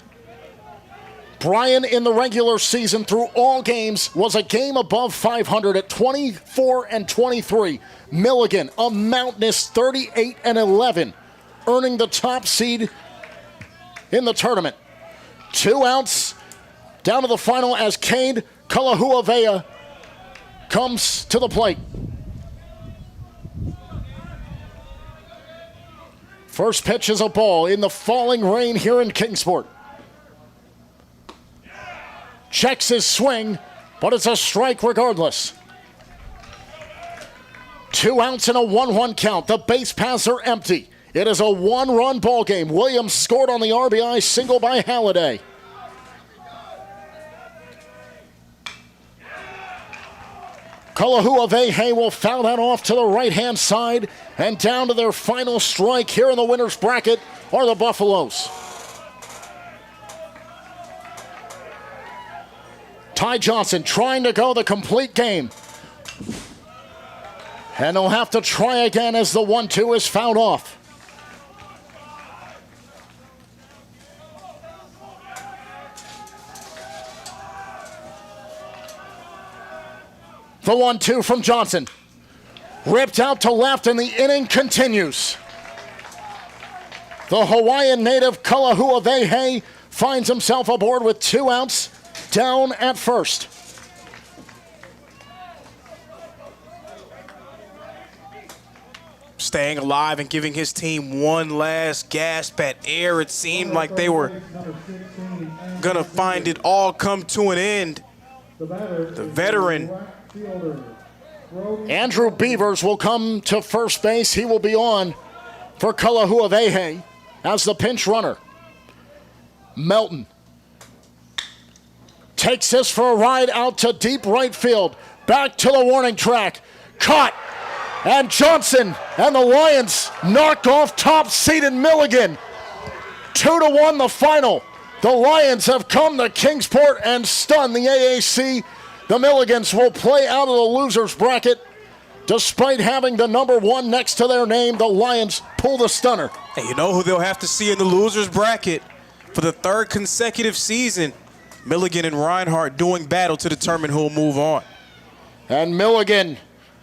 Bryan in the regular season through all games was a game above 500 at 24-23. Milligan, a mountainous 38-11, earning the top seed in the tournament. 2 outs down to the final as Cade Kalahuavea comes to the plate. First pitch is a ball in the falling rain here in Kingsport. Checks his swing, but it's a strike regardless. 2 outs and a 1-1 count. The base paths are empty. It is a 1-run ball game. Williams scored on the RBI single by Halliday. Kalahuavea will foul that off to the right-hand side, and down to their final strike here in the winner's bracket are the Buffaloes. Ty Johnson trying to go the complete game. And they'll have to try again as the 1-2 is fouled off. The 1-2 from Johnson. Ripped out to left, and the inning continues. The Hawaiian native Kalahuavea finds himself aboard with 2 outs, down at first. Staying alive and giving his team one last gasp at air. It seemed like they were gonna find it all come to an end. The veteran Andrew Beavers will come to first base. He will be on for Kalahuavea as the pinch runner. Melton takes this for a ride out to deep right field. Back to the warning track. Caught. And Johnson and the Lions knock off top-seeded Milligan. 2-1 the final. The Lions have come to Kingsport and stunned the AAC. The Milligans will play out of the loser's bracket. Despite having the number 1 next to their name, the Lions pull the stunner. And you know who they'll have to see in the loser's bracket for the 3rd consecutive season? Milligan and Reinhardt doing battle to determine who'll move on. And Milligan,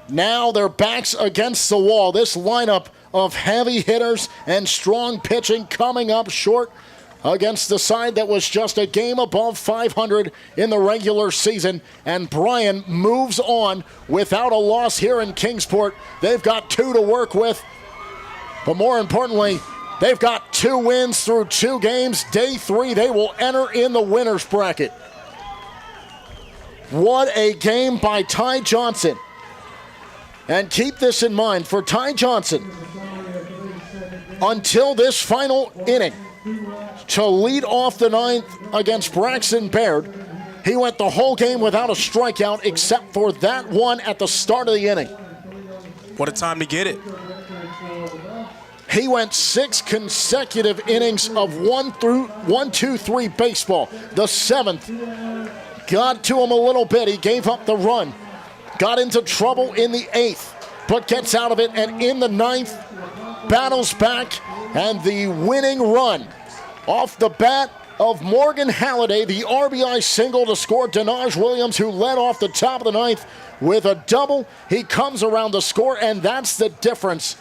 now their backs against the wall. This lineup of heavy hitters and strong pitching coming up short against the side that was just a game above 500 in the regular season. And Bryan moves on without a loss here in Kingsport. They've got 2 to work with. But more importantly, they've got 2 wins through 2 games. Day 3, they will enter in the winner's bracket. What a game by Ty Johnson. And keep this in mind for Ty Johnson. until this final inning to lead off the ninth against Braxton Baird. He went the whole game without a strikeout except for that one at the start of the inning. What a time to get it. He went 6 consecutive innings of 1-2-3 baseball. The 7th got to him a little bit. He gave up the run. Got into trouble in the 8th, but gets out of it. And in the 9th, battles back. And the winning run off the bat of Morgan Halliday, the RBI single to score Denaj Williams, who led off the top of the 9th with a double. He comes around the score, and that's the difference.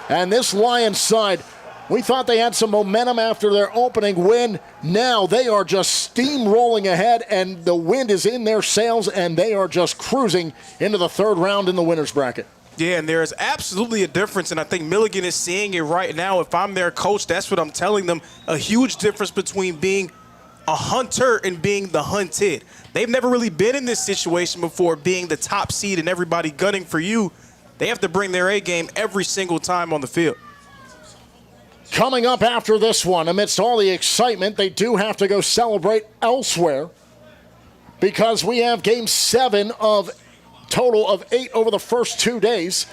And this Lions side, we thought they had some momentum after their opening win. Now they are just steamrolling ahead, and the wind is in their sails, and they are just cruising into the 3rd round in the winner's bracket. Yeah, and there is absolutely a difference, and I think Milligan is seeing it right now. If I'm their coach, that's what I'm telling them. A huge difference between being a hunter and being the hunted. They've never really been in this situation before, being the top seed and everybody gunning for you. They have to bring their A game every single time on the field. Coming up after this one, amidst all the excitement, they do have to go celebrate elsewhere because we have Game 7 of total of 8 over the first 2 days.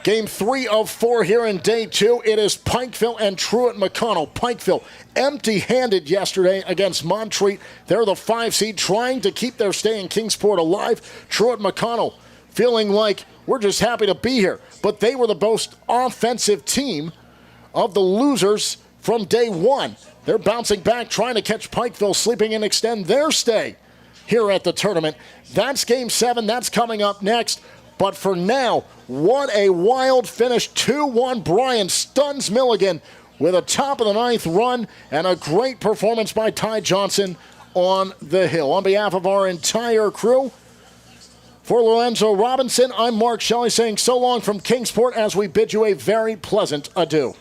Game 3 of 4 here in day 2. It is Pikeville and Truett McConnell. Pikeville empty-handed yesterday against Montreat. They're the 5 seed trying to keep their stay in Kingsport alive. Truett McConnell feeling like we're just happy to be here. But they were the most offensive team of the losers from day 1. They're bouncing back, trying to catch Pikeville sleeping and extend their stay here at the tournament. That's Game 7. That's coming up next. But for now, what a wild finish. 2-1. Bryan stuns Milligan with a top of the 9th run and a great performance by Ty Johnson on the hill. On behalf of our entire crew, for Lorenzo Robinson, I'm Mark Shelley saying so long from Kingsport as we bid you a very pleasant adieu.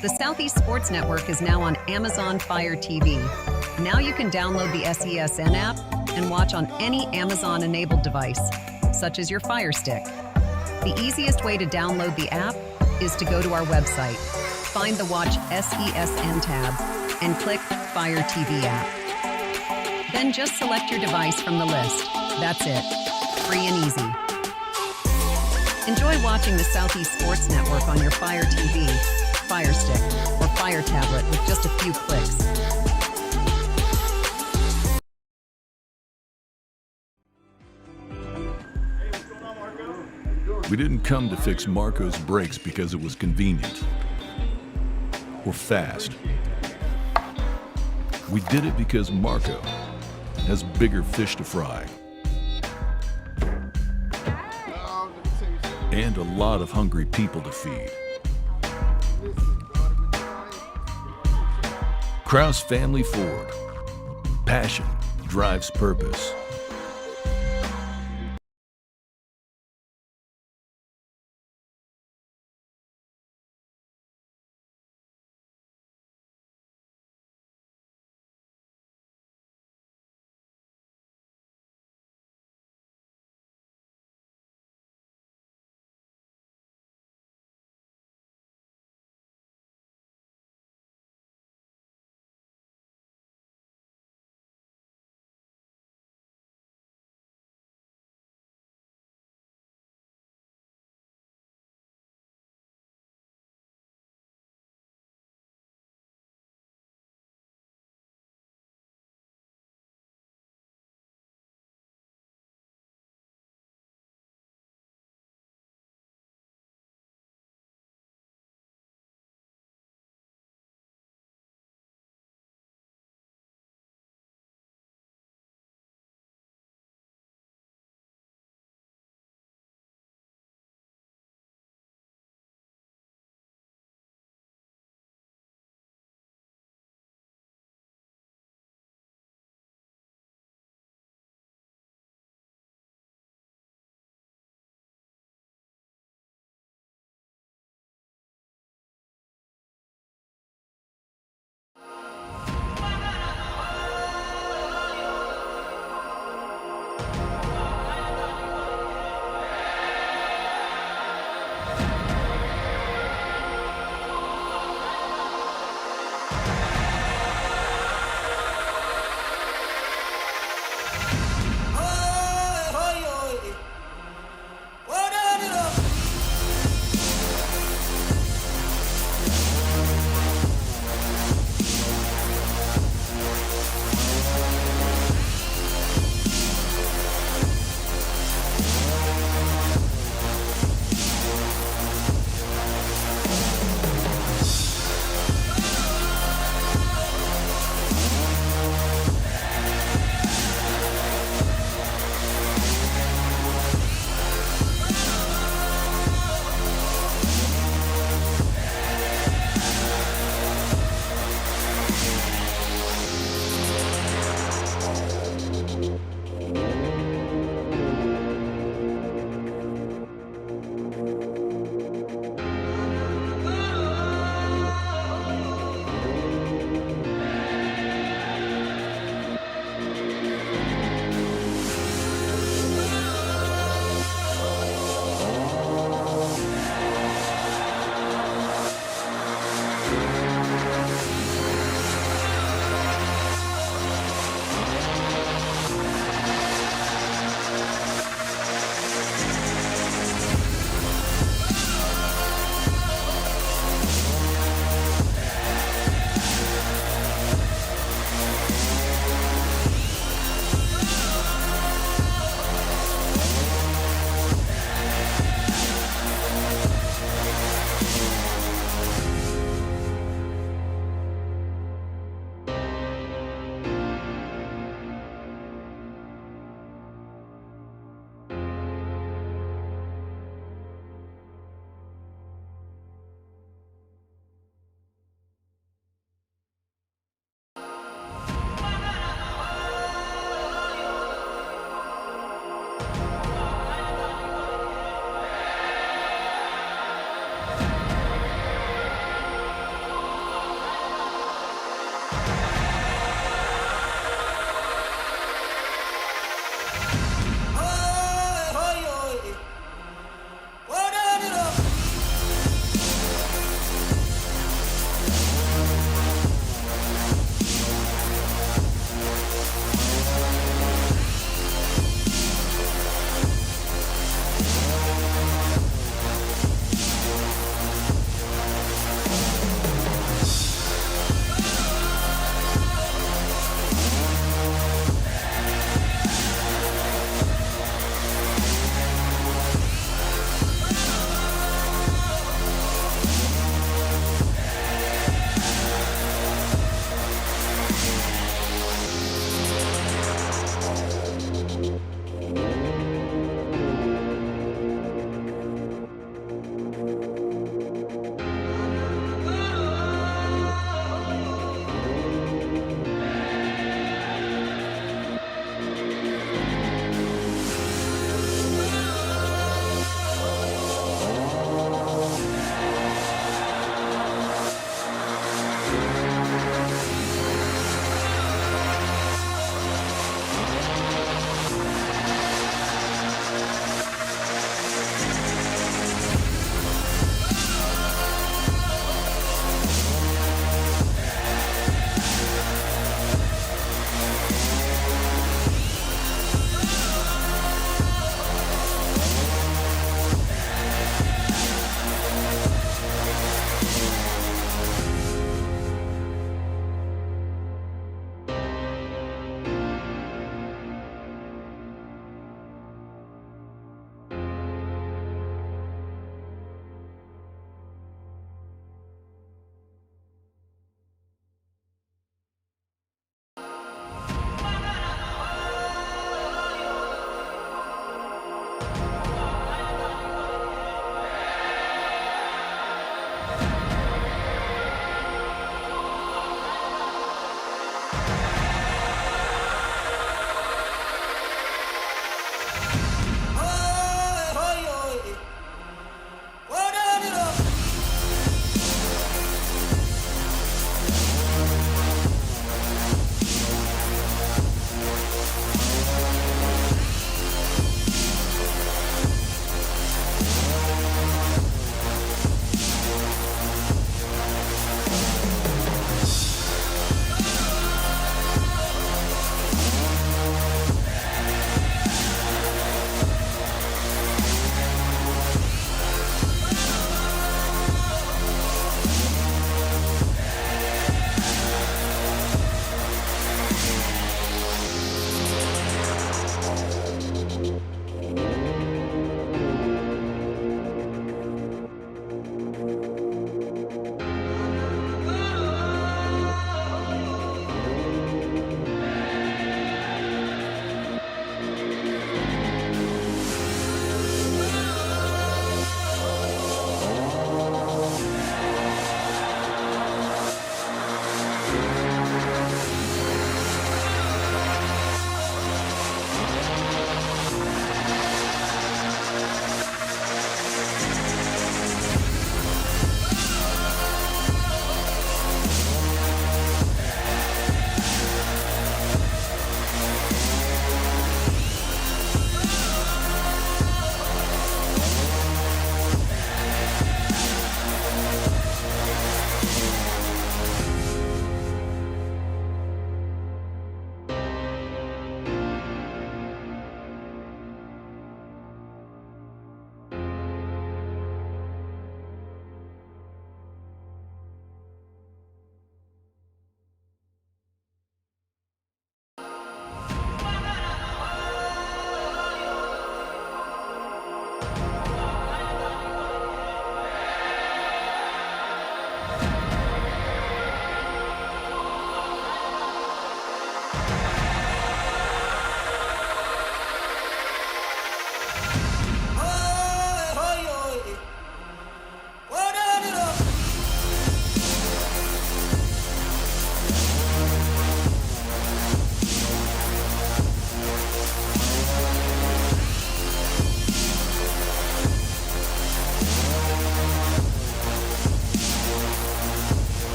The Southeast Sports Network is now on Amazon Fire TV. Now you can download the SESN app and watch on any Amazon-enabled device, such as your Fire Stick. The easiest way to download the app is to go to our website, find the Watch SESN tab, and click Fire TV app. Then just select your device from the list. That's it. Free and easy. Enjoy watching the Southeast Sports Network on your Fire TV, Fire Stick, or Fire tablet with just a few clicks. We didn't come to fix Marco's brakes because it was convenient or fast. We did it because Marco has bigger fish to fry and a lot of hungry people to feed. Kraus Family Ford. Passion drives purpose.